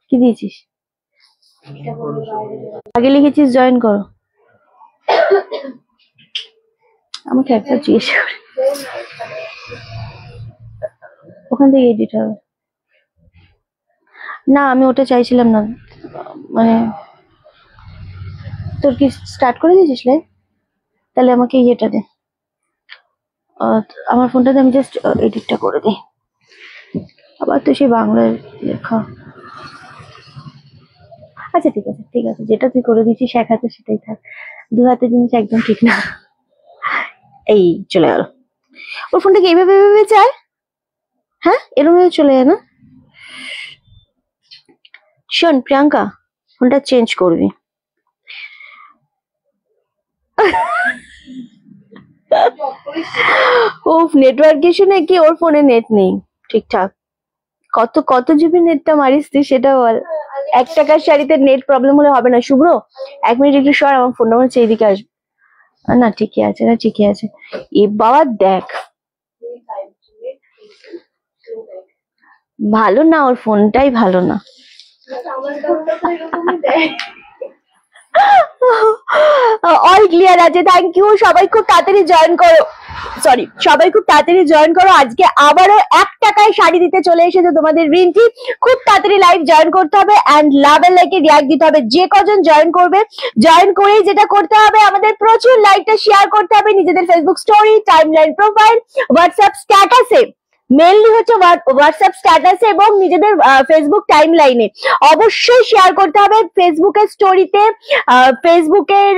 কি দিয়েছিস? আগে লিখেছিস জয়েন করো। আমাকে একবার জিজ্ঞেস করে ওখান থেকে এডিট হবে না, আমি ওটা চাইছিলাম না। মানে তোর কি স্টার্ট করে দিয়েছিস লাইভ? তাহলে আমাকে ইয়েটা দে, আমার ফোনটাতে আমি জাস্ট এডিটটা করে দিই। আবার তো সেই বাংলায় লেখা। আচ্ছা ঠিক আছে ঠিক আছে, যেটা তুই করে দিচ্ছিস এক হাতে সেটাই থাক, দু হাতে জিনিস একদম ঠিক না। এই চলে গেল। ওর ফোনটা কি এইভাবে এইভাবে চায়? হ্যাঁ এরকম ভাবে চলে যায় না? শোন প্রিয়াঙ্কা, ফোনটা চেঞ্জ করবি। ও নেটওয়ার্ক ইস্যু নাকি? ওর ফোনে নেট নেই ঠিকঠাক। কত কত জিবি নেটটা মারিস তুই সেটা বল। 1 টাকার শাড়িতে নেট প্রবলেম হলে হবে না। শুভ্র 1 মিনিট একটু সর, আমার ফোনটা মনে হচ্ছে এইদিকে আসবে। না ঠিকই আছে, না ঠিকই আছে। এ বাবা দেখ, ভালো না, ওর ফোনটাই ভালো না। অল ক্লিয়ার আছে, থ্যাংক ইউ। সবাই খুব তাড়াতাড়ি জয়েন করো, সরি সবাই খুব তাড়াতাড়ি জয়েন করো। আজকে আবারও 1 টাকায় শাড়ি দিতে চলে এসেছে তোমাদের রিন্টি। খুব তাড়াতাড়ি লাইভ জয়েন করতে হবে এন্ড লাভ এর লাইকে রিঅ্যাক্ট দিতে হবে। যে কজন জয়েন করবে, জয়েন করেই যেটা করতে হবে, আমাদের প্রচুর লাইভটা শেয়ার করতে হবে নিজেদের Facebook story, timeline profile, WhatsApp স্ট্যাটাসে, মেনলি হচ্ছে হোয়াটসঅ্যাপ স্ট্যাটাসে এবং নিজেদের ফেসবুক টাইমলাইনে অবশ্যই শেয়ার করতে হবে। ফেসবুকের স্টোরিতে, ফেসবুকের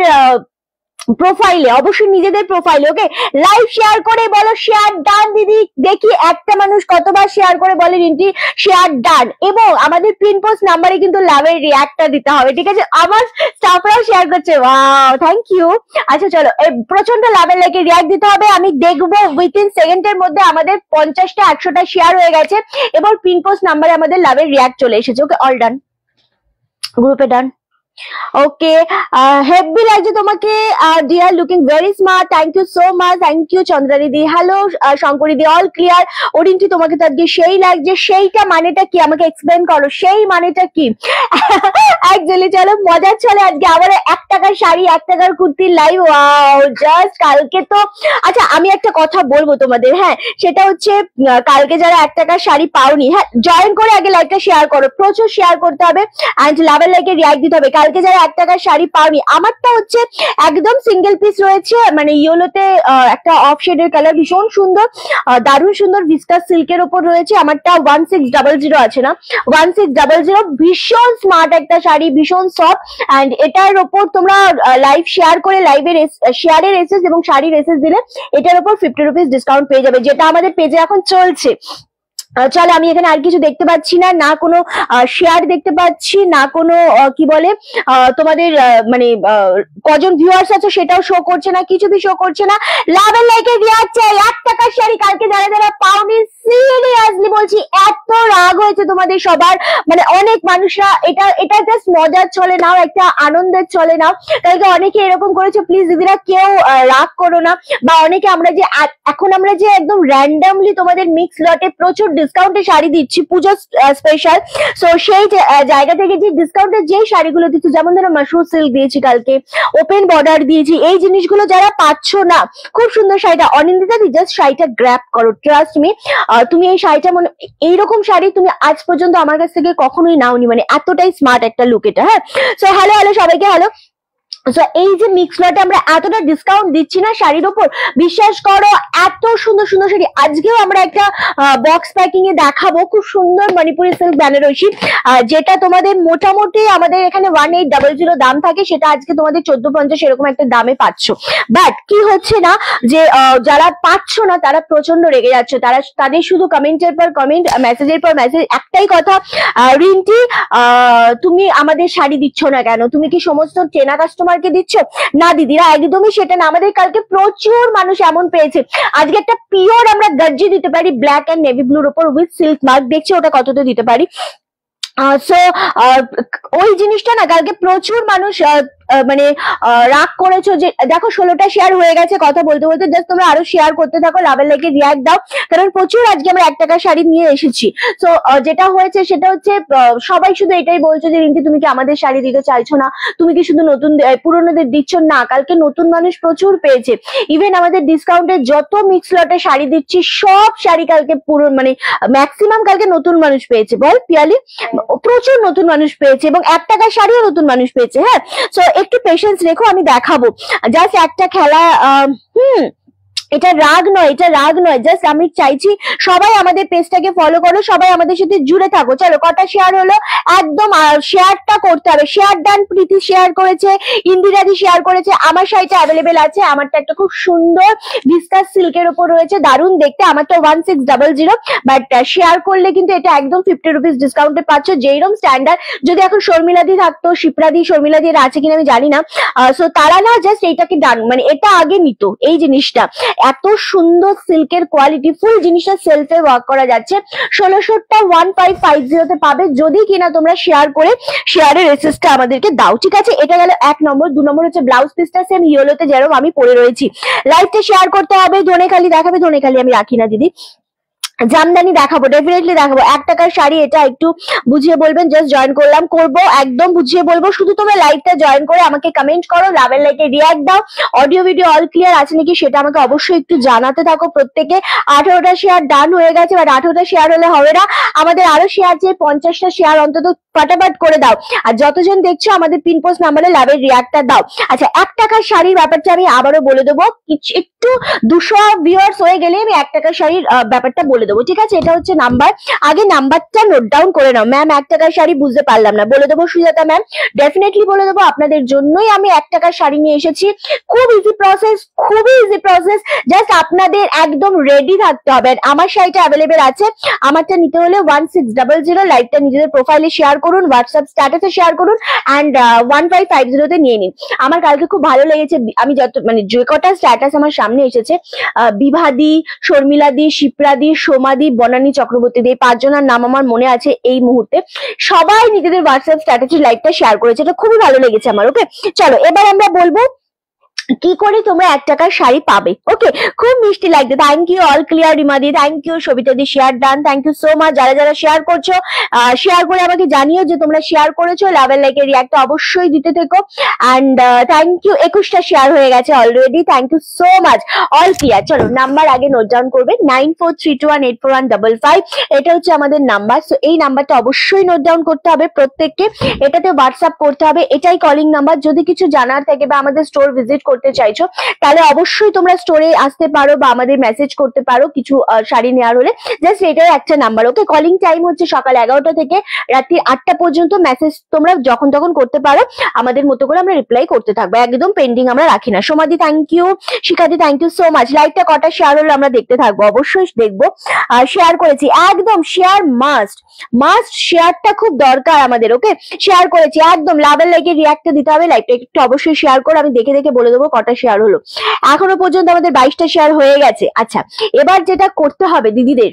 প্রোফাইলে, অবশ্যই নিজেদের প্রোফাইলে। ওকে, লাইভ শেয়ার করে বলো শেয়ার ডান দিদি। দেখি একটা মানুষ কতবার শেয়ার করে বলে রিন্টি শেয়ার ডান। এবং আমাদের পিন পোস্ট নাম্বারে কিন্তু লাভের রিঅ্যাক্টটা দিতে হবে, ঠিক আছে? আমার স্টাফরাও শেয়ার করছে, ওয়াও থ্যাংক ইউ। আচ্ছা চলো, প্রচন্ড লাভের লাইকে রিঅ্যাক্ট দিতে হবে। আমি দেখবো উইথিন সেকেন্ডের মধ্যে আমাদের 50টা 100টা শেয়ার হয়ে গেছে এবং পিন পোস্ট নাম্বারে আমাদের লাভের রিঅ্যাক্ট চলে এসেছে। ওকে, অল ডান, গ্রুপে ডান। ওকে, হেভি লাগছে তোমাকে dear, looking very smart, thank you so much, thank you Chandra দিদি। হ্যালো শঙ্করী দি, অল ক্লিয়ার। ওরিন্টি তোমাকে তো আজকে সেই লাগছে, সেইটা মানেটা কি আমাকে এক্সপ্লেন করো, সেই মানেটা কি? একচুয়ালি চলো মজার চলে আজকে আবার 1 টাকার শাড়ি 1 টাকার কুর্তির লাইভ। ওয়াও জাস্ট কালকে তো, আচ্ছা আমি একটা কথা বলবো তোমাদের, হ্যাঁ সেটা হচ্ছে কালকে যারা 1 টাকার শাড়ি পাওনি, হ্যাঁ জয়েন করে আগে লাইভটা শেয়ার করো, প্রচুর শেয়ার করতে হবে এন্ড লাভের লাইকে রিঅ্যাক্ট দিতে হবে। কালকে যারা 1 টাকার শাড়ি পাওনি, আমারটা হচ্ছে একদম সিঙ্গেল পিস রয়েছে, মানে ইয়েলোতে একটা অফ শেডের কালার, ভীষণ সুন্দর, দারুণ সুন্দর ভিস্কাস সিল্কের উপর রয়েছে। আমারটা 1600 আছে না, 1600, ভীষণ স্মার্ট একটা শাড়ি, ভীষণ সফট এন্ড এটার উপর তোমরা লাইভ শেয়ার করে লাইভের শেয়ারের এসএস এবং শাড়ির এসএস দিলে এটার উপর 50 রুপিস ডিসকাউন্ট পেয়ে যাবে, যেটা আমাদের পেজে এখন চলছে। চলো, আমি এখানে আর কিছু দেখতে পাচ্ছি না, না কোনো শেয়ার দেখতে পাচ্ছি, না কোনো কি বলে তোমাদের মানে কজন ভিউয়ার্স আছে সেটাও শো করছে না, কিছুই শো করছে না। লাভের লাইকে রিঅ্যাক্ট চাই। 1 টাকার শাড়ি কালকে যারা যারা পাওনি, সিরিয়াসলি বলছি এত রাগ হয়েছে তোমাদের সবার, মানে অনেক মানুষরা এটা জাস্ট মজার চলে নাও, একটা আনন্দের চলে নাও। কালকে অনেকে এরকম করেছে, প্লিজ দিদিরা কেউ রাগ করো না। বা অনেকে আমরা যে এখন আমরা যে একদম র্যান্ডামলি তোমাদের মিক্স লটে প্রচুর ডিসকাউন্টে শাড়ি দিচ্ছি পুজো স্পেশাল, সো সেই জায়গা থেকে যে ডিসকাউন্টের যে শাড়িগুলো দিচ্ছি, যেমন ধরো মাশরুম সিল্ক দিয়েছি কালকে, ওপেন বর্ডার দিয়েছি, এই জিনিসগুলো যারা পাচ্ছ না, খুব সুন্দর শাড়িটা অনিন্দিতা দি, জাস্ট শাড়িটা গ্র্যাব করো, ট্রাস্ট মি। তুমি এই শাড়িটা মনে, এইরকম শাড়ি তুমি আজ পর্যন্ত আমার কাছ থেকে কখনোই নাওনি, মানে এতটাই স্মার্ট একটা লুক এটা। হ্যাঁ, সো হ্যালো হ্যালো সবাইকে হ্যালো। এই যে মিক্স লটে আমরা এতটা ডিসকাউন্ট দিচ্ছি না শাড়ির উপর, বিশ্বাস করো এত সুন্দর সুন্দর শাড়ি। আজকেও আমরা একটা বক্স প্যাকিং এ দেখাবো, খুব সুন্দর মণিপুরি সিল্ক বেনারসি, যেটা তোমাদের মোটামুটি আমাদের এখানে 1800 দাম থাকে, সেটা আজকে তোমাদের 1450 এরকম একটা দামে পাচ্ছ। বাট কি হচ্ছে না, যে যারা পাচ্ছ না তারা প্রচন্ড রেগে যাচ্ছে, তাদের শুধু কমেন্টের পর কমেন্ট, মেসেজের পর মেসেজ, একটাই কথা, রিন্টি তুমি আমাদের শাড়ি দিচ্ছ না কেন, তুমি কি সমস্ত চেনা কাস্টমারকে দিচ্ছ? না দিদিরা, একদমই সেটা না। আমাদের কালকে প্রচুর মানুষ এমন পেয়েছে, আজকে একটা পিওর আমরা গর্জি দিতে পারি ব্ল্যাক এন্ড নেভি ব্লুর উপর উইথ সিল্ক মার্ক, দেখছি ওটা কতটা দিতে পারি। সো ওই জিনিসটা না কালকে প্রচুর মানুষ মানে রাগ করেছো যে দেখো 16টা শেয়ার হয়ে গেছে, কথা বলতে বলতে জাস্ট তোমরা আরো শেয়ার করতে থাকো, লাভের লাইকে রিয়াক্ট দাও, কারণ প্রচুর আজকে আমরা 1 টাকার শাড়ি নিয়ে এসেছি। তো যেটা হয়েছে সেটা হচ্ছে সবাই শুধু এটাই বলছো যে রিন্টি তুমি কি আমাদের শাড়ি দিতে চাইছো না, তুমি কি শুধু নতুন পুরোনোদের দিচ্ছ না, কালকে নতুন মানুষ প্রচুর পেয়েছে। ইভেন আমাদের ডিসকাউন্টে যত মিক্স লটে শাড়ি দিচ্ছি সব শাড়ি কালকে পুরো মানে ম্যাক্সিমাম কালকে নতুন মানুষ পেয়েছে, বল পিয়ালি, প্রচুর নতুন মানুষ পেয়েছে এবং 1 টাকার শাড়িও নতুন মানুষ পেয়েছে। হ্যাঁ, সো একটু পেশেন্স রেখো, আমি দেখাবো। জাস্ট একটা খেলা, এটা রাগ নয়, এটা রাগ নয়, জাস্ট আমি চাইছি সবাই আমাদের পেজটাকে ফলো করো, সবাই আমাদের সাথে জুড়ে থাকো। চলো কটা শেয়ার হলো, একদম শেয়ারটা করতে হবে। শেয়ার ডান, প্রীতি শেয়ার করেছে, ইন্দিরাদি শেয়ার করেছে, আমার শাড়িটা অ্যাভেলেবেল আছে, আমারটা একটা খুব সুন্দর ভিসকাস সিল্কের উপর রয়েছে, দারুণ দেখতে, আমারটা 1600, বাট শেয়ার করলে কিন্তু এটা একদম 50 রুপিস ডিসকাউন্টে পাচ্ছ, যেইরকম স্ট্যান্ডার্ড। যদি এখন শর্মিলাদি থাকতো, শিপ্রাদি, শর্মিলাদি আছে কিনা আমি জানি না, সো তারা না জাস্ট এইটাকে ডান মানে এটা আগে নিত এই জিনিসটা। এত সুন্দর সিল্কের কোয়ালিটি, ফুল জিনিসটা সেলফে ওয়ার্ক করা যাচ্ছে। 1600টা 1550 পাবে যদি কিনা তোমরা শেয়ার করে শেয়ারের রেসিস্টটা আমাদেরকে দাও, ঠিক আছে? এটা গেল 1 নম্বর। 2 নম্বর হচ্ছে ব্লাউজ পিসটা সেম ইয়েলোতে যেরকম আমি পরে রয়েছি। লাইভটা শেয়ার করতে হবে, ধনেখালি দেখাবে, ধনেখালি আমি রাখি না দিদি, জামদানি দেখাবো, ডেফিনেটলি দেখাবো। 1 টাকার শাড়ি, এটা একটু বুঝিয়ে বলবেন, জাস্ট জয়েন করলাম, করবো, একদম বুঝিয়ে বলবো। শুধু তোমরা লাইভটা জয়েন করে আমাকে কমেন্ট করো, লাভের লাইকে রিয়াক্ট দাও, অডিও ভিডিও অল ক্লিয়ার আছে নাকি সেটা আমাকে অবশ্যই একটু জানাতে থাকো। প্রত্যেকে 18টা শেয়ার ডান হয়ে গেছে, বাট 18টা শেয়ার হলে হবে না, আমাদের আরো শেয়ার চাই, 50টা শেয়ার অন্তত ফাটাফাট করে দাও। আর যতজন দেখছো আমাদের পিন পোস্ট নাম্বারে লাভের রিয়াক্টটা দাও। আচ্ছা, 1 টাকার শাড়ির ব্যাপারটা আমি আবারও বলে দেবো, একটু 200 ভিউয়ার্স হয়ে গেলে আমি 1 টাকার শাড়ির ব্যাপারটা বলে দেবো, ঠিক আছে? এটা হচ্ছে নাম্বার, আগে নাম্বারটা নোট ডাউন করে নাও। ম্যাম 1 টাকার শাড়ি বুঝতে পারলাম না, বলে দেবো সুজাতা ম্যাম, ডেফিনেটলি বলে দেবো। আপনাদের জন্যই আমি 1 টাকার শাড়ি নিয়ে এসেছি, খুব ইজি প্রসেস, খুবই ইজি প্রসেস, জাস্ট আপনাদের একদম রেডি থাকতে হবে। আমার শাড়িটা অ্যাভেলেবেল আছে, আমারটা নিতে হলে 1600, লাইভটা নিজেদের প্রোফাইলে শেয়ার করুন, হোয়াটসঅ্যাপ স্ট্যাটাসে শেয়ার করুন, অ্যান্ড 1550 তে নিয়ে নিন। আমার কালকে খুব ভালো লেগেছে, আমি যত মানে যে কটা স্ট্যাটাস আমার সামনে এসেছে, বিভাদি, শর্মিলাদি, শিপ্রাদি, সোমাদি, বনানী চক্রবর্তী, এই 5 জনের নাম আমার মনে আছে এই মুহূর্তে, সবাই নিজেদের হোয়াটসঅ্যাপ স্ট্যাটাসে লাইভটা শেয়ার করেছে, এটা খুবই ভালো লেগেছে আমার। ওকে, চলো এবার আমরা বলবো কি করে তোমরা 1 টাকার শাড়ি পাবে। ওকে, খুব মিষ্টি লাগবে, থ্যাংক ইউ অল ক্লিয়ার, রিমাদি থ্যাংক ইউ, সবিতা দি share done, thank you so much. যারা যারা শেয়ার করছো, শেয়ার করে আমাকে জানিও যে তোমরা শেয়ার করেছো, লাভের লাইকের রিয়াক্ট অবশ্যই দিতে থেকো। অ্যান্ড থ্যাংক ইউ, 21টা শেয়ার হয়ে গেছে already, thank you so much, all clear. চলো নাম্বার আগে নোট ডাউন করবে, 9432184155, এটা হচ্ছে আমাদের নাম্বার। সো এই নাম্বারটা অবশ্যই নোট ডাউন করতে হবে প্রত্যেককে, এটাতে হোয়াটসঅ্যাপ করতে হবে, এটাই কলিং নাম্বার। যদি কিছু জানার থাকে বা আমাদের স্টোর ভিজিট করতে চাইছো তাহলে অবশ্যই তোমরা স্টোরে আসতে পারো বা আমাদের মেসেজ করতে পারো কিছু শাড়ি নেওয়ার হলে, জাস্ট এটাই একটা নাম্বার। ওকে, কলিং টাইম হচ্ছে সকাল 11টা থেকে রাত্রি 8টা পর্যন্ত, মেসেজ তোমরা যখন তখন করতে পারো, আমাদের মতো করে আমরা রিপ্লাই করতে থাকবো, একদম পেন্ডিং আমরা রাখি না। সোমাদি থ্যাংক ইউ, শিখাদি থ্যাংক ইউ সো মাচ। লাইভটা কটা শেয়ার হলো আমরা দেখতে থাকবো, অবশ্যই দেখবো। শেয়ার করেছি, একদম শেয়ার মাস্ট, শেয়ারটা খুব দরকার আমাদের। ওকে, শেয়ার করেছি, একদম লাভের লাইকে রিয়াক্টটা দিতে হবে, লাইভটা একটু অবশ্যই শেয়ার করো, আমি দেখে দেখে বলে দেবো কটা শেয়ার হলো। এখনো পর্যন্ত আমাদের 22টা শেয়ার হয়ে গেছে। আচ্ছা, এবার যেটা করতে হবে দিদিদের,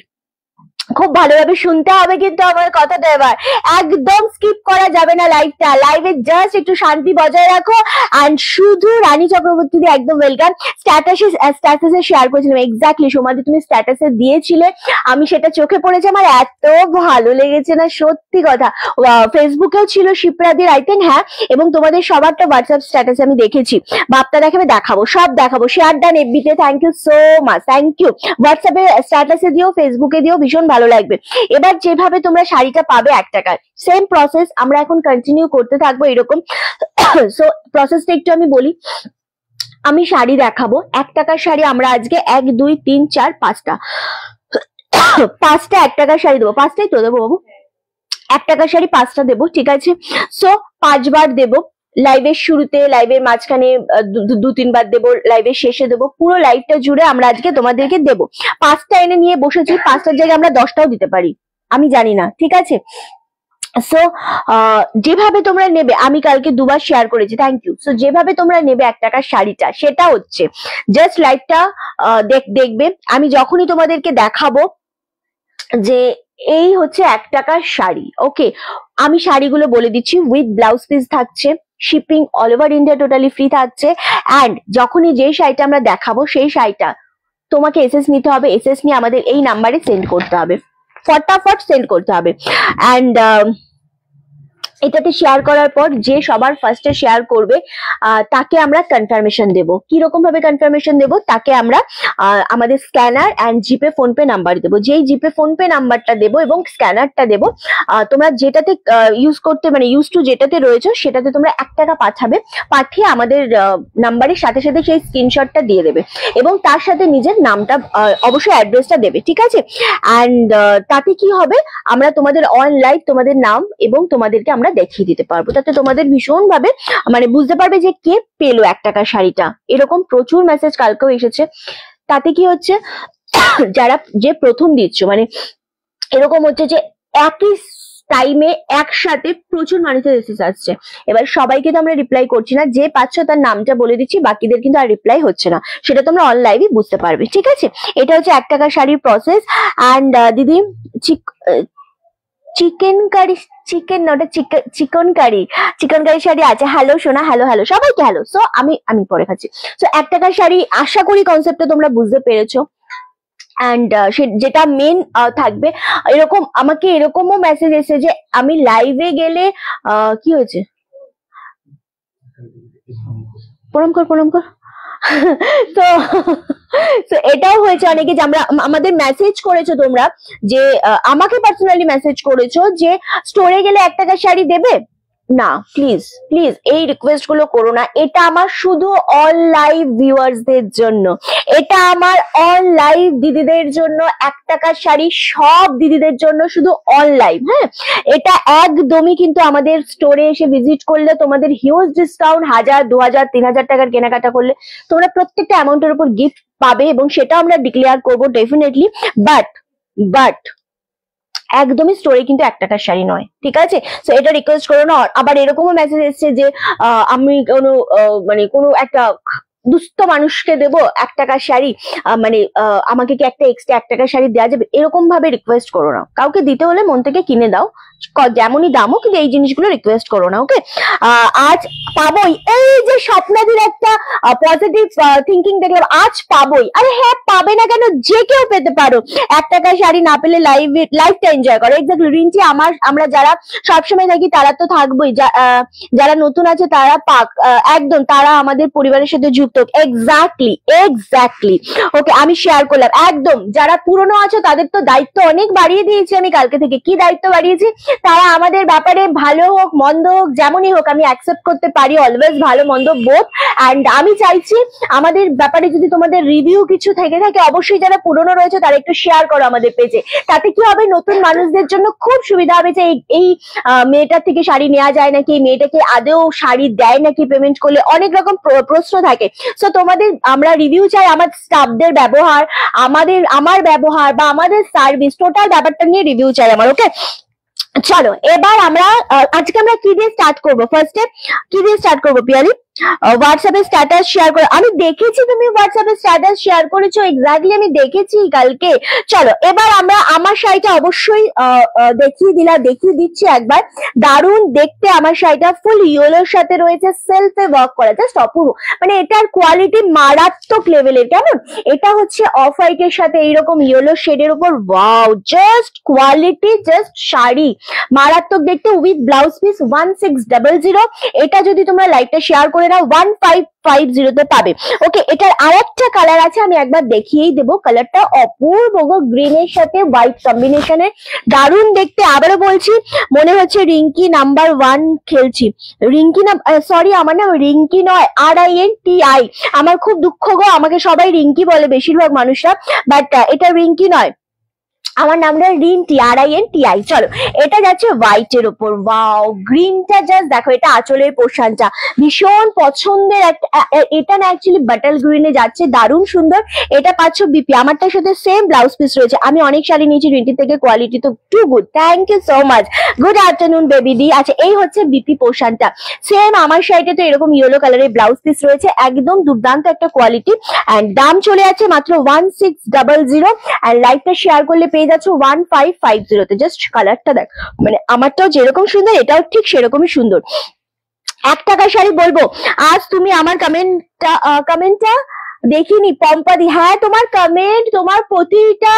খুব ভালোভাবে শুনতে হবে কিন্তু আমার কথাটা, এবার একদম স্কিপ করা যাবে না লাইভটা, লাইভে জাস্ট একটু শান্তি বজায় রাখো। এন্ড শুধু রানী চক্রবর্তী দিয়ে একদম ওয়েলকাম, স্ট্যাটাসে শেয়ার করেছিলাম, এক্স্যাক্টলি সোমাদি তুমি স্ট্যাটাসে দিয়েছিলে, আমি সেটা চোখে পড়েছে, আমার এত ভালো লেগেছে না, সত্যি কথা। ফেসবুকেও ছিল শিপ্রাদির আই থিঙ্ক, হ্যাঁ, এবং তোমাদের সবারটা হোয়াটসঅ্যাপ স্ট্যাটাসে আমি দেখেছি। বাপ্তা দেখাবে, দেখাবো, সব দেখাবো। শেয়ার ডান এফবিতে, thank you so much, thank you. হোয়াটসঅ্যাপে স্ট্যাটাসে দিও, ফেসবুকে দিও, ভীষণ ভালো লাগবে। এবার যেভাবে তোমরা শাড়িটা পাবে 1 টাকার, সেম প্রসেস আমরা এখন কন্টিনিউ করতে থাকবো এরকম। সো প্রসেসটা একটু আমি বলি, আমি শাড়ি দেখাবো, 1 টাকার শাড়ি আমরা আজকে 1 2 3 4 5টা 1 টাকার শাড়ি দেবো, 5টাই তো দেবো বাবু, 1 টাকার শাড়ি 5টা দেবো, ঠিক আছে? সো 5 বার দেবো, লাইভের শুরুতে, লাইভের মাঝখানে 2-3 বার দেবো, লাইভের শেষে দেবো, পুরো লাইভটা জুড়ে আমরা আজকে তোমাদেরকে দেবো। 5টা এনে নিয়ে বসেছি, 5টার জায়গায় আমরা 10টাও দিতে পারি, আমি জানি না, ঠিক আছে? সো যেভাবে তোমরা নেবে, আমি কালকে 2 বার শেয়ার করেছি, থ্যাংক ইউ। সো যেভাবে তোমরা নেবে 1 টাকার শাড়িটা, সেটা হচ্ছে জাস্ট লাইভটা দেখবে, আমি যখনই তোমাদেরকে দেখাবো যে এই হচ্ছে 1 টাকার শাড়ি, ওকে, আমি শাড়িগুলো বলে দিচ্ছি। উইথ ব্লাউজ পিস থাকছে, shipping all over India totally free থাকছে। অ্যান্ড যখনই যে শাড়িটা আমরা দেখাবো সেই শাড়িটা তোমাকে এসএস নিতে হবে, এসএস নিয়ে আমাদের এই নাম্বারে সেন্ড করতে হবে, ফটাফট সেন্ড করতে হবে। অ্যান্ড এটাতে শেয়ার করার পর যে সবার ফার্স্টে শেয়ার করবে তাকে আমরা কনফার্মেশন দেব। কিরকম ভাবে কনফার্মেশন দেব? তাকে আমরা আমাদের scanner and GPay PhonePe number দেবো। যেই জিপে ফোনপে নাম্বারটা দেবো এবং স্ক্যানারটা দেবো, তোমরা যেটাতে ইউজ করতে মানে ইউজ টু যেটাতে রয়েছে সেটাতে তোমরা 1 টাকা পাঠাবে, পাঠিয়ে আমাদের নাম্বারের সাথে সাথে সেই স্ক্রিনশটটা দিয়ে দেবে এবং তার সাথে নিজের নামটা অবশ্যই অ্যাড্রেসটা দেবে, ঠিক আছে? অ্যান্ড তাতে কি হবে, আমরা তোমাদের অন লাইভ তোমাদের নাম এবং তোমাদেরকে আমরা দেখিয়ে দিতে পারবো। তাতে তোমাদের ভীষণ ভাবে মানে বুঝতে পারবে যে কে পেলো 1 টাকার শাড়িটা। এরকম প্রচুর মেসেজ কালকেও এসেছে। তাতে কি হচ্ছে, যারা যে প্রথম দিচ্ছ মানে এরকম হচ্ছে যে একই টাইমে একসাথে প্রচুর মানুষের মেসেজ আসছে। এবার সবাইকে তো আমরা রিপ্লাই করছি না, যে পাচ্ছ তার নামটা বলে দিচ্ছি, বাকিদের কিন্তু আর রিপ্লাই হচ্ছে না, সেটা তোমরা অন লাইভই বুঝতে পারবে, ঠিক আছে? এটা হচ্ছে 1 টাকার শাড়ির প্রসেস। অ্যান্ড দিদি চিকেন কারি, চিকেন না ওটা চিকেন কারি শাড়ি আছে। হ্যালো সোনা, হ্যালো হ্যালো সবাইকে হ্যালো। সো আমি পরে খাচ্ছি। সো 1 টাকার শাড়ি, আশা করি কনসেপ্টটা তোমরা বুঝতে পেরেছো। অ্যান্ড যেটা মেন থাকবে, এরকম আমাকে এরকমও মেসেজ এসে যে আমি লাইভে গেলে কি হয়েছে, প্রণাম কর প্রণাম কর। তো এটাও হয়েছে অনেকে যে আমাদের মেসেজ করেছো তোমরা, যে আমাকে পার্সোনালি মেসেজ করেছো যে স্টোরে গেলে 1 টাকার শাড়ি দেবে না। প্লিজ প্লিজ এই রিকোয়েস্ট গুলো করো না। এটা আমার শুধু অল লাইভ ভিউয়ার্সদের জন্য, এটা আমার অল লাইভ দিদিদের জন্য। 1 টাকার শাড়ি সব দিদিদের জন্য, শুধু অল লাইভ। হ্যাঁ, এটা একদমই কিন্তু আমাদের স্টোরে এসে ভিজিট করলে তোমাদের হিউজ ডিসকাউন্ট, 1000, 2000, 3000 টাকার কেনাকাটা করলে তোমরা প্রত্যেকটা অ্যামাউন্টের উপর গিফট পাবে এবং সেটা আমরা ডিক্লেয়ার করবো ডেফিনেটলি। বাট একদমই স্টোরে কিন্তু 1 টাকার শাড়ি নয়, ঠিক আছে? তো এটা রিকোয়েস্ট করো না। আবার এরকমও মেসেজ এসছে যে আমি কোনো একটা দুস্থ মানুষকে দেবো 1 টাকার শাড়ি, মানে আমাকে কি একটা এক্সট্রা 1 টাকার শাড়ি দেওয়া যাবে? এরকম ভাবে রিকোয়েস্ট করো না। কাউকে দিতে হলে মন থেকে কিনে দাও, যেমনই দামও, কিন্তু এই জিনিসগুলো রিকোয়েস্ট করো না, ওকে? আজ পাবোই, এই যে স্বপ্নাদির একটা পজিটিভ থিঙ্কিং দেখলাম, আজ পাবোই। আরে হ্যাঁ, পাবে না কেন? যে কেউ পেতে পারো। 1 টাকার শাড়ি না পেলে লাইফটা এনজয় করো। এক্স্যাক্টলি রিঞ্চি, আমরা যারা সবসময় থাকি তারা তো থাকবোই, যারা নতুন আছে তারা পাক, একদম তারা আমাদের পরিবারের সাথে যুক্ত। এক্স্যাক্টলি ওকে, আমি শেয়ার করলাম। একদম যারা পুরনো আছে তাদের তো দায়িত্ব অনেক বাড়িয়ে দিয়েছি আমি কালকে থেকে। কি দায়িত্ব বাড়িয়েছি? তারা আমাদের ব্যাপারে ভালো হোক মন্দ হোক যেমনই হোক আমি অ্যাকসেপ্ট করতে পারি, অলওয়েজ ভালো মন্দ বোথ। অ্যান্ড আমি চাইছি আমাদের ব্যাপারে যদি তোমাদের রিভিউ কিছু থেকে থাকে, অবশ্যই যারা পুরনো রয়েছে তারা একটু শেয়ার করো আমাদের পেজে। তাতে কি হবে, নতুন মানুষদের জন্য খুব সুবিধা হবে যে এই মেয়েটার থেকে শাড়ি নেওয়া যায় নাকি, এই মেয়েটাকে আদেও শাড়ি দেয় নাকি পেমেন্ট করলে, অনেক রকম প্রশ্ন থাকে। সো তোমাদের আমরা রিভিউ চাই, আমার স্টাফদের ব্যবহার, আমার ব্যবহার বা আমাদের সার্ভিস, টোটাল ব্যাপারটা নিয়ে রিভিউ চাই আমার, ওকে? চলো এবার আমরা আজকে আমরা কি দিয়ে স্টার্ট করবো? ফার্স্টে কি দিয়ে স্টার্ট করবো পিয়ালি? হোয়াটসঅ্যাপে স্ট্যাটাস শেয়ার করে, আমি দেখেছি তুমি হোয়াটসঅ্যাপে স্ট্যাটাস শেয়ার করেছো, এক্স্যাক্টলি আমি দেখেছি কালকে। চলো এবার আমরা আমার শাড়িটা অবশ্যই দেখিয়ে দিচ্ছি একবার। দারুণ দেখতে আমার শাড়িটা, ফুল ইয়েলোর সাথে রয়েছে সেলফে ওয়ার্ক করা, জাস্ট অপূর্ব। মানে এটার কোয়ালিটি মারাত্মক লেভেলের, কেমন? এটা হচ্ছে অফ হোয়াইটের সাথে এইরকম ইয়েলো শেডের উপর, wow, just quality, just sari মারাত্মক দেখতে, উইথ ব্লাউজ পিস 1600। এটা যদি তোমরা লাইভটা শেয়ার করে নাও 1550 তে পাবে, ওকে? এটার আরেকটা কালার আছে, আমি একবার দেখিয়েই দেবো। কালারটা অপূর্ব, গ্রিনের সাথে হোয়াইট কম্বিনেশনের, দারুণ দেখতে। আবারও বলছি, মনে হচ্ছে রিঙ্কি নাম্বার 1 খেলছি। রিঙ্কি না, সরি, আমার নাম রিঙ্কি নয়, RINTI। আমার খুব দুঃখ গো, আমাকে সবাই রিঙ্কি বলে বেশিরভাগ মানুষরা, বাট এটা রিঙ্কি নয়, আমার নামটা রিন্টি, RINTI। চলো এটা যাচ্ছে হোয়াইটের উপর, ওয়াও, গ্রিনটা জাস্ট দেখো, এটা আঁচলের পোর্শনটা ভীষণ পছন্দের একটা, এটা না অ্যাকচুয়ালি বাটাল গ্রিনে যাচ্ছে, দারুণ সুন্দর। এটা পাচ্ছ বিপি, আমারটার সাথে সেম ব্লাউজ পিস রয়েছে। আমি অনেক শাড়ি নিয়েছি রিন্টি থেকে, কোয়ালিটি তো too good, thank you so much. Good afternoon Baby দি। আচ্ছা, এই হচ্ছে বিপি পোর্শনটা, সেম আমার শাড়িতে তো এরকম ইয়েলো কালারের ব্লাউজ পিস রয়েছে, একদম দুর্দান্ত একটা কোয়ালিটি। অ্যান্ড দাম চলে যাচ্ছে মাত্র 1600। অ্যান্ড লাইভটা শেয়ার করলে পেয়ে যাচ্ছে 1550 তে। জাস্ট কালারটা দেখ, মানে আমারটাও যেরকম সুন্দর এটাও ঠিক সেরকমই সুন্দর। ৳1 শাড়ি বলবো। আজ তুমি আমার কমেন্টটা দেখিনি পম্পাদি। হ্যাঁ, তোমার কমেন্ট, তোমার প্রতিটা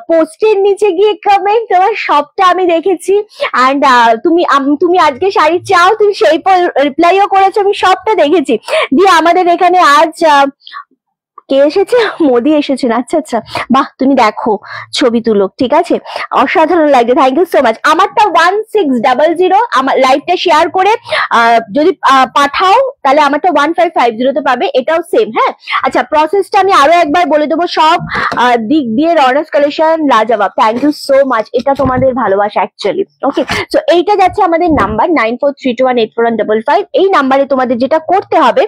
পোস্টের নিচে গিয়ে কমেন্ট, তোমার সবটা আমি দেখেছি। অ্যান্ড তুমি আজকে শাড়ি চাও, তুমি সেই রিপ্লাইও করেছো, আমি সবটা দেখেছি। দিয়ে আমাদের এখানে আজ কে এসেছে? মোদি এসেছেন। আচ্ছা আচ্ছা, বাহ, তুমি দেখো, ছবি তুলো, ঠিক আছে, অসাধারণ লাগছে, থ্যাংক ইউ সো মাচ। আমারটা 1600, আমার লাইভটা শেয়ার করে যদি পাঠাও তাহলে আমারটা 1550 পাবে, এটাও সেম। হ্যাঁ, আচ্ছা, প্রসেসটা আমি আরো একবার বলে দেবো। সব দিক দিয়ে রনাস কালেকশন লাজবাব, থ্যাংক ইউ সো মাচ, এটা তোমাদের ভালোবাসা অ্যাকচুয়ালি। ওকে, সো এইটা যাচ্ছে আমাদের নাম্বার 9432184155। এই নাম্বারে তোমাদের যেটা করতে হবে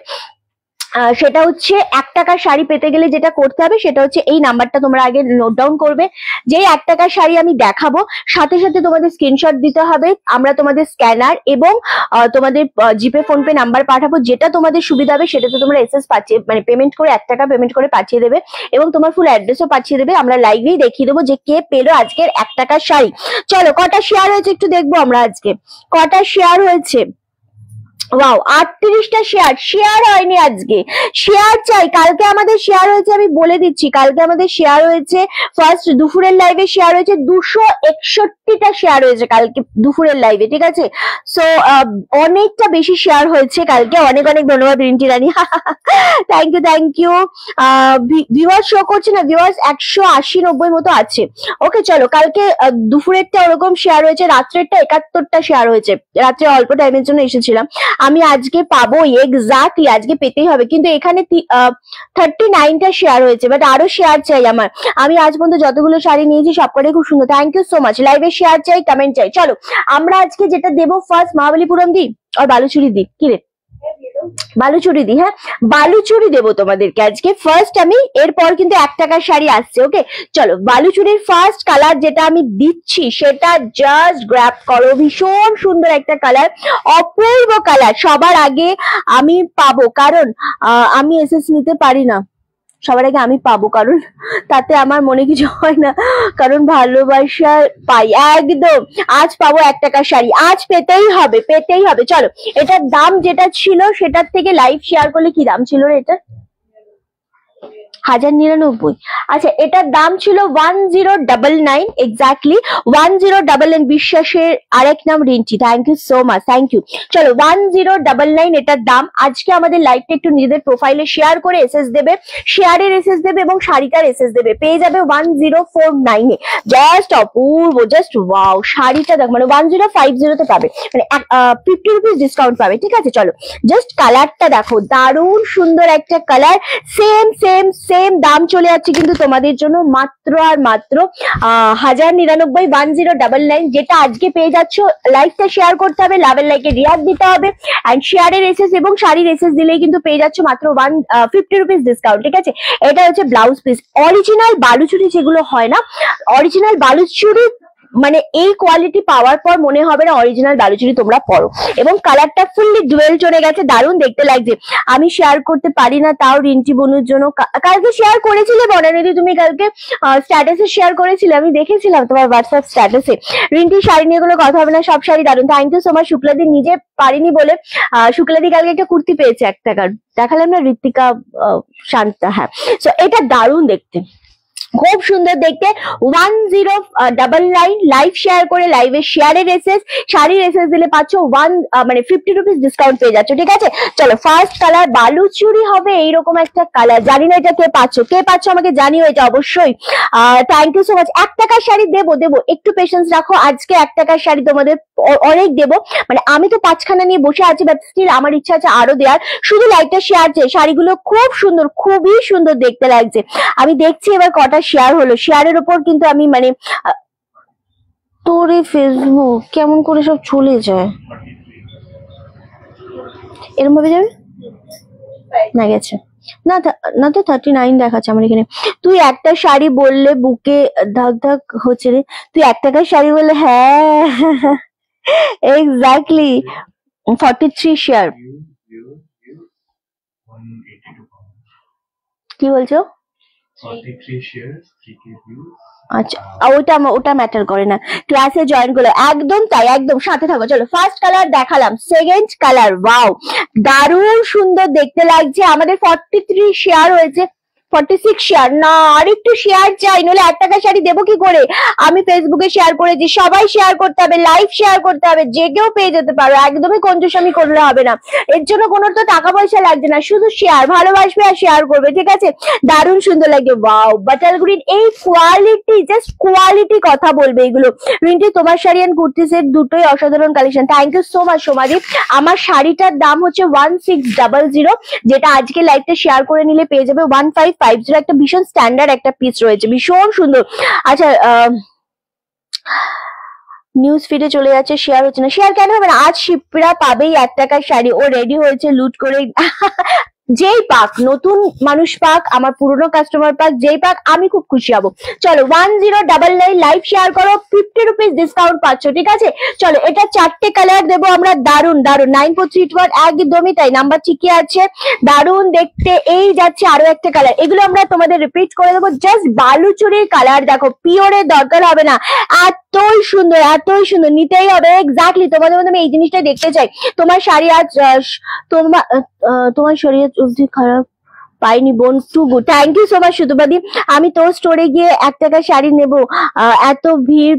সেটা হচ্ছে ৳1 শাড়ি পেতে গেলে যেটা করতে হবে সেটা হচ্ছে এই নাম্বারটা তোমরা আগে নোট ডাউন করবে। যেই ৳1 শাড়ি আমি দেখাবো সাথে সাথে তোমাদের স্ক্রিনশট দিতে হবে, আমরা তোমাদের স্ক্যানার এবং তোমাদের জিপে ফোনপে নাম্বার পাঠাবো, যেটা তোমাদের সুবিধা হবে সেটাতে তোমরা এসএস পাঠিয়ে, মানে পেমেন্ট করে ৳1 পেমেন্ট করে পাঠিয়ে দেবে এবং তোমার ফুল অ্যাড্রেসও পাঠিয়ে দেবে। আমরা লাইভেই দেখিয়ে দেবো যে কে পেলো আজকের ৳1 শাড়ি। চলো, কটা শেয়ার হয়েছে একটু দেখবো আমরা আজকে, কটা শেয়ার হয়েছে। ওয়াও, 38টা শেয়ার হয়নি আজকে, শেয়ার চাই। কালকে আমাদের শেয়ার হয়েছে, আমি বলে দিচ্ছি, কালকে আমাদের শেয়ার হয়েছে, ফার্স্ট দুপুরের লাইভে শেয়ার হয়েছে 261টা শেয়ার হয়েছে কালকে দুপুরের লাইভে, ঠিক আছে। সো অনেকটা বেশি শেয়ার হয়েছে কালকে, অনেক অনেক ধন্যবাদ রিন্টি রানী, থ্যাংক ইউ। ভিউয়ার্স শো করছে না, ভিউয়ার্স 180-90 মতো আছে। ওকে, চলো, কালকে দুপুরেরটা ওরকম শেয়ার হয়েছে, রাত্রেরটা 71টা শেয়ার হয়েছে, রাত্রে অল্প টাইমের জন্য এসেছিলাম। আমি আজকে পাবো, এক্স্যাক্টলি আজকে পেতেই হবে, কিন্তু এখানে 39টা শেয়ার হয়েছে, বাট আরো শেয়ার চাই আমার। আমি আজ পর্যন্ত যতগুলো শাড়ি নিয়েছি সবকটাই খুব সুন্দর, থ্যাংক ইউ সো মাচ। লাইভে শেয়ার চাই, কমেন্ট চাই। চলো, আমরা আজকে যেটা দেবো ফার্স্ট মহাবলীপুরম দি আর বালুচুরি দি, কি রে বালুচুরি দি, হ্যাঁ বালুচুরি দেবো তোমাদেরকে আজকে ফার্স্ট আমি, এরপর কিন্তু ৳1 শাড়ি আসছে। ওকে, চলো, বালুচুরির ফার্স্ট কালার যেটা আমি দিচ্ছি সেটা জাস্ট গ্র্যাব করো, ভীষণ সুন্দর একটা কালার, অপূর্ব কালার। সবার আগে আমি পাবো, কারণ আমি এসএস নিতে পারি না, সবার আগে আমি পাবো, কারণ তাতে আমার মনে কিছু হয় না, কারণ ভালোবাসা পাই একদম। আজ পাবো ৳1 শাড়ি, আজ পেতেই হবে, পেতেই হবে। চলো, এটার দাম যেটা ছিল সেটার থেকে লাইভ শেয়ার করলে কি দাম ছিল রে এটা? 1099। আচ্ছা, এটার দাম ছিল 1099, এক্স্যাক্টলি 1099। বিশ্বাসের আরেক নাম Rinti, thank you so much, thank you. চলো, 1099 এটার দাম। আজকে আমাদের লাইভটা একটু নিজেদের প্রোফাইলে শেয়ার করে এসএস দেবে, শেয়ারের এসএস দেবে এবং শাড়িটার এসএস দেবে, পেয়ে যাবে 1049 এ। জাস্ট অপূর্ব, জাস্ট ওয়াও, শাড়িটা দেখ, মানে 1050 তে পাবে, মানে 50 রুপিস ডিসকাউন্ট পাবে, ঠিক আছে। চলো, জাস্ট কালারটা দেখো, দারুণ সুন্দর একটা কালার, সেম সেম সেম দাম চলে যাচ্ছে কিন্তু তোমাদের জন্য মাত্র আর মাত্র 1099, 1099, যেটা আজকে পেয়ে যাচ্ছ। লাইভটা শেয়ার করতে হবে, লাভের লাইকে রিয়াক্ট দিতে হবে, এন্ড শেয়ারের এসএস এবং শাড়ির এসএস দিলেই কিন্তু পেয়ে যাচ্ছ মাত্র 150 রুপিস ডিসকাউন্ট, ঠিক আছে। এটা হচ্ছে ব্লাউজ পিস, অরিজিনাল বালুচুরি যেগুলো হয় না, অরিজিনাল বালুচুরি, মানে এই কোয়ালিটি পাওয়ার পর মনে হবে না অরিজিনাল বালুচুরি তোমরা পরো। এবং কালারটা ফুললি ডুয়েল চলে গেছে, দারুণ দেখতে লাগছে। আমি শেয়ার করতে পারি না, তাও রিন্টি বনুর জন্য কালকে শেয়ার করেছিলে বনানীদি, তুমি কালকে স্ট্যাটাসে শেয়ার করেছিলে, আমি দেখেছিলাম তোমার হোয়াটসঅ্যাপ স্ট্যাটাসে। রিন্টি শাড়ি নিয়ে কোনো কথা হবে না, সব শাড়ি দারুণ, থ্যাংক ইউ সো মাচ। শুক্লাদি নিজে পারিনি বলে, শুক্লাদি কালকে একটা কুর্তি পেয়েছে ৳1, দেখালাম না, ঋত্বিকা শান্তা, হ্যাঁ। সো এটা দারুণ দেখতে, খুব সুন্দর দেখতে। 1099 লাইভ শেয়ার করে, লাইভে শেয়ারের এসএস, শাড়ির এসএস দিলে পাচ্ছ 50 রুপিস ডিসকাউন্ট পেয়ে যাচ্ছ, ঠিক আছে। চলো, ফার্স্ট কালার বালুচুরি হবে এইরকম একটা কালার, জানি না এটা কে পাচ্ছ আমাকে জানিও এটা অবশ্যই। Thank you so much. ৳1 sari দেবো, একটু পেশেন্স রাখো, আজকে ৳1 শাড়ি তোমাদের অনেক দেবো, মানে আমি তো 5খানা নিয়ে বসে আছি, বাট স্টিল আমার ইচ্ছা আছে আরো দেওয়ার, শুধু লাইভটা শেয়ার চাই। শাড়িগুলো খুব সুন্দর, খুবই সুন্দর দেখতে লাগছে। আমি দেখছি এবার কটা শেয়ার হলো, শেয়ারের উপর কিন্তু আমি মানে, তোরে ফেসবুক কেমন করে সব চলে যায়, এরকম ভাবে যাবে না, গেছে না, না তো 39 দেখাচ্ছে আমার এখানে। তুই একটা শাড়ি বললে বুকে ধাক ধাক হচ্ছে রে, তুই ৳1 শাড়ি বললে, হ্যাঁ এক্স্যাক্টলি 43 শেয়ার। কি বলছো? 43 shares, 3K views, আচ্ছা, ওটা ম্যাটার করে না, ক্লাসে জয়েন করলো, একদম তাই, একদম সাথে থাকো। চলো ফার্স্ট কালার দেখালাম, সেকেন্ড কালার, ওয়াও দারুণ সুন্দর দেখতে লাগছে। আমাদের 43 শেয়ার হয়েছে, 46 শেয়ার না, আরেকটু শেয়ার চাই, নলে 1 টাকা শাড়ি দেবো কি করে? আমি ফেসবুকে শেয়ার করেছি, সবাই শেয়ার করতে হবে, লাইভ শেয়ার করতে হবে, যে কেউ পেয়ে যেতে পারো, একদমই কঞ্জুসামি করলে হবে না, এর জন্য কোনো তো টাকা পয়সা লাগছে না, শুধু শেয়ার, ভালোবাসবে আর শেয়ার করবে, ঠিক আছে? দারুণ সুন্দর লাগে, ওয়াও বাটার গ্রিন, এই কোয়ালিটি, জাস্ট কোয়ালিটি কথা বলবে এগুলো। রিন্টি তোমার শাড়ি এন্ড কুর্তি সেট দুটোই অসাধারণ collection, thank you so much সোমাদি। আমার শাড়িটার দাম হচ্ছে 1600, যেটা আজকে লাইভটা শেয়ার করে নিলে পেয়ে যাবে 1550, একটা ভীষণ স্ট্যান্ডার্ড একটা পিস রয়েছে, ভীষণ সুন্দর। আচ্ছা, নিউজ ফিডে চলে যাচ্ছে, শেয়ার হচ্ছে না, শেয়ার কেন হবে না? আজ শিপ্রা পাবেই 1 টাকার শাড়ি, ও রেডি হয়েছে লুট করে। যেই পাক, নতুন মানুষ পাক, আমার পুরনো কাস্টমার পাক, যেই পাক, আমি খুব খুশি হব। চলো 1099 লাইভ শেয়ার করো, 50 রুপিস ডিসকাউন্ট পাচ্ছ, ঠিক আছে? চলো এটা 4টে কালার দেবো আমরা, দারুন দারুন, 9431, একদমই তাই, নাম্বার ঠিকই আছে, দারুন দেখতে। এই যাচ্ছে আরো একটা কালার, এগুলো আমরা তোমাদের রিপিট করে দেবো, জাস্ট বালুচুরির কালার দেখো, পিওরের দরকার হবে না, এতই সুন্দর, এতই সুন্দর, নিতেই হবে। এক্স্যাক্টলি তোমাদের মধ্যে আমি এই জিনিসটা দেখতে চাই। তোমার শাড়ি আজ তোমার শরীর অবধি খারাপ পাইনি বোন, too good, thank you so much সুতপাদি। আমি তোর স্টোরে গিয়ে 1 টাকার শাড়ি নেবো, এত ভিড়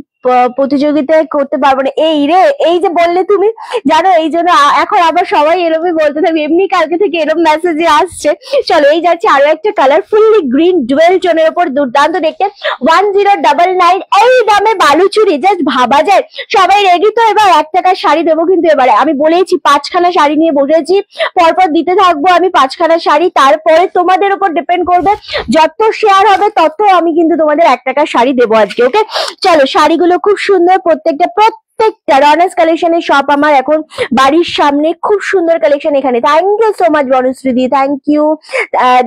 প্রতিযোগিতায় করতে পারবো না। এই রে, এই যে বললে তুমি, জানো এই জন্য এখন আবার সবাই এরমই বলতে থাকবে, এমনি কালকে থেকে এরম মেসেজ আসছে। চলো এই যাচ্ছে আরো একটা কালার, ফুললি গ্রিন ডুয়েল টোনের উপর, দুর্দান্ত দেখতে, 1099, এই দামে বালুচুরি, জাস্ট ভাবা যায়। সবাই রেডি তো? এবার 1 টাকার শাড়ি দেবো কিন্তু এবারে, আমি বলেছি 5খানা শাড়ি নিয়ে বসেছি, পরপর দিতে থাকবো আমি 5খানা শাড়ি, তারপরে তোমাদের উপর ডিপেন্ড করবে, যত শেয়ার হবে তত আমি কিন্তু তোমাদের 1 টাকার শাড়ি দেবো আজকে, ওকে? চলো শাড়িগুলো খুব সুন্দর, প্রত্যেকটা রনাস কালেকশনের শপ আমার এখন বাড়ির সামনে, খুব সুন্দর কালেকশন এখানে। Thank you so much Banashree দি, থ্যাংক ইউ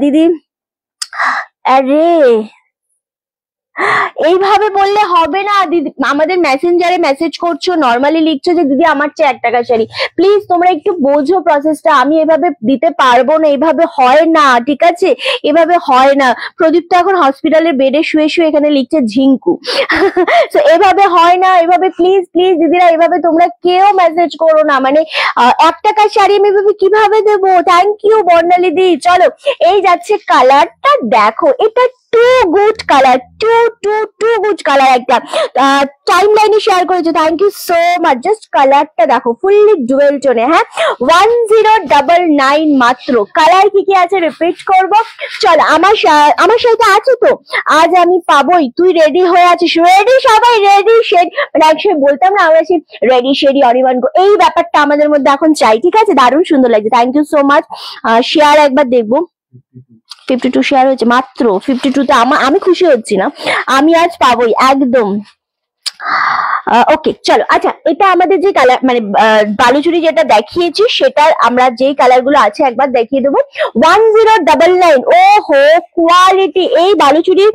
দিদি। আরে এইভাবে বললে হবে না দিদি, আমাদের মেসেঞ্জারে মেসেজ করছো, নর্মালি লিখছো যে দিদি আমার চেয়ে 1 টাকার শাড়ি, প্লিজ তোমরা একটু বোঝো প্রসেসটা, আমি এভাবে দিতে পারবো না, এভাবে হয় না, ঠিক আছে? এভাবে হয় না। প্রদীপ তো এখন হসপিটালের বেডে শুয়ে শুয়ে এখানে লিখছে ঝিঙ্কু। তো এভাবে হয় না, এভাবে প্লিজ প্লিজ দিদিরা, এভাবে তোমরা কেউ মেসেজ করো না, মানে 1 টাকার শাড়ি আমি এভাবে কিভাবে দেবো? থ্যাংক ইউ বর্ণালী দি। চলো এই যাচ্ছে কালারটা দেখো, এটা too good colour, too good colour, একটা টাইম লাইনে শেয়ার করেছো, thank you so much. Just কালারটা দেখো, ফুললি ডুয়েল টোনে, হ্যাঁ 1099 মাত্র। কালার কি কি আছে রিপিট করবো, চল আমার সাথে আছে তো, আজ আমি পাবোই, তুই রেডি হয়ে আছিস? রেডি, সবাই রেডি শেড, মানে একসময় বলতাম না আমরা রেডি শেডি অনিবান, এই ব্যাপারটা আমাদের মধ্যে এখন চাই, ঠিক আছে? দারুণ সুন্দর লাগছে, thank you so much. Share একবার দেখবো, 52 শেয়ার হয়েছে মাত্র, 52 তে আমি খুশি হচ্ছি না, আমি আজ পাবোই একদম। ওকে চলো, আচ্ছা এটা আমাদের যে কালার, মানে বালুচুরি যেটা দেখিয়েছি, সেটার আমরা যেই কালার গুলো আছে একবার দেখিয়ে দেবো। 1099, ও হো কোয়ালিটি, এই বালুচুরি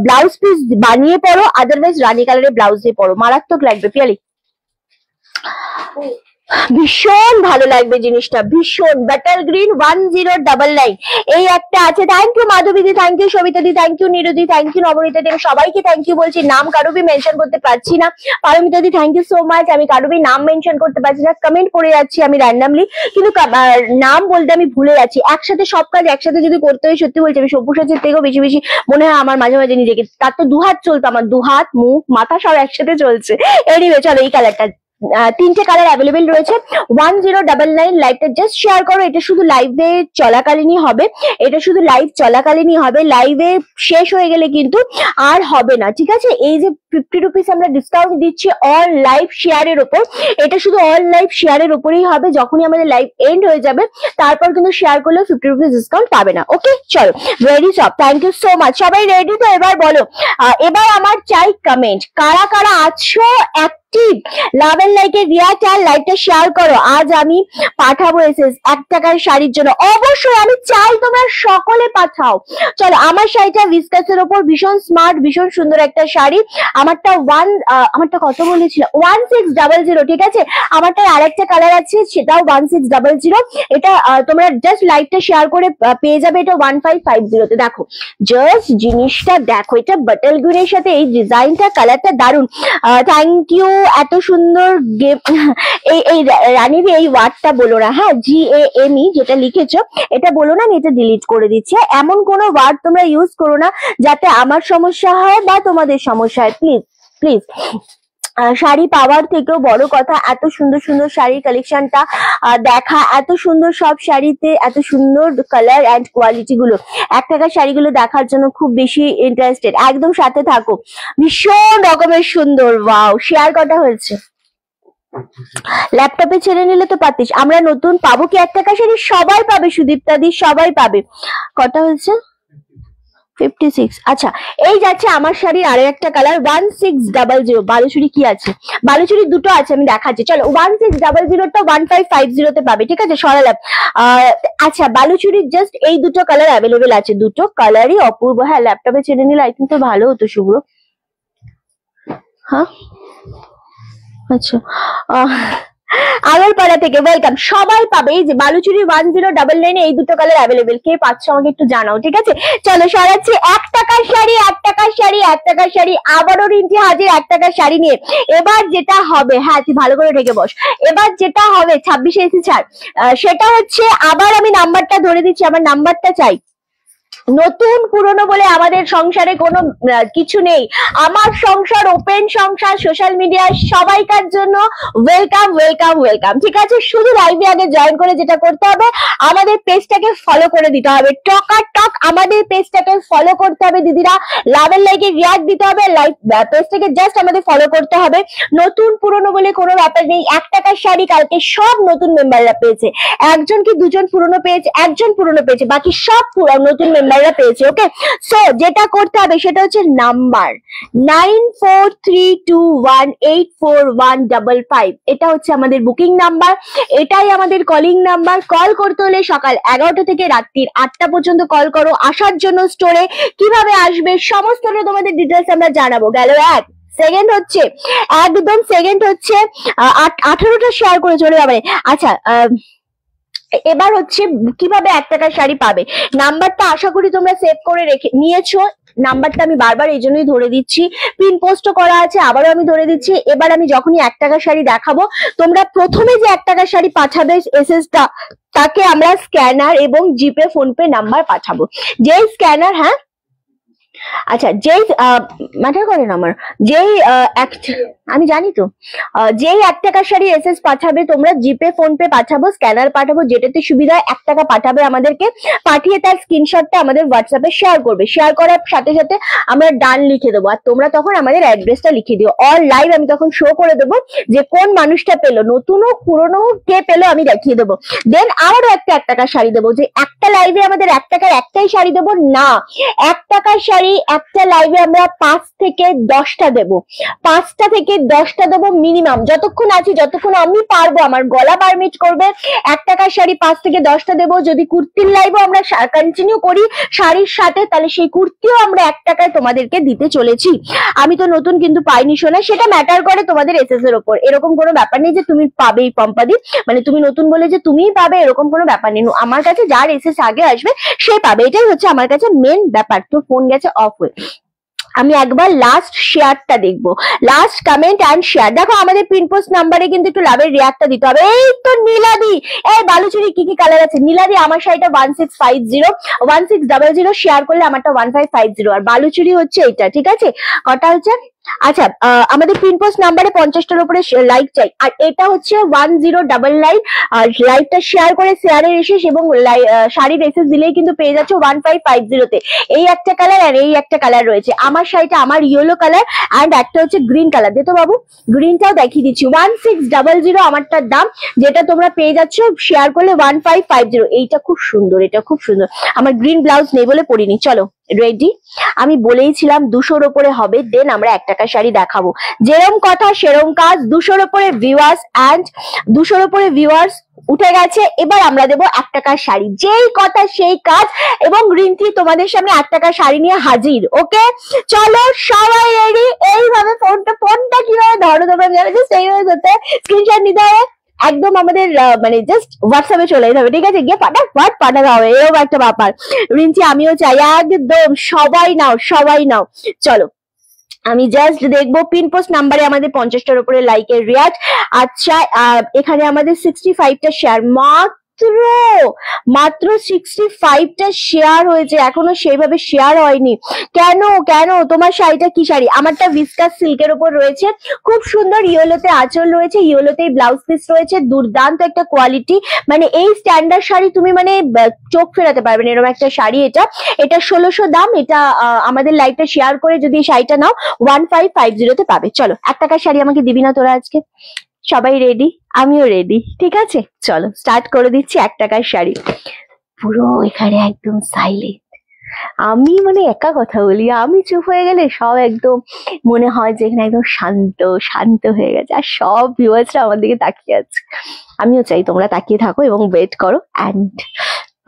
ব্লাউজ পিস বানিয়ে পরো, আদারওয়াইজ রানী কালারের ব্লাউজ দিয়ে পরো, মারাত্মক লাগবে পিয়ালি, ভীষণ ভালো লাগবে জিনিসটা, ভীষণ। বাটার গ্রিন 1099, এই একটা আছে। থ্যাংক ইউ মাধবী দি, থ্যাংক ইউ সবিতা দি, থ্যাংক ইউ নিরুদি, থ্যাংক ইউ নবনীতা দি, সবাইকে থ্যাংক ইউ বলছি, নাম কারোবি মেনশন করতে পারছি না। পারমিতা দি থ্যাংক ইউ সো মাচ, আমি কারোবি নাম মেনশন করতে পারছি না, কমেন্ট করে যাচ্ছি আমি র্যান্ডামলি, কিন্তু নাম বলতে আমি ভুলে যাচ্ছি। একসাথে সব কাজ একসাথে যদি করতে হয়, সত্যি বলছি আমি সব্যসাচীর থেকেও বেশি বেশি মনে হয় আমার মাঝে মাঝে নিজেকে, তার তো 2 হাত চলতো, আমার 2 হাত মুখ মাথা সব একসাথে চলছে। এনিওয়ে চলো এই কালারটা, 3টে কালার অ্যাভেলেবেল রয়েছে। 1099 লাইভটা জাস্ট শেয়ার করো, এটা শুধু লাইভে চলাকালীনই হবে, এটা শুধু লাইভ চলাকালীনই হবে, লাইভে শেষ হয়ে গেলে কিন্তু আর হবে না, ঠিক আছে? এই যে 50 রুপিস আমরা ডিসকাউন্ট দিচ্ছি অল লাইভ শেয়ারের উপর, এটা শুধু অল লাইভ শেয়ারের উপরেই হবে, যখনই আমাদের লাইভ এন্ড হয়ে যাবে তারপর কিন্তু শেয়ার করলেও 50 রুপিস ডিসকাউন্ট পাবে না, ওকে? চলো রেডি সব, থ্যাংক ইউ সো মাচ, সবাই রেডি তো? এবার বলো, এবার আমার চাই কমেন্ট, কারা কারা আছো অ্যাক্টিভ, লাভ এন্ড লাইকের রিয়াক্ট আর লাইভটা শেয়ার করো। আজ আমি পাঠাবো এসএস 1 টাকার শাড়ির জন্য, অবশ্যই আমি চাই তোমরা সকলে পাঠাও। চলো আমার শাড়িটা ভিসকাসের উপর, ভীষণ স্মার্ট, ভীষণ সুন্দর একটা শাড়ি, আমারটা কত বলেছিল 1600, ঠিক আছে। আমারটা আরেকটা কালার আছে, সেটাও 1600। এটা তোমরা জাস্ট লাইভটা শেয়ার করে পেয়ে যাবে এটা 1550 তে। দেখো জাস্ট জিনিসটা দেখো, এটা বাটল গ্রিনের সাথে এই ডিজাইনটা, কালারটা দারুন। থ্যাংক ইউ, এত সুন্দর এই রানীর এই ওয়ার্ডটা বলো না, হ্যাঁ, GAME যেটা লিখেছো এটা বলো না, আমি এটা ডিলিট করে দিচ্ছি। এমন কোনো ওয়ার্ড তোমরা ইউজ করো না যাতে আমার সমস্যা হয় বা তোমাদের সমস্যা হয়, প্লিজ প্লিজ। শাড়ি পাওয়ার থেকেও বড় কথা এত সুন্দর সুন্দর শাড়ির কালেকশনটা দেখা, এত সুন্দর সব শাড়িতে এত সুন্দর কালার অ্যান্ড কোয়ালিটি গুলো, 1 টাকার শাড়িগুলো দেখার জন্য খুব বেশি ইন্টারেস্টেড, একদম সাথে থাকো। ভীষণ রকমের সুন্দর, ওয়াও। শেয়ার কটা হয়েছে? ল্যাপটপে ছেড়ে নিলে তো পাতিস। আমরা নতুন পাবো কি 1 টাকা শাড়ি? সবাই পাবে সুদীপ্তাদি, সবাই পাবে। কটা হয়েছে? 56। আচ্ছা, এই যাচ্ছে আমার শাড়ির আরো একটা কালার 1600। বালুচুরি কি আছে? বালুচুরি দুটো আছে, আমি দেখাচ্ছি। চলো 1600টা 1550 তে পাবে, ঠিক আছে, সরালাম। আচ্ছা, বালুচুরির জাস্ট এই দুটো কালার অ্যাভেলেবেল আছে, দুটো কালারই অপূর্ব। হ্যাঁ, ল্যাপটপে ছেড়ে নিলে আই থিঙ্ক তো ভালো হতো শুভ্র। হ্যাঁ, আচ্ছা, আগরপাড়া থেকে ওয়েলকাম, সবাই পাবে। এই যে বালুচুরি 1099 এই দুটো কালার অ্যাভেলেবেল। কে পাচ্ছ আমাকে একটু জানাও, ঠিক আছে। চলো সরাচ্ছি 1 টাকার শাড়ি, 1 টাকার শাড়ি, 1 টাকার শাড়ি, আবারও রিন্টি হাজির 1 টাকার শাড়ি নিয়ে। এবার যেটা হবে, হ্যাঁ তুই ভালো করে ঢেকে বস, এবার যেটা হবে 26 এসি ছাড়, সেটা হচ্ছে, আবার আমি নাম্বারটা ধরে দিচ্ছি, আমার নাম্বারটা চাই। নতুন পুরনো বলে আমাদের সংসারে কোনো কিছু নেই, আমার সংসার ওপেন সংসার, সোশ্যাল মিডিয়া সবাইকার জন্য ওয়েলকাম ওয়েলকাম ওয়েলকাম, ঠিক আছে। শুধু লাইভে আগে জয়েন করে যেটা করতে হবে, আমাদের পেজটাকে ফলো করে দিতে হবে, টক আমাদের পেজটাকে ফলো করতে হবে দিদিরা, লাভের লাইকে রিয়াক্ট দিতে হবে, লাইভ পেজটাকে জাস্ট আমাদের ফলো করতে হবে। নতুন পুরনো বলে কোনো ব্যাপার নেই। 1 টাকার শাড়ি কালকে সব নতুন মেম্বাররা পেয়েছে, একজন কি দুজন পুরনো পেয়েছে, একজন পুরনো পেয়েছে, বাকি সব নতুন মেম্বার পেয়েছে। ওকে, সো যেটা করতে হবে সেটা হচ্ছে নাম্বার 9432184155, এটা হচ্ছে আমাদের বুকিং নাম্বার, এটাই আমাদের কলিং নাম্বার। কল করতে হলে সকাল 11টা থেকে রাত্রির 8টা পর্যন্ত কল করো। আসার জন্য স্টোরে কিভাবে আসবে সমস্তটা তোমাদের ডিটেলস আমরা জানাবো। গেল এক সেকেন্ড হচ্ছে, একদম সেকেন্ড হচ্ছে 18টা শেয়ার করে চলে যাবে। আচ্ছা, এবার হচ্ছে কিভাবে 1 টাকার শাড়ি পাবে। নাম্বারটা আশা করি তোমরা সেভ করে রেখে নিয়েছো, নাম্বারটা আমি বারবার এই জন্যই ধরে দিচ্ছি, পিন পোস্টও করা আছে, আবারও আমি ধরে দিচ্ছি। এবার আমি যখনই 1 টাকার শাড়ি দেখাবো, তোমরা প্রথমে যে 1 টাকার শাড়ি পাঠাবে এসএসটা, তাকে আমরা স্ক্যানার এবং জিপে ফোনপে নাম্বার পাঠাবো। যেই স্ক্যানার, হ্যাঁ আচ্ছা, যেই ম্যাটার করে না আমার, যেই আমি জানি তো, যেই 1 টাকার শাড়ি এসএস পাঠাবে, তোমরা জিপে ফোনপে পাঠাবো, স্ক্যানার পাঠাবো, যেটাতে সুবিধা হয় 1 টাকা পাঠাবে আমাদেরকে, পাঠিয়ে তার স্ক্রিনশটটা আমাদের হোয়াটসঅ্যাপে শেয়ার করবে। শেয়ার করার সাথে সাথে আমরা ডান লিখে দেবো, আর তোমরা তখন আমাদের অ্যাড্রেসটা লিখে দিও। অল লাইভ আমি তখন শো করে দেবো যে কোন মানুষটা পেলো, নতুন হোক পুরনো হোক, কে পেলো আমি দেখিয়ে দেবো। দেন আরো 1 টাকার শাড়ি দেবো, যে একটা লাইভে আমাদের 1 টাকার একটাই শাড়ি দেবো না, 1 টাকার শাড়ি একটা লাইভে আমরা 5 থেকে 10টা দেবো, 5টা থেকে 10টা দেবো মিনিমাম, যতক্ষণ আছি, যতক্ষণ আমি পারবো, আমার গলা পারমিট করবে। 1 টাকার শাড়ি 5 থেকে 10টা দেবো। যদি কুর্তির লাইভও আমরা কন্টিনিউ করি শাড়ির সাথে, তাহলে সেই কুর্তিও আমরা 1 টাকায় তোমাদেরকে দিতে চলেছি। আমি তো নতুন কিন্তু পাইনি শোনা, সেটা ম্যাটার করে তোমাদের এসএস এর উপর। এরকম কোনো ব্যাপার নেই যে তুমি পাবেই পম্পাদি, মানে তুমি নতুন বলে যে তুমিই পাবে, এরকম কোনো ব্যাপার নেই। আমার কাছে যার এসএস আগে আসবে সে পাবে, এটাই হচ্ছে আমার কাছে মেন ব্যাপার। তো ফোন গেছে অফ হয়ে, আমি একবার লাস্ট শেয়ারটা দেখবো, লাস্ট কমেন্ট অ্যান্ড শেয়ার। দেখো আমাদের পিনপোস্ট নাম্বারে কিন্তু একটু লাভের রিয়াক্টটা দিতে হবে। এই তো নীলাদি, এই বালুচুরি কি কি কালার আছে? নীলাদি আমার শাড়িটা 1600 শেয়ার করলে আমারটা 1550, আর বালুচুরি হচ্ছে এটা, ঠিক আছে। কটা হচ্ছে? আচ্ছা, আমাদের পিনপোস্ট নাম্বারে 50টার উপরে লাইক চাই, আর এটা হচ্ছে 1099। আর লাইভটা শেয়ার করে শেয়ারের এসেস এবং শাড়ির এসেস দিলেই কিন্তু পেয়ে যাচ্ছে 1550 তে। এই একটা কালার আর এই একটা কালার রয়েছে। আমার শাড়িটা, আমার ইয়েলো কালার অ্যান্ড একটা হচ্ছে গ্রিন কালার। দে তো বাবু, গ্রিনটাও দেখিয়ে দিচ্ছি। 1600 আমারটার দাম, যেটা তোমরা পেয়ে যাচ্ছ শেয়ার করলে 1550। এইটা খুব সুন্দর, এটা খুব সুন্দর। আমার গ্রিন ব্লাউজ নেই বলে পরিনি। চলো রেডি, আমি বলেইছিলাম 200-র উপরে হবে, দেন আমরা 1 টাকার শাড়ি দেখাবো। যেরম কথা সেরম কাজ, 200-র উপরে ভিউয়ার্স অ্যান্ড 200-র উপরে ভিউয়ার্স উঠে গেছে। এবার আমরা দেবো 1 টাকার শাড়ি, যেই কথা সেই কাজ, এবং রিন্টি তোমাদের সামনে 1 টাকার শাড়ি নিয়ে হাজির। ওকে, চলো সবাই রেডি। এইভাবে ফোনটা কিভাবে ধরো তোমরা জানো, জাস্ট এইভাবে ধরতে, স্ক্রিনশট নিতে হবে, একদম আমাদের মানে জাস্ট হোয়াটসঅ্যাপে চলে যেতে হবে, ঠিক আছে? গিয়ে ফাটাফাট পাঠাতে হবে, এরকম একটা ব্যাপার। রিন্টি আমিও চাই, একদম সবাই নাও, সবাই নাও। চলো আমি জাস্ট দেখবো পিন পোস্ট নাম্বারে আমাদের 50টার উপরে লাইকের রেয়াজ। আচ্ছা এখানে আমাদের 65টা শেয়ার, মাত্র 65টা শেয়ার হয়েছে, এখনো সেইভাবে শেয়ার হয়নি। কেন কেন? তোমার শাড়িটা কি শাড়ি? আমারটা ভিসকাস সিল্কের উপর রয়েছে, খুব সুন্দর ইয়েলোতে আঁচল রয়েছে, ইয়েলোতেই ব্লাউজ পিস রয়েছে, দুর্দান্ত একটা কোয়ালিটি। মানে এই স্ট্যান্ডার্ড শাড়ি তুমি মানে চোখ ফেরাতে পারবে না, এরকম একটা শাড়ি। এটা 1600 দাম। এটা আমাদের লাইভটা শেয়ার করে যদি এই শাড়িটা নাও 1550 পাবে। চলো 1 টাকার শাড়ি আমাকে দিবি না তোরা আজকে? সবাই রেডি, আমিও রেডি, ঠিক আছে? চলো স্টার্ট করে দিচ্ছি 1 টাকার শাড়ি। পুরো এখানে একদম সাইলেন্ট, আমি মানে একা কথা বলি, আমি চুপ হয়ে গেলে সব একদম মনে হয় যে এখানে একদম শান্ত শান্ত হয়ে গেছে, আর সব ভিউয়ার্সরা আমার দিকে তাকিয়ে আছে। আমিও চাই তোমরা তাকিয়ে থাকো এবং ওয়েট করো। অ্যান্ড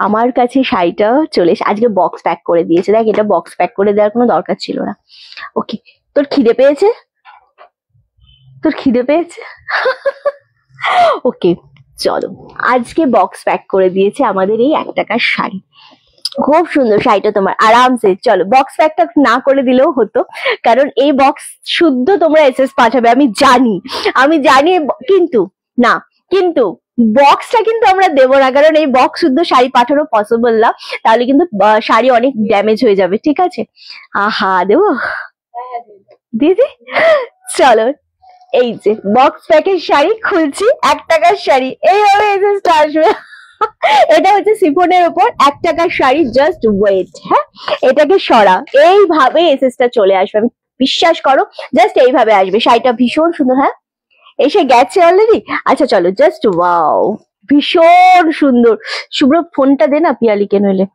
আমার কাছে শাড়িটা চলে এসে আজকে বক্স প্যাক করে দিয়েছে। দেখ, এটা বক্স প্যাক করে দেওয়ার কোনো দরকার ছিল না। ওকে, তোর খিদে পেয়েছে? তোর খিদে পেয়েছে? ওকে চলো, আজকে বক্স প্যাক করে দিয়েছে আমাদের এই 1 টাকার শাড়ি। খুব সুন্দর শাড়িটা তোমার, আরামসে। চলো বক্স প্যাকটা না করে দিলেও হতো, কারণ এই বক্স শুদ্ধ তোমরা এসএস পাঠাবে আমি জানি, কিন্তু না, কিন্তু বক্সটা কিন্তু আমরা দেবো না, কারণ এই বক্স শুদ্ধ শাড়ি পাঠানো পসিবল না, তাহলে কিন্তু শাড়ি অনেক ড্যামেজ হয়ে যাবে, ঠিক আছে? আহা, দেবো দিদি। চলো এই যে বক্স প্যাকের শাড়ি খুলছি, 1 টাকার শাড়ি এইভাবে এসএসটা আসবে। এটা হচ্ছে সিফনের উপর 1 টাকার শাড়ি, জাস্ট ওয়েট। হ্যাঁ, এটাকে সরা, এইভাবে এসএসটা চলে আসবে, আমি বিশ্বাস করো, জাস্ট এইভাবে আসবে। শাড়িটা ভীষণ সুন্দর। হ্যাঁ, এসে গেছে অলরেডি। আচ্ছা চলো, জাস্ট ওয়াও, ভীষণ সুন্দর। শুভ্র ফোনটা দে না পিয়ালিকে, নইলে।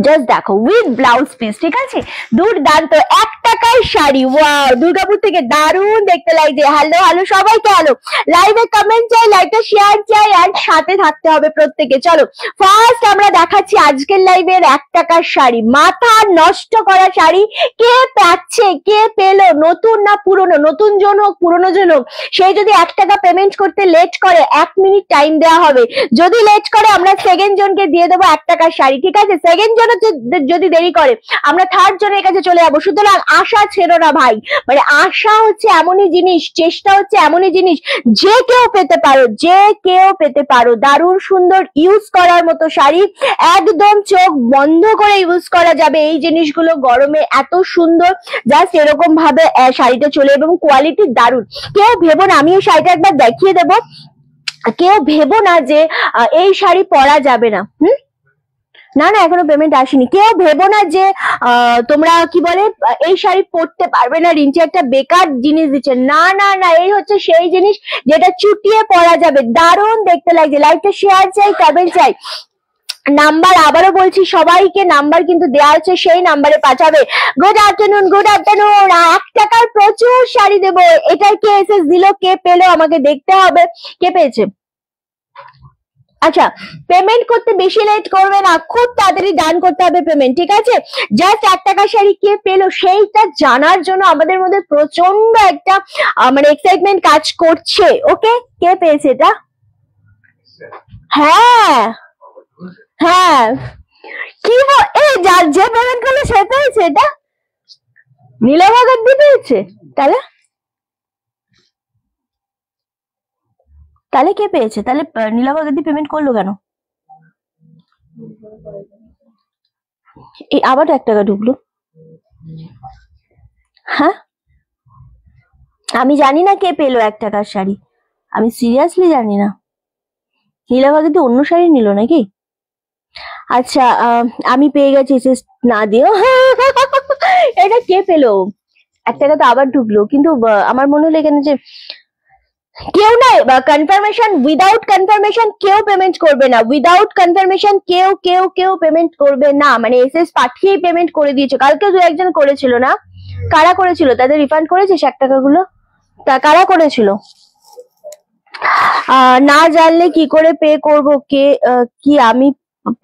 জাস্ট দেখো, উইথ ব্লাউজ পিস, ঠিক আছে? দুর্দান্ত 1 টাকার শাড়ি। ওয়াও, দুর্গাপুর থেকে দারুণ দেখতে লাগছে। হ্যালো হ্যালো সবাইকে হ্যালো, লাইভে কমেন্ট চাই, লাইভটা শেয়ার চাই, আর সাথে থাকতে হবে প্রত্যেকে। চলো ফার্স্ট আমরা দেখাচ্ছি আজকের লাইভের 1 টাকার শাড়ি, মাথা নষ্ট করা শাড়ি। কে পাচ্ছে, কে পেলো? নতুন না পুরনো? নতুন জন হোক পুরনো জন হোক, সেই যদি 1 টাকা পেমেন্ট করতে লেট করে 1 মিনিট টাইম দেওয়া হবে। যদি লেট করে আমরা সেকেন্ড জনকে দিয়ে দেবো 1 টাকার শাড়ি, ঠিক আছে? সেকেন্ড জন যদি দেরি করে আমরা থার্ড জনের কাছে চলে যাবো। সুতরাং আশা ছেড়ো না ভাই, মানে আশা হচ্ছে এমনই জিনিস, চেষ্টা হচ্ছে এমনই জিনিস, যে কেউ পেতে পারো, যে কেউ পেতে পারো। দারুণ সুন্দর, ইউজ করার মতো শাড়ি, একদম চোখ বন্ধ করে ইউজ করা যাবে এই জিনিসগুলো। গরমে এত সুন্দর, জাস্ট এরকম ভাবে শাড়িটা চলে, এবং কোয়ালিটি দারুণ। কেউ ভেবো না, আমি এই শাড়িটা একবার দেখিয়ে দেবো, কেউ ভেবো না যে এই শাড়ি পরা যাবে না। না না, এখনো পেমেন্ট আসেনি। কেউ ভেবো না যে তোমরা কি বলে এই শাড়ি পরতে পারবে না, রিঞ্চি একটা বেকার জিনিস দিচ্ছে। না না না, এই হচ্ছে সেই জিনিস যেটা চুটিয়ে পরা যাবে, দারুণ দেখতে লাগছে। লাইভটা শেয়ার চাই, কমেন্ট চাই। নাম্বার আবারও বলছি সবাইকে, নাম্বার কিন্তু দেওয়া আছে, সেই নাম্বারে পাঠাবে। Good afternoon, good afternoon. 1 টাকার প্রচুর শাড়ি দেবো। এটার কে এসএস দিল, কে পেলো আমাকে দেখতে হবে, কে পেয়েছে। আচ্ছা, পেমেন্ট করতে বেশি লেট করবে না, খুব তাড়াতাড়ি ডান করতে হবে পেমেন্ট, ঠিক আছে? জাস্ট 1 টাকার শাড়ি কে পেলো সেইটা জানার জন্য আমাদের মধ্যে প্রচন্ড একটা মানে এক্সাইটমেন্ট কাজ করছে। ওকে, কে পেয়েছে এটা? হ্যাঁ হ্যাঁ, কি যার যে পেমেন্ট করলো সে পেয়েছে। এটা নীলাভাগার দিয়ে পেয়েছে। তাহলে তাহলে কে পেয়েছে? তাহলে নীলাভাগার দিয়ে পেমেন্ট করলো কেন? এই আবার 1 টাকা ঢুকলো। হ্যাঁ, আমি জানি না কে পেলো 1 টাকার শাড়ি, আমি সিরিয়াসলি জানি না। নীলাভাগার দিয়ে অন্য শাড়ি নিল নাকি? আচ্ছা, আমি পেয়ে গেছি, না দিও। এটা কে পেলো? 1 টাকা তো আবার ঢুকলো, কিন্তু আমার মনে হলো এখানে যে কেউ নাই, কনফার্মেশন, উইদাউট কনফার্মেশন কেউ পেমেন্ট করবে না, উইদাউট কনফার্মেশন কেউ কেউ কেউ পেমেন্ট করবে না। মানে এসএস পাঠিয়েই পেমেন্ট করে দিয়েছে। কালকে 2-1 জন করেছিল না? কারা করেছিল? তাদের রিফান্ড করেছিস 1 টাকাগুলো? তা কারা করেছিল? না জানলে কি করে পে করব? কে কি আমি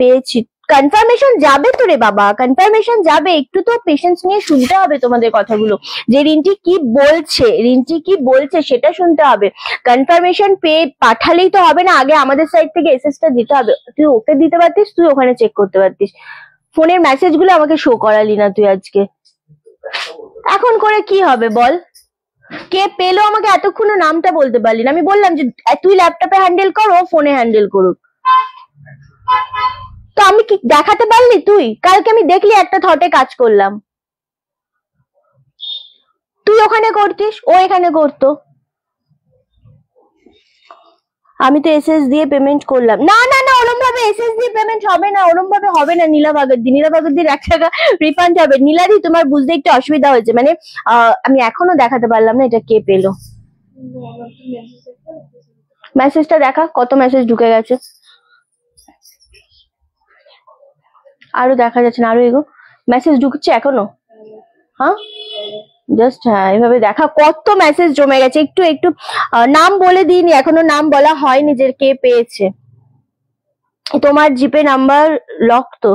পেয়েছি? কনফার্মেশন যাবে তো রে বাবা, কনফার্মেশন যাবে, একটু তো পেশেন্স নিয়ে শুনতে হবে তোমাদের কথাগুলো, যে রিন্টি কি বলছে, রিন্টি কি বলছে সেটা শুনতে হবে। কনফার্মেশন পে পাঠালেই তো হবে না, আগে আমাদের সাইড থেকে এসএসটা দিতে হবে। তুই ওকে দিতে পারতিস, তুই ওখানে চেক করতে পারতিস। ফোনের মেসেজ গুলো আমাকে শো করালি না তুই আজকে। এখন করে কি হবে বল? কে পেলো আমাকে এতক্ষণ নামটা বলতে পারলি না। আমি বললাম যে তুই ল্যাপটপে হ্যান্ডেল কর, ও ফোনে হ্যান্ডেল করুক। তো আমি কি দেখাতে পারলি তুই? কালকে আমি দেখলি একটা থটে কাজ করলাম, তুই ওখানে করতিস, ও এখানে করতো। আমি তো এসএস দিয়ে পেমেন্ট করলাম। না না না, ওরম ভাবে এসএস দিয়ে পেমেন্ট হবে না, ওরম ভাবে হবে না। নীলা বাগদির 1 টাকা রিফান্ড হবে। নীলাদি তোমার বুঝতে একটু অসুবিধা হয়েছে, মানে আমি এখনো দেখাতে পারলাম না এটা কে পেলো। মেসেজটা দেখা, কত মেসেজ ঢুকে গেছে। আরো দেখা যাচ্ছে না, আরো এগো, মেসেজ ঢুকছে এখনো। হ্যাঁ জাস্ট, হ্যাঁ এভাবে দেখা কত মেসেজ জমে গেছে। একটু একটু নাম বলে দিইনি, এখনো নাম বলা হয়নি যে কে পেয়েছে। তোমার জিপে নাম্বার লক তো?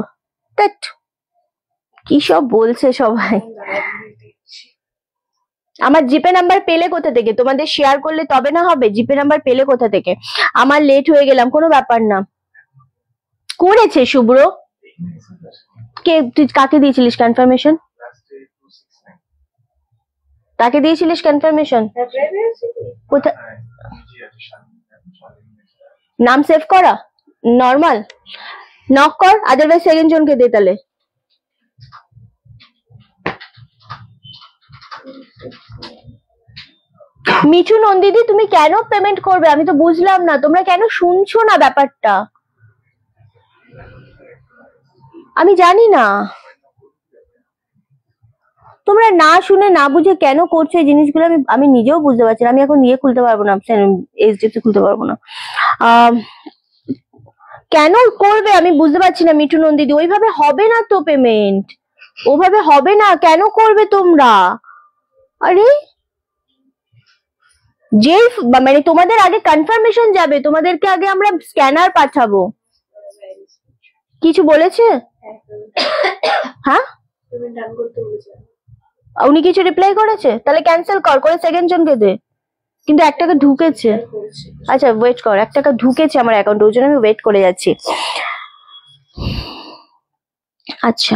কি সব বলছে সবাই। আমার জিপে নাম্বার পেলে কোথা থেকে? তোমাদের শেয়ার করলে তবে না হবে? জিপে নাম্বার পেলে কোথা থেকে? আমার লেট হয়ে গেলাম, কোনো ব্যাপার না। করেছে শুভ্র। কে, তুই কাকে দিয়েছিলিস কনফার্মেশন? তাকে দিয়েছিলিস কনফার্মেশন? কোথায়? নাম সেভ করা নর্মাল, নক কর, আদারওয়াইজ সেকেন্ড জনকে দে তাহলে। মিঠু নন্দিদি তুমি কেন পেমেন্ট করবে? আমি তো বুঝলাম না, তোমরা কেন শুনছো না ব্যাপারটা? আমি জানি না তোমরা না শুনে না বুঝে কেন করছো এই জিনিসগুলো, আমি নিজেও বুঝতে পারছি না। আমি এখন নিয়ে খুলতে পারবো না, এইচডিএফসি খুলতে পারবো না। কেন করবে আমি বুঝতে পারছি না মিঠু নন্দিদি। ওইভাবে হবে না তো পেমেন্ট, ওভাবে হবে না। কেন করবে তোমরা? আরে যে মানে তোমাদের আগে কনফার্মেশন যাবে, তোমাদেরকে আগে আমরা স্ক্যানার পাঠাবো। কিছু বলেছে? হ্যাঁ উনি কিছু রিপ্লাই করেছে? তাহলে ক্যান্সেল কর, করে সেকেন্ড জনকে দে। কিন্তু 1 টাকা ঢুকেছে। আচ্ছা ওয়েট কর, 1 টাকা ঢুকেছে আমার অ্যাকাউন্টে, ওই জন্য আমি ওয়েট করে যাচ্ছি। আচ্ছা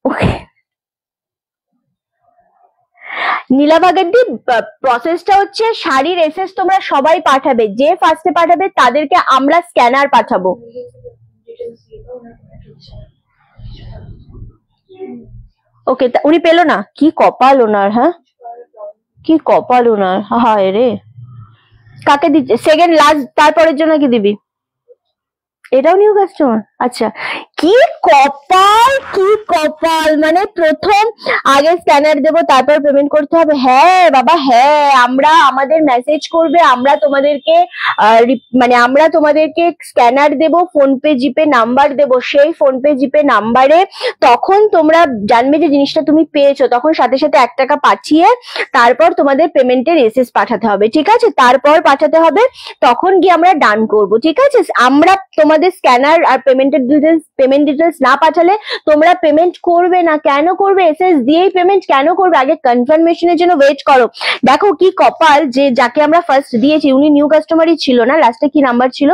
ওকে। নীলাবাগানটি প্রসেসটা হচ্ছে শাড়ির এসএস তোমরা সবাই পাঠাবে, যে ফার্স্টে পাঠাবে তাদেরকে আমরা স্ক্যানার পাঠাবো। ওকে, উনি পেলো না? কি কপাল ওনার, হ্যাঁ কি কপাল ওনার, হায় রে। কাকে দিচ্ছে সেকেন্ড লাস্ট, তারপরের জন্য কি দিবি? এটাও নিউ কাস্টমার? আচ্ছা, কি কপাল, কি কপাল। মানে প্রথম আগে স্ক্যানার দেবো, তারপর পেমেন্ট করতে হবে। হ্যাঁ বাবা হ্যাঁ, আমরা আমাদের মেসেজ করবে, আমরা তোমাদেরকে মানে আমরা তোমাদেরকে স্ক্যানার দেব, ফোনপে জিপে নাম্বার দেব, সেই ফোনপে জিপে নাম্বারে তখন তোমরা জানবে যে জিনিসটা তুমি পেয়েছো, তখন সাথে সাথে 1 টাকা পাঠিয়ে তারপর তোমাদের পেমেন্টের এসএস পাঠাতে হবে, ঠিক আছে? তারপর পাঠাতে হবে, তখন গিয়ে আমরা ডান করব, ঠিক আছে? আমরা তোমাদের স্ক্যানার আর পেমেন্ট ডিটেলস না পাঠালে তোমরা পেমেন্ট করবে না। কেন করবে? এসএস দিয়েই পেমেন্ট কেন করবে? আগে কনফার্মেশনের জন্য ওয়েট করো। দেখো কি কপাল যে যাকে আমরা ফার্স্ট দিয়েছি উনি নিউ কাস্টমারই ছিল না। লাস্টে কি নাম্বার ছিল?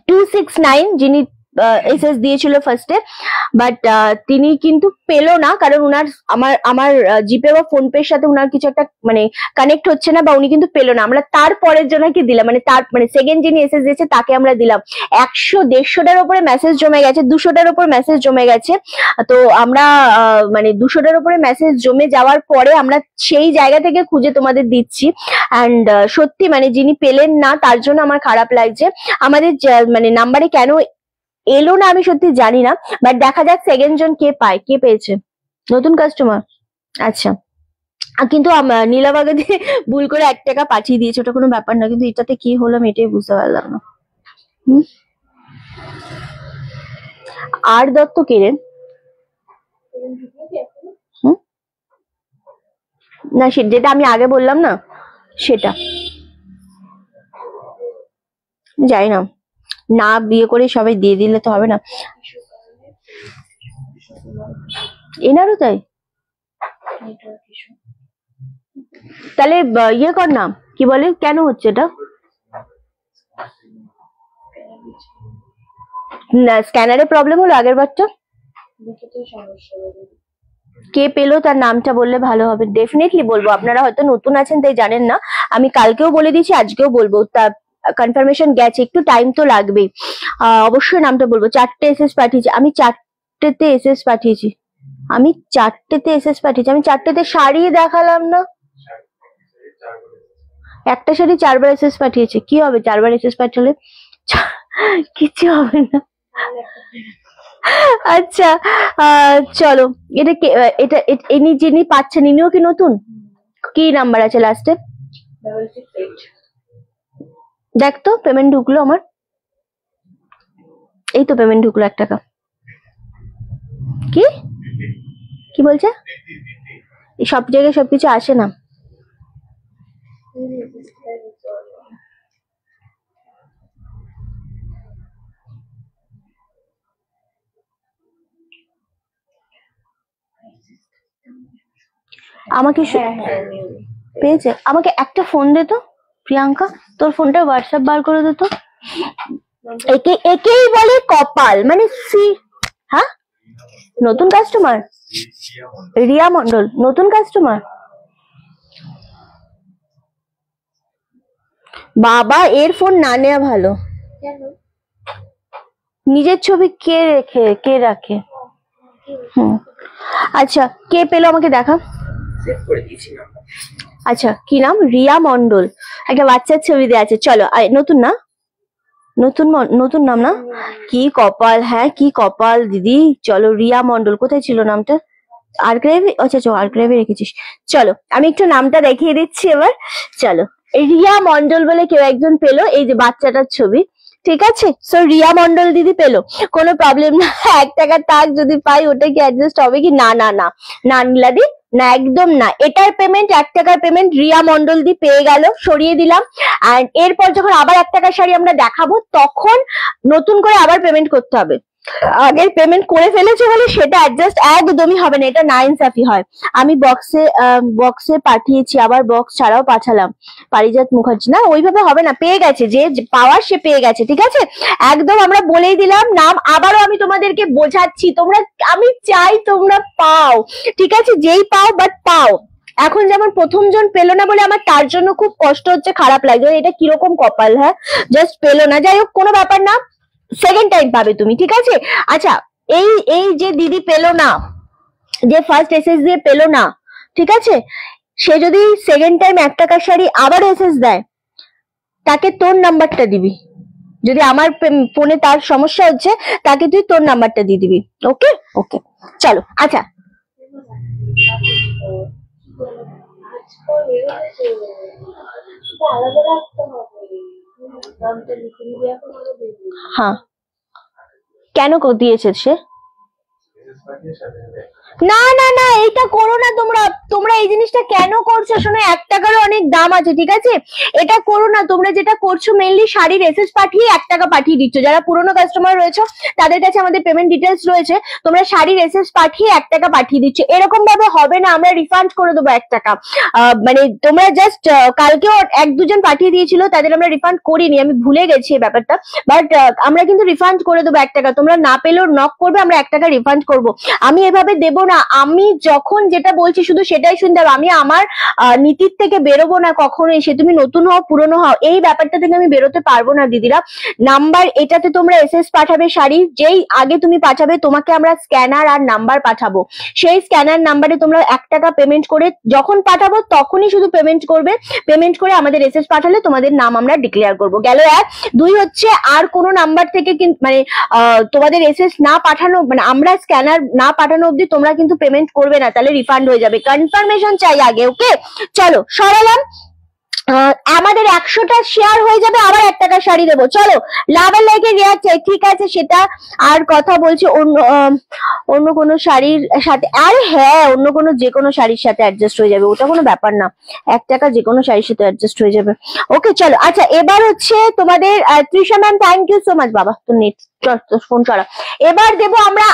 269, যিনি এসএস দিয়েছিল ফার্স্টে, বাট তিনি কিন্তু পেলো না, কারণ উনার আমার জিপে বা ফোনপের সাথে উনার কিছু একটা মানে কানেক্ট হচ্ছে না, বা উনি কিন্তু পেলো না। আমরা তারপরের জনকে দিলাম, মানে তার মানে সেকেন্ড যিনি এসএস দিয়েছে তাকে আমরা দিলাম। 100-150টার উপরে মেসেজ জমে গেছে, 200টার উপর মেসেজ জমে গেছে। তো আমরা মানে 200টার উপরে মেসেজ জমে যাওয়ার পরে আমরা সেই জায়গা থেকে খুঁজে তোমাদের দিচ্ছি। অ্যান্ড সত্যি মানে যিনি পেলেন না তার জন্য আমার খারাপ লাগছে। আমাদের মানে নাম্বারে কেন এলো না আমি সত্যি জানি না, বাট দেখা যাক সেকেন্ড জন কে পায়। কে পেয়েছে? নতুন কাস্টমার? আচ্ছা, কিন্তু নীলাবাগে দিয়ে ভুল করে 1 টাকা পাঠিয়ে দিয়েছে, ওটা কোনো ব্যাপার না, কিন্তু এটাতে কি হলো আমি এটাই বুঝতে পারলাম না। আর দত্ত কে রে? না যেটা আমি আগে বললাম না, সেটা যাই না, না বিয়ে করে সবাই দিয়ে দিলে তো হবে না। এনারও তাই? তাহলে ইয়ে কর না, কি বলে, কেন হচ্ছে এটা? না স্ক্যানারে প্রবলেম হলো আগের বারটা। কে পেলো তার নামটা বললে ভালো হবে। ডেফিনেটলি বলবো, আপনারা হয়তো নতুন আছেন তাই জানেন না, আমি কালকেও বলে দিয়েছি আজকেও বলবো, তা কনফার্মেশন গেছে, একটু টাইম তো লাগবেই। অবশ্যই নামটা বলবো। 4টে এসএস পাঠিয়েছি আমি, 4টেতে এসএস পাঠিয়েছি আমি, 4টেতে এসএস পাঠিয়েছি আমি, 4টেতে শাড়ি দেখালাম না, একটা শাড়ি 4বার এসএস পাঠিয়েছি। কি হবে 4বার এসএস পাঠালে? কিছু হবে না। আচ্ছা চলো, এটা এটা ইনি যিনি পাচ্ছেন ইনিও কি নতুন? কি নাম্বার আছে লাস্টে? দেখ তো পেমেন্ট ঢুকলো আমার, এই তো পেমেন্ট ঢুকলো 1 টাকা। কি কি বলছে? সব জায়গায় সবকিছু আসে না। আমাকে পেয়েছে, আমাকে একটা ফোন দে তো প্রিয়াঙ্কা, তোর ফোনটা হোয়াটসঅ্যাপ বার করে দে তো। একেই বলে কপাল, মানে হ্যাঁ নতুন কাস্টমার রিয়া মন্ডল, নতুন কাস্টমার। বাবা এর ফোন না নেওয়া ভালো। নিজের ছবি কে রাখে? আচ্ছা কে পেলো আমাকে দেখা। আচ্ছা কি নাম? রিয়া মন্ডল, একটা বাচ্চার ছবি দেওয়া আছে। চলো নতুন না, নতুন নাম না? কি কপাল, হ্যাঁ কি কপাল দিদি। চলো রিয়া মন্ডল, কোথায় ছিল নামটা? আর্কাইভে? আচ্ছা আর্কাইভে রেখেছিস। চলো আমি একটু নামটা দেখিয়ে দিচ্ছি এবার। চলো রিয়া মন্ডল বলে কেউ একজন পেলো, এই যে বাচ্চাটার ছবি, ঠিক আছে? সো রিয়া মন্ডল দিদি পেলো, কোনো প্রবলেম না। 1 টাকা টাক যদি পাই ওটা কি অ্যাডজাস্ট হবে কি? না না না না নীলাদি, না একদম না। এটার পেমেন্ট 1 টাকার পেমেন্ট রিয়া মন্ডল দি পেয়ে গেল, সরিয়ে দিলাম। আর এরপর যখন আবার 1 টাকার শাড়ি আমরা দেখাবো তখন নতুন করে আবার পেমেন্ট করতে হবে। আগের পেমেন্ট করে ফেলেছে বলে সেটা অ্যাডজাস্ট একদমই হবে না, এটা নাইনসাফি হয়। আমি বক্সে পাঠিয়েছি, আবার বক্স ছাড়াও পাঠালাম। পারিজাত মুখার্জি, না ওইভাবে হবে না, পেয়ে গেছে, যে পাওয়ার সে পেয়ে গেছে, ঠিক আছে? একদম আমরা বলেই দিলাম নাম, আবারও আমি তোমাদেরকে বোঝাচ্ছি, তোমরা, আমি চাই তোমরা পাও, ঠিক আছে? যেই পাও বাট পাও। এখন যেমন প্রথম জন পেলো না বলে আমার তার জন্য খুব কষ্ট হচ্ছে, খারাপ লাগছে, এটা কিরকম কপাল, হ্যাঁ জাস্ট পেলো না। যাই হোক কোনো ব্যাপার না, সেকেন্ড টাইম পাবে তুমি, ঠিক আছে? আচ্ছা এই যে দিদি পেলো না, যে ফার্স্ট এসএস দিয়ে পেলো না, ঠিক আছে, সে যদি সেকেন্ড টাইম 1 টাকার শাড়ি আবার এসএস দেয়, তাকে তোর নাম্বারটা দিবি। যদি আমার ফোনে তার সমস্যা হচ্ছে, তাকে তুই তোর নাম্বারটা দিয়ে দিবি। ওকে ওকে চলো। আচ্ছা হ্যাঁ কেন দিয়েছে সে? না না না এইটা করো না তোমরা, তোমরা এই জিনিসটা কেন করছো? শোনো 1 টাকারও অনেক দাম আছে, ঠিক আছে? এটা করো না। তোমরা যেটা করছো মেইনলি শাড়ির এসএস পাঠিয়ে 1 টাকা পাঠিয়ে দিচ্ছ। যারা পুরনো কাস্টমার রয়েছে তাদের কাছে আমাদের পেমেন্ট ডিটেলস রয়েছে, তোমরা শাড়ির এসএস পাঠিয়ে 1 টাকা পাঠিয়ে দিচ্ছ। এরকম ভাবে হবে না, আমরা রিফান্ড করে দেবো 1 টাকা। মানে তোমরা জাস্ট কালকেও 1-2 জন পাঠিয়ে দিয়েছিল, তাদের আমরা রিফান্ড করিনি, আমি ভুলে গেছি এই ব্যাপারটা, বাট আমরা কিন্তু রিফান্ড করে দেবো 1 টাকা। তোমরা না পেলেও নক করবে, আমরা 1 টাকা রিফান্ড করবো। আমি এভাবে দেবো না, আমি যখন যেটা বলছি শুধু সেটাই শুনতে হবে। আমি আমার নীতির থেকে বেরোবো না কখনোই, সে তুমি নতুন হও পুরনো হও, এই ব্যাপারটা থেকে আমি বেরোতে পারবো না দিদিরা। নাম্বার এটাতে তোমরা এসএস পাঠাবে শাড়ি, যেই আগে তুমি পাঠাবে তোমাকে আমরা স্ক্যানার আর নাম্বার পাঠাবো, সেই স্ক্যানার নাম্বারে তোমরা 1 টাকা পেমেন্ট করে যখন পাঠাবো তখনই শুধু পেমেন্ট করবে। পেমেন্ট করে আমাদের এসএস পাঠালে তোমাদের নাম আমরা ডিক্লেয়ার করবো। গেল 1। 2 হচ্ছে আর কোনো নাম্বার থেকে মানে তোমাদের এসএস না পাঠানো, মানে আমরা স্ক্যানার না পাঠানো অবধি তোমরা কিন্তু পেমেন্ট করবে না, তাহলে রিফান্ড হয়ে যাবে। কনফার্মেশন চাই আগে, ওকে? চলো সরালাম। আমাদের 100টা শেয়ার হয়ে যাবে, আবার 1 টাকার শাড়ি দেবো। চলো লাভের লাইকে রেয়ার চাই, ঠিক আছে সেটা আর কথা বলছি। অন্য কোনো শাড়ির সাথে, আর হ্যাঁ অন্য কোনো যে কোনো শাড়ির সাথে অ্যাডজাস্ট হয়ে যাবে, ওটা কোনো ব্যাপার না, 1 টাকা যে কোনো শাড়ির সাথে অ্যাডজাস্ট হয়ে যাবে। ওকে চলো। আচ্ছা এবার হচ্ছে তোমাদের Trisha ma'am, thank you so much. বাবা তো নেট ফোন করা। এবার দেবো আমরা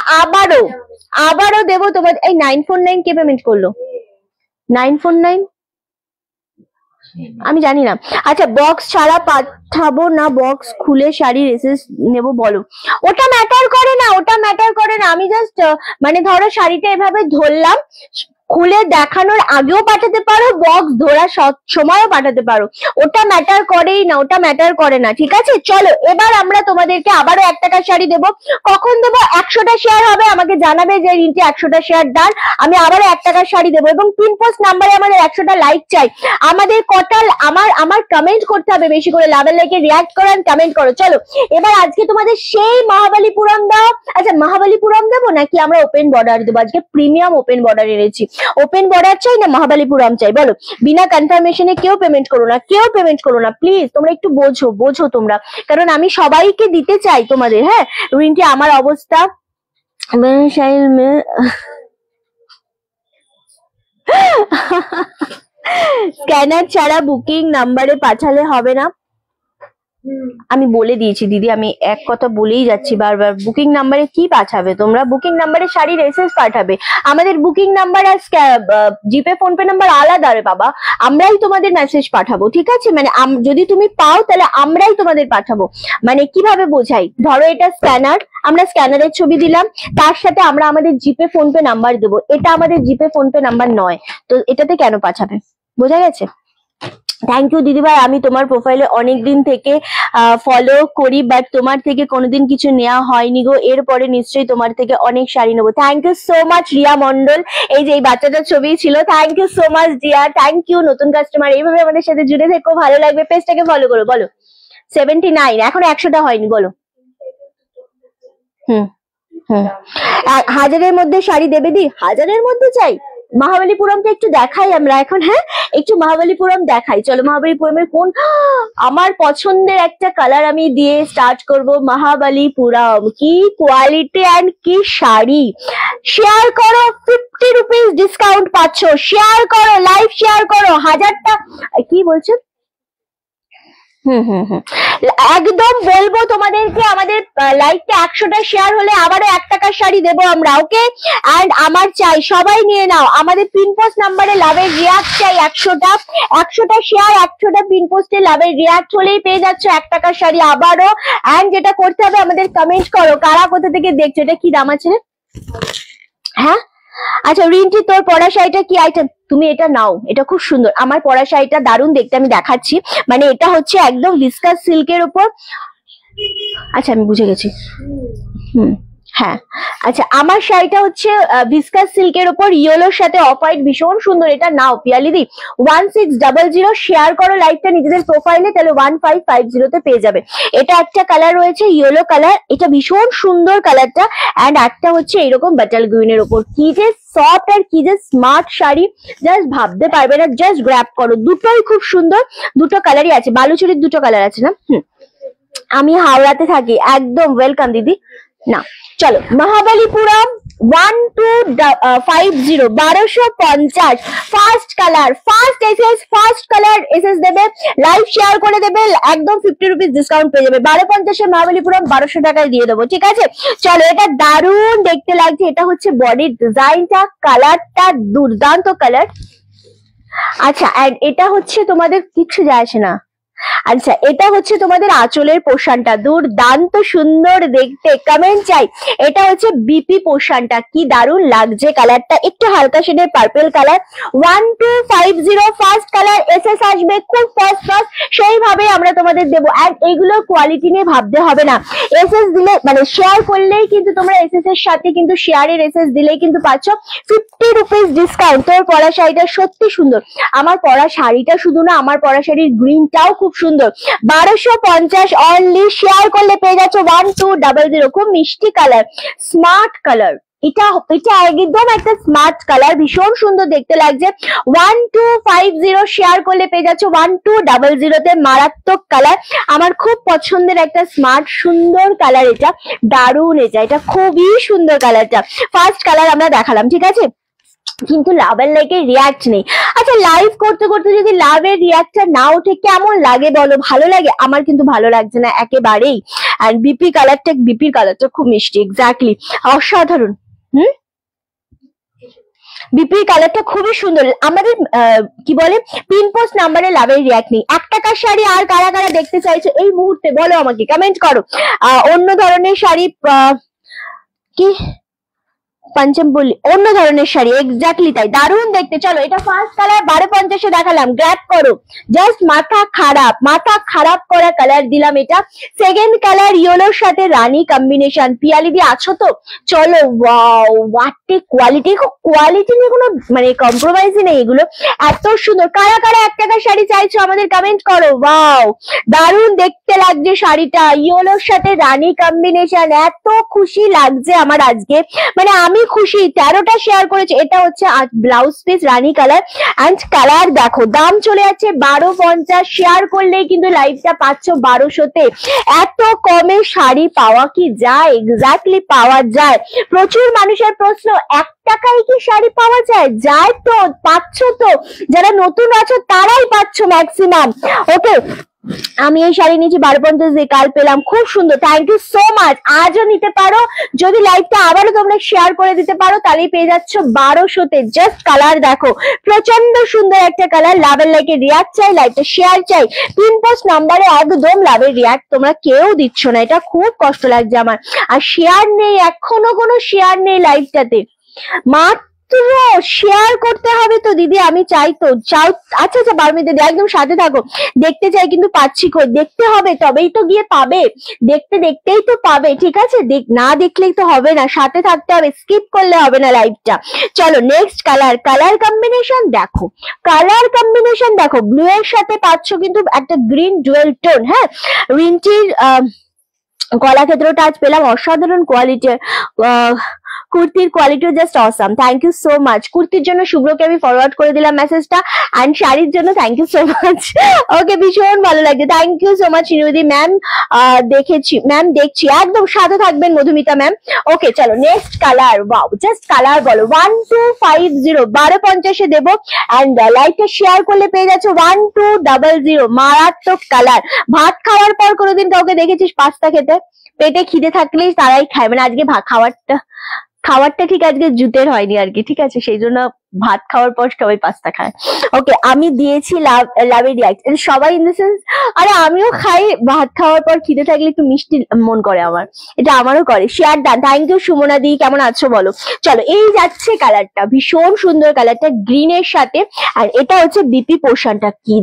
আবারও দেবো তোমাদের। এই 949 কে পেমেন্ট করলো? 949 আমি জানি না। আচ্ছা বক্স ছাড়া পাঠাবো না, বক্স খুলে শাড়ি এসএস নেবো বলো। ওটা ম্যাটার করে না, ওটা ম্যাটার করে না। আমি জাস্ট মানে ধরো শাড়িটা এভাবে ধরলাম, খুলে দেখানোর আগেও পাঠাতে পারো, বক্স ধরার সময়ও পাঠাতে পারো, ওটা ম্যাটার করেই না, ওটা ম্যাটার করে না, ঠিক আছে। চলো এবার আমরা তোমাদেরকে আবারও 1 টাকার শাড়ি দেবো। কখন দেবো? 100টা শেয়ার হবে, আমাকে জানাবে যে রিন্টি 100টা শেয়ার ডান, আমি আবারও 1 টাকার শাড়ি দেবো। এবং পিন পোস্ট নাম্বারে আমাদের 100টা লাইক চাই। আমাদের কটা আমার কমেন্ট করতে হবে বেশি করে, লাভের লাইকে রিয়াক্ট করো, কমেন্ট করো। চলো এবার আজকে তোমাদের সেই মহাবলীপুরম দাও। আচ্ছা মহাবলীপুরম দেবো নাকি আমরা ওপেন বর্ডার দেবো? আজকে প্রিমিয়াম ওপেন বর্ডার এনেছি। ওপেন বর্ডার চাই না মহাবলীপুরম চাই বলো? বিনা কনফার্মেশনে কেউ পেমেন্ট করো না, কেউ পেমেন্ট করো না প্লিজ। তোমরা একটু বোঝো তোমরা, কারণ আমি সবাইকে দিতে চাই তোমাদের। হ্যাঁ রিন্টি আমার অবস্থা স্ক্যানার ছাড়া বুকিং নাম্বারে পাঠালে হবে না? আমি বলে দিয়েছি দিদি, আমি এক কথা বলেই যাচ্ছি বারবার। বুকিং নাম্বারে কি পাঠাবে তোমরা? বুকিং নাম্বারে শাড়ির এসএস পাঠাবে। আমাদের বুকিং নাম্বার আর জিপে ফোন পে নাম্বার আলাদা রে বাবা, আমরাই তোমাদের মেসেজ পাঠাবো, ঠিক আছে। মানে যদি তুমি পাও তাহলে আমরাই তোমাদের পাঠাবো। মানে কিভাবে বোঝাই, ধরো এটা স্ক্যানার, আমরা স্ক্যানারের ছবি দিলাম, তার সাথে আমরা আমাদের জিপে ফোন পে নাম্বার দেবো। এটা আমাদের জিপে ফোন পে নাম্বার নয়, তো এটাতে কেন পাঠাবে? বোঝা গেছে? থ্যাংক ইউ দিদিভাই, আমি তোমার প্রোফাইলে অনেকদিন থেকে ফলো করি, বাট তোমার থেকে কোনোদিন কিছু নেওয়া হয়নি গো। এরপরে নিশ্চয়ই তোমার থেকে অনেক শাড়ি নেবো। Thank you so much Riya Mondal, এই যে এই বাচ্চাটার ছবি ছিল। Thank you so much Diya, thank you. নতুন কাস্টমার, এইভাবে আমাদের সাথে জুড়ে থেকো, ভালো লাগবে। পেজটাকে ফলো করো। বলো 79, এখন 100টা হয়নি বলো। হুম, 1000-এর মধ্যে শাড়ি দেবে দি? 1000-এর মধ্যে চাই। মহাবলীপুরমটা একটু দেখাই আমরা এখন। হ্যাঁ একটু মহাবলীপুরম দেখাই। চলো মহাবলীপুরমের কোন আমার পছন্দের একটা কালার আমি দিয়ে স্টার্ট করব। মহাবলীপুরম, কি কোয়ালিটি অ্যান্ড কি শাড়ি। শেয়ার করো, 50 রুপিস ডিসকাউন্ট পাচ্ছ। শেয়ার করো, লাইভ শেয়ার করো। 1000টা কি বলছেন? একদম বলবো তোমাদেরকে, আমাদের লাইভটা 100টা শেয়ার হলে আবারও 1 টাকার শাড়ি দেবো আমরা। ওকে অ্যান্ড আমার চাই সবাই নিয়ে নাও, আমাদের পিন পোস্ট নাম্বারে লাভের রিয়াক্ট চাই 100টা শেয়ার, 100টা পিন পোস্টে লাভের রিয়াক্ট হলেই পেয়ে যাচ্ছ 1 টাকার শাড়ি আবারও। অ্যান্ড যেটা করতে হবে, আমাদের কমেন্ট করো কারা কোথা থেকে দেখছো। এটা কি দাম আছে? হ্যাঁ আচ্ছা রিন্টি, তোর পরা শাড়িটা কি আইটেম? তুমি এটা নাও, এটা খুব সুন্দর। আমার পরা শাড়িটা দারুণ দেখতে, আমি দেখাচ্ছি। মানে এটা হচ্ছে একদম ভিসকাস সিল্কের উপর। আচ্ছা আমি বুঝে গেছি। হ্যাঁ আচ্ছা, আমার শাড়িটা হচ্ছে ভিসকাস সিল্কের উপর ইয়েলোর সাথে অফ হোয়াইট, ভীষণ সুন্দর। এটা নাও পিয়ালিদি। 1600 শেয়ার করো লাইভটা নিজেদের প্রোফাইলে, তাহলে 1550 পেয়ে যাবে। এটা একটা কালার রয়েছে ইয়েলো কালার, এটা ভীষণ সুন্দর কালারটা। অ্যান্ড একটা হচ্ছে এইরকম বাটাল গ্রিনের উপর। কি যে সফট আর কি যে স্মার্ট শাড়ি, জাস্ট ভাবতে পারবে না। জাস্ট গ্র্যাব করো, দুটোই খুব সুন্দর। দুটো কালারই আছে, বালুচুরির দুটো কালার আছে না? আমি হাওড়াতে থাকি। একদম ওয়েলকাম দিদি। না চলো Mahabalipuram 1250 1250 first colour, first SS, first colour SS দেবে, লাইভ শেয়ার করে দেবে, একদম 50 রুপিস ডিসকাউন্ট পেয়ে যাবে। 1250 মহাবলীপুরম 1200 টাকায় দিয়ে দেবো, ঠিক আছে। চলো এটা দারুণ দেখতে লাগছে। এটা হচ্ছে বডির ডিজাইনটা, কালারটা দুর্দান্ত কালার। আচ্ছা এন্ড এটা হচ্ছে তোমাদের কিচ্ছু যায় আসে না। আচ্ছা এটা হচ্ছে তোমাদের আঁচলের পোর্শনটা, দুর্দান্ত সুন্দর দেখতে। কমেন্ট চাই। এটা হচ্ছে বিপি পোর্শনটা, কি দারুণ লাগছে কালারটা, একটু হালকা শেডের purple colour. 1250 first colour SS আসবে খুব ফার্স্ট, সেইভাবে আমরা তোমাদের দেবো। আর এইগুলোর কোয়ালিটি নিয়ে ভাবতে হবে না। এসএস দিলে মানে শেয়ার করলেই কিন্তু তোমরা এসএস এর সাথে কিন্তু শেয়ারের এসএস দিলেই কিন্তু পাচ্ছ 50 রুপিস ডিসকাউন্ট। তোর পরা শাড়িটা সত্যি সুন্দর। আমার পরা শাড়িটা শুধু না, আমার পরা শাড়ির গ্রিনটাও খুব সুন্দর। 1250 অনলি, শেয়ার করলে পেয়ে যাচ্ছ 1200। খুব মিষ্টি কালার, স্মার্ট কালার। এটা এটা একদম একটা স্মার্ট কালার, ভীষণ সুন্দর দেখতে লাগছে। 1250 শেয়ার করলে পেয়ে যাচ্ছে 1200 মারাত্মক কালার। আমার খুব পছন্দের একটা স্মার্ট সুন্দর কালার, এটা দারুণ, এটা খুবই সুন্দর কালারটা। ফার্স্ট কালার আমরা দেখালাম, ঠিক আছে, কিন্তু লাভের লাইকের রিয়াক্ট নেই। আচ্ছা, লাইভ করতে করতে যদি লাভের রিয়াক্টটা না ওঠে কেমন লাগে বলো? ভালো লাগে? আমার কিন্তু ভালো লাগছে না একেবারেই। আর বিপির কালারটা খুব মিষ্টি, এক্স্যাক্টলি অসাধারণ। বিপির কালারটা খুবই সুন্দর। আমাদের কি বলে পিন পোস্ট নাম্বারে লাভের রিয়াক্ট নেই। 1 টাকার শাড়ি আর কারা কারা দেখতে চাইছো এই মুহূর্তে বলো আমাকে, কমেন্ট করো। অন্য ধরনের শাড়ি কি পঞ্চম বলি, অন্য ধরনের শাড়ি, এক্স্যাক্টলি তাই, দারুণ দেখতে। চলো, এটা ফার্স্ট কালার 1250 দেখালাম, গ্র্যাব করো, জাস্ট মাথা খারাপ করা কালার দিলাম এটা। সেকেন্ড কালার ইয়েলোর সাথে রানী কম্বিনেশন, পিয়ালি দিয়ে আছো তো? চলো, wow, what a quality, quality নিয়ে কোনো মানে কম্প্রোমাইজই নেই, এগুলো এত সুন্দর। কারা কারা 1 টাকার শাড়ি চাইছো আমাদের কমেন্ট করো। ওয়াও, দারুণ দেখতে লাগছে শাড়িটা, ইয়েলোর সাথে রানী কম্বিনেশন, এত খুশি লাগছে আমার আজকে, মানে আমি খুশি। 13টা শেয়ার করেছে, এটা হচ্ছে blouse piece rani colour. And colour দেখো, দাম চলে যাচ্ছে 1250, শেয়ার করলেই কিন্তু লাইভটা পাচ্ছ 1200-তে। এত কমে শাড়ি পাওয়া কি যায়? এক্স্যাক্টলি পাওয়া যায়। প্রচুর মানুষের প্রশ্ন, 1 টাকায় কি শাড়ি পাওয়া যায়? যায় তো, পাচ্ছ তো, যারা নতুন আছো তারাই পাচ্ছ ম্যাক্সিমাম। ওকে, আমি এই শাড়ি নিয়েছি 1250 দিয়ে, কাল পেলাম, খুব সুন্দর, থ্যাংক ইউ সো মাচ। আজও নিতে পারো, যদি লাইভটা আবারও তোমরা শেয়ার করে দিতে পারো তাহলেই পেয়ে যাচ্ছ 1200-তে। জাস্ট কালার দেখো, প্রচন্ড সুন্দর একটা কালার। লাভের লাইকে রিয়াক্ট চাই, লাইভটা শেয়ার চাই। পিন পোস্ট নাম্বারে একদম লাভের রিয়াক্ট তোমরা কেউ দিচ্ছ না, এটা খুব কষ্ট লাগছে আমার। আর শেয়ার নেই, এখনো কোনো শেয়ার নেই লাইভটাতে, মাত্র শেয়ার করতে হবে তো দিদি, আমি চাই তো, চাও? আচ্ছা আচ্ছা বারমিতে একদম সাথে থাকো, দেখতে চাই কিন্তু পাচ্ছি কই, দেখতে হবে তবেই তো গিয়ে পাবে, দেখতেই তো পাবে, ঠিক আছে, না দেখলেই তো হবে না, সাথে থাকতে হবে, স্কিপ করলে হবে না লাইভটা। চলো নেক্সট কালার কম্বিনেশন দেখো, ব্লু এর সাথে পাচ্ছ কিন্তু একটা গ্রিন ডুয়েল টোন। হ্যাঁ, রিন্টির গলা ক্ষেত্র টাচ পেলাম, অসাধারণ কোয়ালিটির। কুর্তির কোয়ালিটিও just awesome, thank you so much. কুর্তির জন্য শুভ্রকে আমি ফরওয়ার্ড করে দিলাম মেসেজটা, অ্যান্ড শাড়ির জন্য thank you so much. Okay, ভীষণ ভালো লাগছে, thank you so much Srinidhi ma'am. দেখছি একদম সাথে থাকবেন মধুমিতা ম্যাম। ওকে, চলো next colour. Wow, just colour বলো। 1250 1250-এ দেবো, অ্যান্ড লাইভটা শেয়ার করলে পেয়ে যাচ্ছে 1200, মারাত্মক কালার। ভাত খাওয়ার পর কোনোদিন কাউকে দেখেছিস পাস্তা খেতে? পেটে খিদে থাকলেই তারাই খায়, মানে আজকে খাবারটা ঠিক আজকে জুতের হয়নি আর কি, ঠিক আছে, সেই জন্য ভাত খাওয়ার পর সবাই পাস্তা খায়। ওকে, আমি দিয়েছি লাভের রিয়াক্ট, সবাই ইন দ্য সেন্স, আরে আমিও খাই ভাত খাওয়ার পর, খিদে থাকলে একটু মিষ্টি মন করে আমার, এটা আমারও করে। Share done, thank you Sumana দি, কেমন আছো বলো। চলো, এই যাচ্ছে কালারটা, ভীষণ সুন্দর কালারটা গ্রিনের সাথে, আর এটা হচ্ছে বিপি পোর্শনটা, কি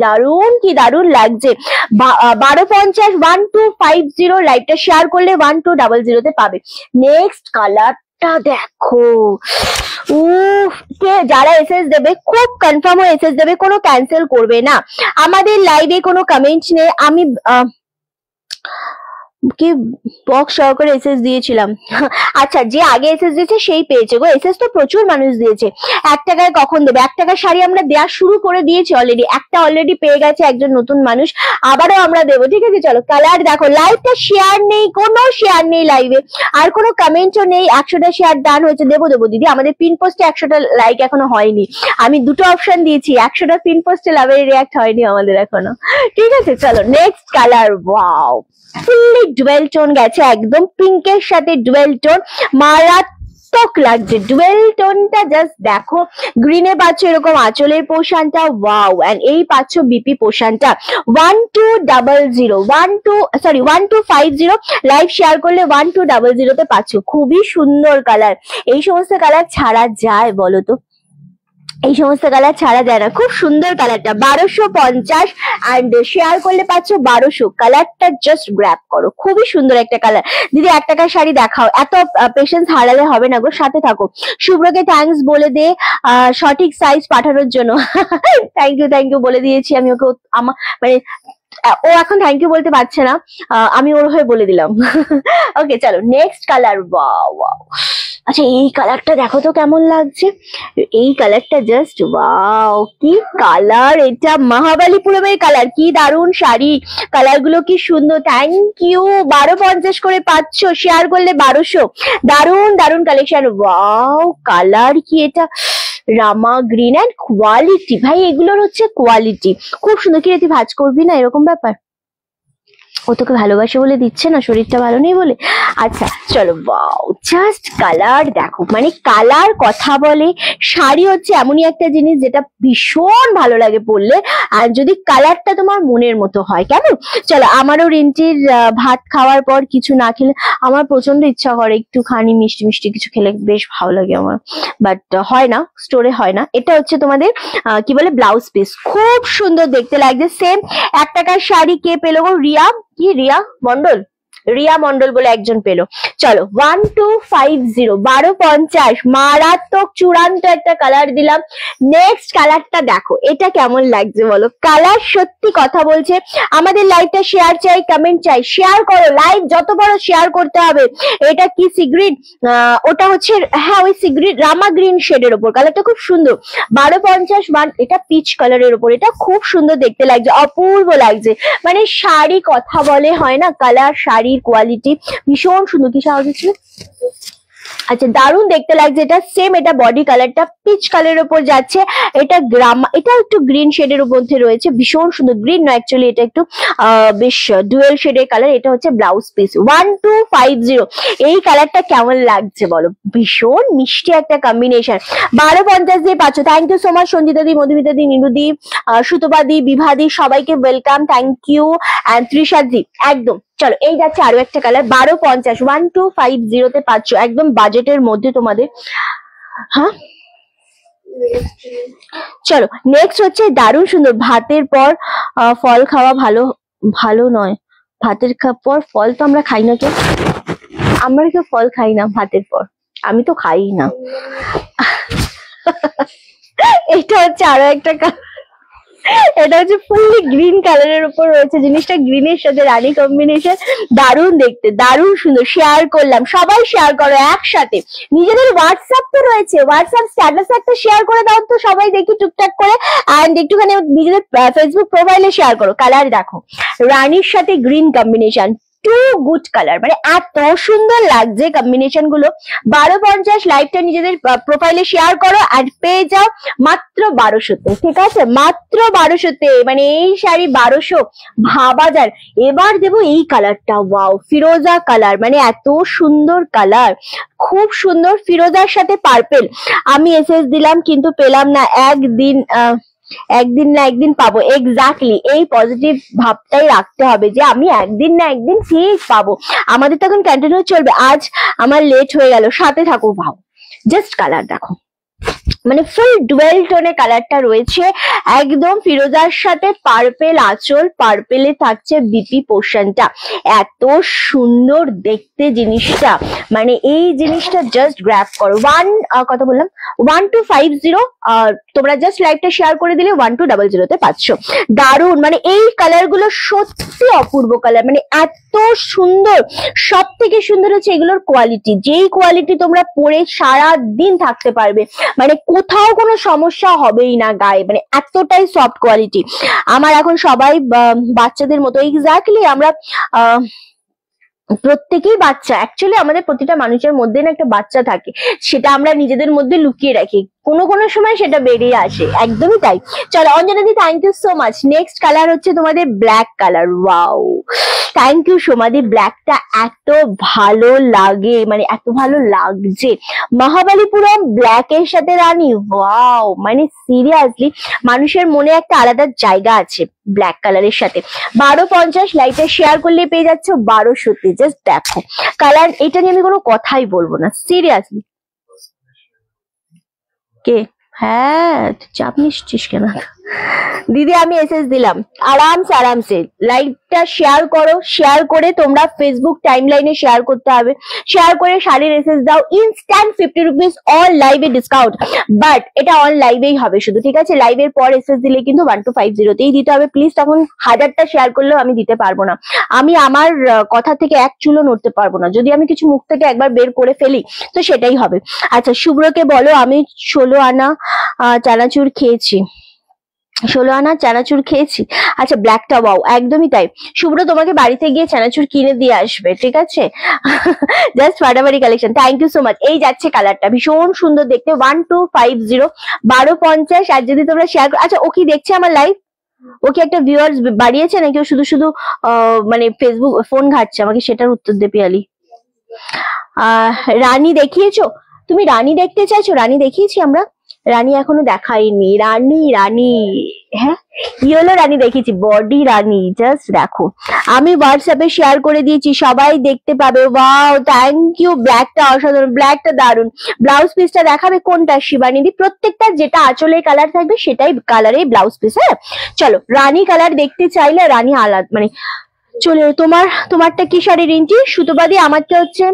দারুণ লাগছে। 1250 1250 লাইভটা শেয়ার করলে 1200-তে পাবে। নেক্সট কালার দেখো, যারা এসএস দেবে খুব কনফার্ম হয়ে এসএস দেবে, কোনো ক্যান্সেল করবে না। আমাদের লাইভে কোনো কমেন্ট নেই, আমি কি বক্স সহকারে এসএস দিয়েছিলাম। আচ্ছা, যে আগে এসএস দিয়েছে সেই পেয়েছে গো, এসএস তো প্রচুর মানুষ দিয়েছে। 1 টাকায় কখন দেবে? 1 টাকার শাড়ি আমরা দেওয়া শুরু করে দিয়েছি অলরেডি, একটা অলরেডি পেয়ে গেছে একজন নতুন মানুষ, আবারও আমরা দেবো, ঠিক আছে। চলো কালার দেখো, লাইভটা শেয়ার নেই, কোনো শেয়ার নেই লাইভে, আর কোনো কমেন্টও নেই। 100টা শেয়ার ডান হয়েছে, দেবো দিদি, আমাদের পিন পোস্টে 100টা লাইক এখনো হয়নি। আমি দুটো অপশন দিয়েছি, 100টা পিন পোস্টে লাভের রিয়াক্ট হয়নি আমাদের এখনো, ঠিক আছে। চলো next colour. Wow, fully dual tone গেছে, একদম পিঙ্কের সাথে ডুয়েল টোন, মারাত্মক লাগছে ডুয়েল টোনটা। জাস্ট দেখো, গ্রিনে পাচ্ছ এরকম আঁচলের পোর্শনটা, ওয়াও, এন্ড এই পাচ্ছ বিপি পোর্শনটা। 1250 লাইভ শেয়ার করলে 1200-তে পাচ্ছ। খুবই সুন্দর কালার, এই সমস্ত কালার ছাড়া যায় বলো তো? এই সমস্ত কালার ছাড়া যায় না, খুব সুন্দর কালারটা। 1250 অ্যান্ড শেয়ার করলে পাচ্ছ 1200। কালারটা জাস্ট গ্র্যাব করো, খুবই সুন্দর একটা কালার। দিদি 1 টাকার শাড়ি দেখাও, এত পেশেন্স হারালে হবে না গো, সাথে থাকো। শুভ্রকে থ্যাঙ্কস বলে দে সঠিক সাইজ পাঠানোর জন্য। থ্যাংক ইউ বলে দিয়েছি আমি ওকে, আমার মানে ও এখন থ্যাংক ইউ বলতে পারছে না, আমি ওর হয়ে বলে দিলাম। ওকে, চলো নেক্সট কালার। ওয়াও, আচ্ছা এই কালারটা দেখো তো কেমন লাগছে, এই কালারটা জাস্ট ওয়াও, কি কালার এটা, মহাবালিপুরমের কালার, কি দারুণ শাড়ি, কালার গুলো কি সুন্দর। থ্যাংক ইউ, 1250 করে পাচ্ছ, শেয়ার করলে 1200। দারুণ দারুণ কালেকশন, ওয়াও কালার কি এটা, রামা গ্রিন অ্যান্ড কোয়ালিটি, ভাই এগুলোর হচ্ছে কোয়ালিটি খুব সুন্দর। কি রে তুই ভাজ করবি না, এরকম ব্যাপার? ও তোকে ভালোবাসে বলে দিচ্ছে না, শরীরটা ভালো নেই বলে। আচ্ছা চলো, ওয়াও জাস্ট কালার দেখো, মানে কালার কথা বলে। শাড়ি হচ্ছে এমনই একটা জিনিস যেটা ভীষণ ভালো লাগে পরলে, আর যদি কালারটা তোমার মনের মতো হয়। কেমন? চলো, আমারও রিন্টির ভাত খাওয়ার পর কিছু না খেলে আমার প্রচন্ড ইচ্ছা করে একটুখানি মিষ্টি মিষ্টি কিছু খেলে, বেশ ভালো লাগে আমার, বাট হয় না, স্টোরে হয় না। এটা হচ্ছে তোমাদের কি বলে, ব্লাউজ পিস, খুব সুন্দর দেখতে লাগছে। সেম 1 টাকার শাড়ি কে পেলো গো? রিয়া, কি রিয়া মন্ডল, রিয়া মন্ডল বলে একজন পেলো। চলো 1250, 1250, মারাত্মক চূড়ান্ত একটা কালার দিলাম। নেক্সট কালারটা দেখো, এটা কেমন লাগছে বলো? কালার সত্যি কথা বলছে। আমাদের লাইভটা শেয়ার চাই, কমেন্ট চাই, শেয়ার করো, লাইভ যত বড় শেয়ার করতে হবে। এটা কি সি গ্রিন? ওটা হচ্ছে, হ্যাঁ ওই সি গ্রিন, রামা গ্রিন শেডের ওপর, কালারটা খুব সুন্দর। 1250, এটা পিচ কালারের ওপর, এটা খুব সুন্দর দেখতে লাগছে, অপূর্ব লাগছে। মানে শাড়ি কথা বলে, হয় না, কালার, শাড়ির কোয়ালিটি ভীষণ সুন্দর। কি সাহায্য ছিল? আচ্ছা দারুণ দেখতে লাগছে এটা। সেম এটা বডি কালারটা পিচ কালারের উপর যাচ্ছে, এটা এটা একটু গ্রিন শেডের মধ্যে রয়েছে, ভীষণ সুন্দর। গ্রিন নয় অ্যাকচুয়ালি, এটা একটু বেশ ডুয়েল শেডের কালার। এটা হচ্ছে ব্লাউজ পিস, 1250। এই কালারটা কেমন লাগছে বলো? ভীষণ মিষ্টি একটা কম্বিনেশন। 1250 দিয়ে পাচ্ছ। Thank you so much Sanjita দি, মধুমিতা দি, নিরুদি, সুতপা দি, বিভা দি, সবাইকে welcome, thank you. And Trisha দি, একদম। চলো এই যাচ্ছে আরো একটা কালার, 1250, 1250 তে পাচ্ছ, একদম বাজেটের মধ্যে তোমাদের। হ্যাঁ চলো নেক্সট হচ্ছে দারুণ সুন্দর, ভাতের পর ফল খাওয়া ভালো, ভালো নয়। ভাতের পর ফল তো আমরা খাই না, কেউ, আমরা কেউ ফল খাই না ভাতের পর, আমি তো খাই না। এটা হচ্ছে আরো একটা কালার, এটা হচ্ছে ফুললি গ্রিন কালারের উপর রয়েছে, জিনিসটা গ্রিনের সাথে রানী কম্বিনেশন, দারুণ দেখতে, দারুণ সুন্দর। শেয়ার করলাম, সবাই শেয়ার করো একসাথে। নিজেদের হোয়াটসঅ্যাপ তো রয়েছে, হোয়াটসঅ্যাপ স্ট্যাটাস একটা শেয়ার করে দাও তো, সবাই দেখি টুকটাক করে। অ্যান্ড একটুখানি নিজেদের ফেসবুক প্রোফাইলে শেয়ার করো। কালার দেখো, রানীর সাথে green combination, too good colour, মানে এত সুন্দর লাগছে কম্বিনেশন গুলো। 1250, লাইভটা নিজেদের প্রোফাইলে শেয়ার করো আর পেয়ে যাও মাত্র 1200-তে। ঠিক আছে, মাত্র 1200-তে, মানে এই শাড়ি 1200, ভাবা যায়। এবার দেবো এই কালারটা, ওয়াও ফিরোজা কালার, মানে এত সুন্দর কালার, খুব সুন্দর। ফিরোজার সাথে পার্পেল, আমি এসএস দিলাম কিন্তু পেলাম না। একদিন না একদিন পাবো, এক্স্যাক্টলি এই পজিটিভ ভাবটাই রাখতে হবে যে আমি একদিন না একদিন ঠিক পাবো। আমাদের তখন কন্টিনিউ চলবে। আজ আমার লেট হয়ে গেল, সাথে থাকো। ভাও জাস্ট কালার দেখো, মানে ফুল ডুয়েল টোনে কালারটা রয়েছে, একদম ফিরোজার সাথে পার্পেল আঁচল, পার্পেলে থাকছে বিপি পোর্শনটা, এত সুন্দর দেখতে জিনিসটা, মানে এই জিনিসটা জাস্ট গ্র্যাব করো। কত বললাম, 1250, তোমরা জাস্ট লাইভটা শেয়ার করে দিলে 1200-তে পাচ্ছ। দারুণ, মানে এই কালার গুলো সত্যি অপূর্ব কালার, মানে এত সুন্দর। সব থেকে সুন্দর হচ্ছে এগুলোর কোয়ালিটি, যেই কোয়ালিটি তোমরা পরে সারা দিন থাকতে পারবে, মানে কোথাও কোনো সমস্যা হবেই না গায়ে, মানে এতটাই সফট কোয়ালিটি। আমার এখন সবাই বাচ্চাদের মতো, এক্স্যাক্টলি আমরা প্রত্যেকেই বাচ্চা, অ্যাকচুয়ালি আমাদের প্রতিটা মানুষের মধ্যে না একটা বাচ্চা থাকে, সেটা আমরা নিজেদের মধ্যে লুকিয়ে রাখি, কোনো কোনো সময় সেটা বেরিয়ে আসে, একদমই তাই। চলো অঞ্জনা দি, thank you so much. Next colour হচ্ছে তোমাদের black colour, wow thank you সোমাদি, ব্ল্যাকটা এত ভালো লাগে, মানে এত ভালো লাগছে। মহাবালিপুরম ব্ল্যাক এর সাথে রানী, ওয়াও, মানে সিরিয়াসলি মানুষের মনে একটা আলাদা জায়গা আছে ব্ল্যাক কালারের সাথে। 1250, লাইটটা শেয়ার করলে পেয়ে যাচ্ছ 1200-তে। জাস্ট দেখো কালার, এটা নিয়ে আমি কোনো কথাই বলবো না, সিরিয়াসলি। কে? হ্যাঁ চাপ নিচ্ছিস কেন? দিদি আমি এসএস দিলাম, আরামসে লাইভটা শেয়ার করো, শেয়ার করে তোমরা ফেসবুক টাইমলাইনে শেয়ার করতে হবে, শেয়ার করে শাড়ির এসএস দাও, ইনস্ট্যান্ট 50 রুপিস অল লাইভে ডিসকাউন্ট। বাট এটা অন লাইভেই হবে শুধু, ঠিক আছে? লাইভের পর এসএস দিলে কিন্তু 1250তেই দিতে হবে প্লিজ। তখন 1000টা শেয়ার করলেও আমি দিতে পারবো না, আমি আমার কথা থেকে এক চুলও নড়তে পারবো না। যদি আমি কিছু মুখ থেকে একবার বের করে ফেলি তো সেটাই হবে। আচ্ছা শুভ্রকে বলো আমি 16 আনা চানাচুর খেয়েছি, 16 আনা চানাচুর খেয়েছি। আচ্ছা ব্ল্যাকটা, ওয়াও একদমই তাই। শুভ্র তোমাকে বাড়িতে গিয়ে চানাচুর কিনে দিয়ে আসবে, ঠিক আছে? জাস্ট ফাটাফাটি collection, thank you so much. এই যাচ্ছে কালারটা, ভীষণ সুন্দর দেখতে, 1250 1250। আর যদি তোমরা শেয়ার করো, আচ্ছা ও কি দেখছে আমার লাইভ? ও কি একটা ভিউয়ার্স বাড়িয়েছে নাকি ও শুধু শুধু মানে ফেসবুক ফোন ঘাটছে? আমাকে সেটার উত্তর দে পিয়ালি। রানী দেখিয়েছো তুমি? রানী দেখতে চাইছো? রানী দেখিয়েছি আমরা, রানী এখনো দেখাইনি। রানী হ্যাঁ ইয়েলো রানী দেখিয়েছি, বডি রানী জাস্ট দেখো। আমি হোয়াটসঅ্যাপে শেয়ার করে দিয়েছি, সবাই দেখতে পাবে। ওয়াও থ্যাংক ইউ, ব্ল্যাকটা অসাধারণ, ব্ল্যাকটা দারুন। ব্লাউজ পিসটা দেখাবে কোনটা শিবানীদি? প্রত্যেকটা যেটা আঁচলের কালার থাকবে সেটাই কালারের ব্লাউজ পিস। হ্যাঁ চলো, রানী কালার দেখতে চাইলে রানী আলাদা মানে চলে। তোমারটা কি শাড়ি রিঞ্চি? সুতোবাদী, আমারটা হচ্ছে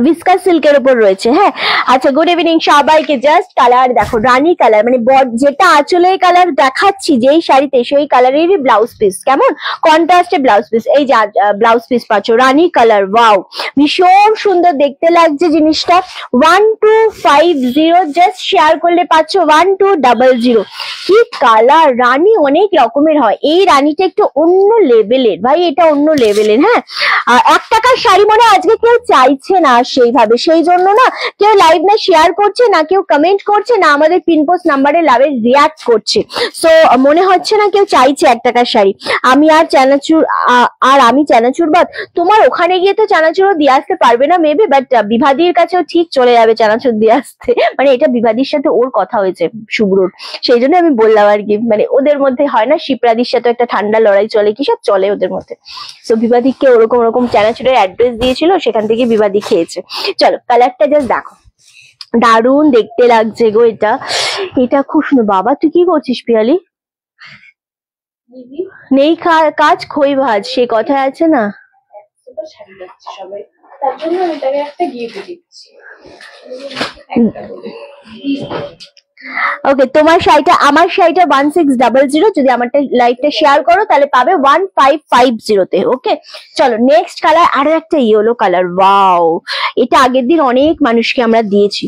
ভিসকাস সিল্কের উপর রয়েছে। হ্যাঁ আচ্ছা গুড ইভিনিং সবাইকে। জাস্ট কালার দেখো, রানী কালার মানে যেটা আঁচলের কালার দেখাচ্ছি যেই শাড়িতে সেই কালারেরই ব্লাউজ পিস, কেমন কন্ট্রাস্টে ব্লাউজ পিস। এই যে ব্লাউজ পিস পাচ্ছ রানী কালার, ওয়াও ভীষণ সুন্দর দেখতে লাগছে জিনিসটা। 1250 জাস্ট শেয়ার করলে পাচ্ছ 1200। কি কালার! রানী অনেক রকমের হয়, এই রানীটা একটু অন্য লেভেলের ভাই, এটা অন্য লেভেলের। হ্যাঁ 1 টাকার শাড়ি মনে আজকে কেউ চাইছে না সেইভাবে, সেই জন্য না কেউ লাইভ না শেয়ার করছে, না কেউ কমেন্ট করছে, না আমাদের পিনপোস্ট নাম্বারে লাভে রিয়াক্ট করছে। সো মনে হচ্ছে না কেউ চাইছে 1 টাকার শাড়ি। আমি আমি চানাচুর বাদ, তোমার ওখানে গিয়ে তো চানাচুরও দিয়ে আসতে পারবে না মেবি, বাট বিভাদির কাছেও ঠিক চলে যাবে চানাচুর দিয়ে আসতে। মানে এটা বিভাদির সাথে ওর কথা হয়েছে শুভ্রর, সেই জন্য আমি বললাম আর কি। মানে ওদের মধ্যে হয় না শিপ্রাদির সাথে একটা ঠান্ডা লড়াই চলে, কি সব চলে ওদের মধ্যে। তো বিভাদিকে ওরকম চানাচুরের অ্যাড্রেস দিয়েছিল, সেখান থেকে বিভাদি খেয়েছে। চলো কালারটা জাস্ট দেখো, দারুণ দেখতে লাগছে গো। এটা খুব সুন্দর। বাবা তুই কি করছিস পিয়ালি? নেই কাজ খই ভাজ, সে কথায় আছে না। ওকে তোমার শাড়িটা, আমার শাড়িটা 1600। যদি আমারটা লাইভটা শেয়ার করো তাহলে পাবে 1550-তে। ওকে চলো নেক্সট কালার, আরো একটা ইয়েলো কালার। ওয়াও এটা আগের দিন অনেক মানুষকে আমরা দিয়েছি,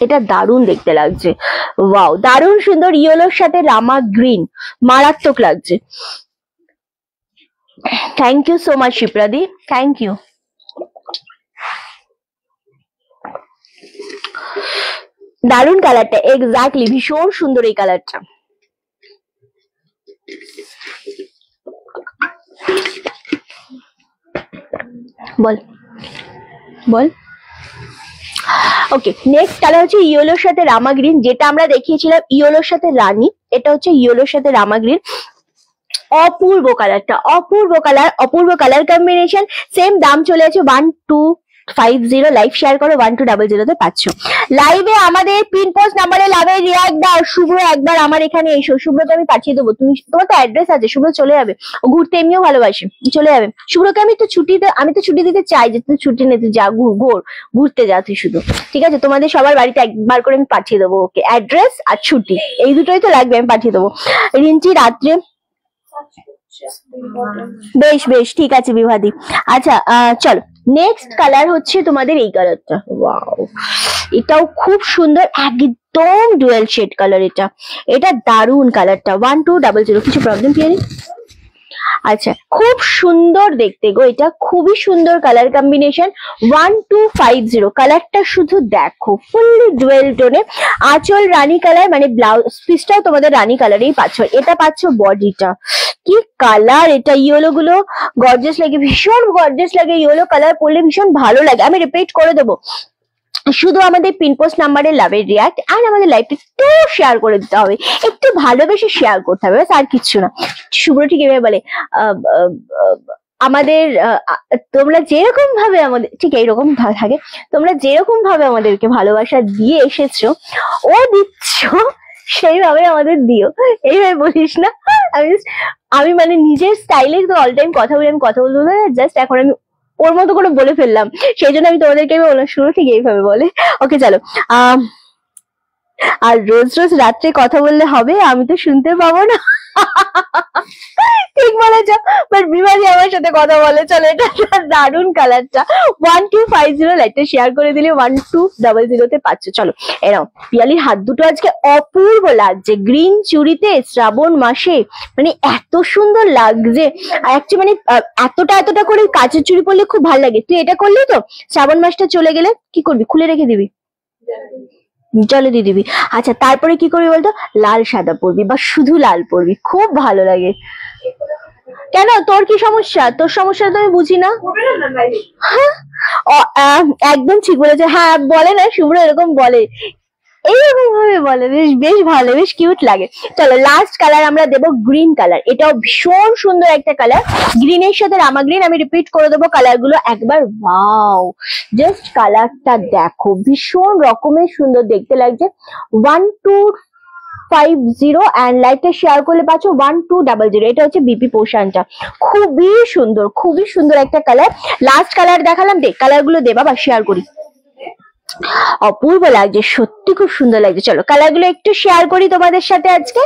এটা দারুণ দেখতে লাগছে। ওয়াও দারুণ সুন্দর, ইয়েলোর সাথে রামা গ্রিন, মারাত্মক লাগছে। থ্যাংক ইউ সো মাচ শিপ্রাদি, থ্যাংক ইউ। দারুণ কালারটা, এক্স্যাক্টলি ভীষণ সুন্দর এই কালারটা। বল বল। ওকে নেক্সট কালার হচ্ছে ইয়েলোর সাথে রামা গ্রিন, যেটা আমরা দেখিয়েছিলাম ইয়েলোর সাথে রানী, এটা হচ্ছে ইয়েলোর সাথে রামা গ্রিন। অপূর্ব কালারটা, অপূর্ব কালার কম্বিনেশন। সেম দাম চলে আছে 1250। লাইভ শেয়ার করো 1200-তে পাচ্ছ। লাইভে আমাদের পিন পোস্ট নাম্বারে লাভে রিয়াক্ট দাও। শুভ্র একবার আমার এখানে এসো, শুভ্রকে আমি পাঠিয়ে দেবো। তোমার তো অ্যাড্রেস আছে, শুভ্র চলে যাবে। ও ঘুরতে এমনিও ভালোবাসে, চলে যাবে। শুভ্রকে আমি তো ছুটি দিতে চাই, যে তুই ছুটি নিতে যা, ঘুরতে যা তুই শুধু, ঠিক আছে? তোমাদের সবার বাড়িতে একবার করে আমি পাঠিয়ে দেবো। ওকে অ্যাড্রেস আর ছুটি এই দুটোই তো লাগবে, আমি পাঠিয়ে দেবো। রিঞ্চি রাত্রে বেশ ঠিক আছে বিভাদি। আচ্ছা চলো নেক্সট কালার হচ্ছে তোমাদের এই কালারটা। ওয়াও এটাও খুব সুন্দর, একদম ডুয়েল শেড কালার। এটা দারুণ কালারটা। 1200। কিছু প্রবলেম পিয়ারি? আচ্ছা খুব সুন্দর দেখতে গো, এটা খুবই সুন্দর কালার কম্বিনেশন। 1250 কালারটা শুধু দেখো, ফুললি ডুয়েল টোনে। আঁচল রানী কালার, মানে ব্লাউজ পিসটাও তোমাদের রানী কালারেই পাচ্ছ। এটা পাচ্ছ বডিটা, কি কালার! এটা ইয়েলো গুলো গর্জিয়াস লাগে, ভীষণ গর্জিয়াস লাগে। ইয়েলো কালার পরলে ভীষণ ভালো লাগে। আমি রিপিট করে দেবো, শুধু আমাদের পিনপোস্ট নাম্বারে লাভের রিয়াক্ট আর আমাদের লাইভটা একটু শেয়ার করে দিতে হবে, একটু ভালোবেসে শেয়ার করতে হবে, আর কিছু না। শুভ্র ঠিক এভাবে বলে, আমাদের তোমরা যেরকম ভাবে আমাদের, ঠিক এইরকম থাকে, তোমরা যেরকম ভাবে আমাদেরকে ভালোবাসা দিয়ে এসেছো ও দিচ্ছ, সেইভাবে আমাদের দিও, এইভাবে বলিস না। আমি আমি মানে নিজের স্টাইলে তো অল টাইম কথা বলি, আমি কথা বলবো না, জাস্ট এখন আমি ওর মতো করে বলে ফেললাম, সেই জন্য আমি তোমাদেরকে বললাম শুরু ঠিক এইভাবে বলে। ওকে চলো। আর রোজ রোজ রাত্রে কথা বললে হবে, আমি তো শুনতে পাবো না। ঠিক বলেছ, বাট বিমারি আমার সাথে কথা বলে। চলো, এটা দারুন কালারটা। 1250 লাইটটা শেয়ার করে দিলে 1200 তে পাচ্ছ। চলো এরাও পিয়ালির হাত দুটো আজকে অপূর্ব লাগছে গ্রিন চুড়িতে শ্রাবণ মাসে, মানে এত সুন্দর লাগছে। অ্যাকচুয়ালি মানে এতটা করে কাচের চুড়ি পরলে খুব ভালো লাগে। তুই এটা করলি তো, শ্রাবণ মাসটা চলে গেলে কি করবি, খুলে রেখে দিবি, জলে দিয়ে দিবি। আচ্ছা তারপরে কি করবি বলতো, লাল সাদা পরবি বা শুধু লাল পরবি, খুব ভালো লাগে। কেন, তোর কি সমস্যা? তোর সমস্যা তো আমি বুঝি না। একদম ঠিক বলেছে। হ্যাঁ বলে না শুভ্র, এরকম বলে, এইরকম ভাবে বলে, বেশ বেশ ভালো, বেশ কিউট লাগে। চলো লাস্ট কালার আমরা দেবো গ্রিন কালার। এটাও ভীষণ সুন্দর একটা কালার, গ্রিনের সাথে রামা গ্রিন। আমি রিপিট করে দেবো কালার গুলো একবার। ওয়াও, জাস্ট কালারটা দেখো, ভীষণ রকমের সুন্দর দেখতে লাগছে। 1250 অ্যান্ড লাইটটা শেয়ার করলে পাচ্ছ 1200। এটা হচ্ছে বিপি পোর্শনটা, খুবই সুন্দর, খুবই সুন্দর একটা কালার। লাস্ট কালার দেখালাম, দেখ কালার গুলো দে বাবা, শেয়ার করি। অপূর্ব লাগছে, সত্যি খুব সুন্দর লাগছে। চলো কালার গুলো একটু শেয়ার করি তোমাদের সাথে আজকে।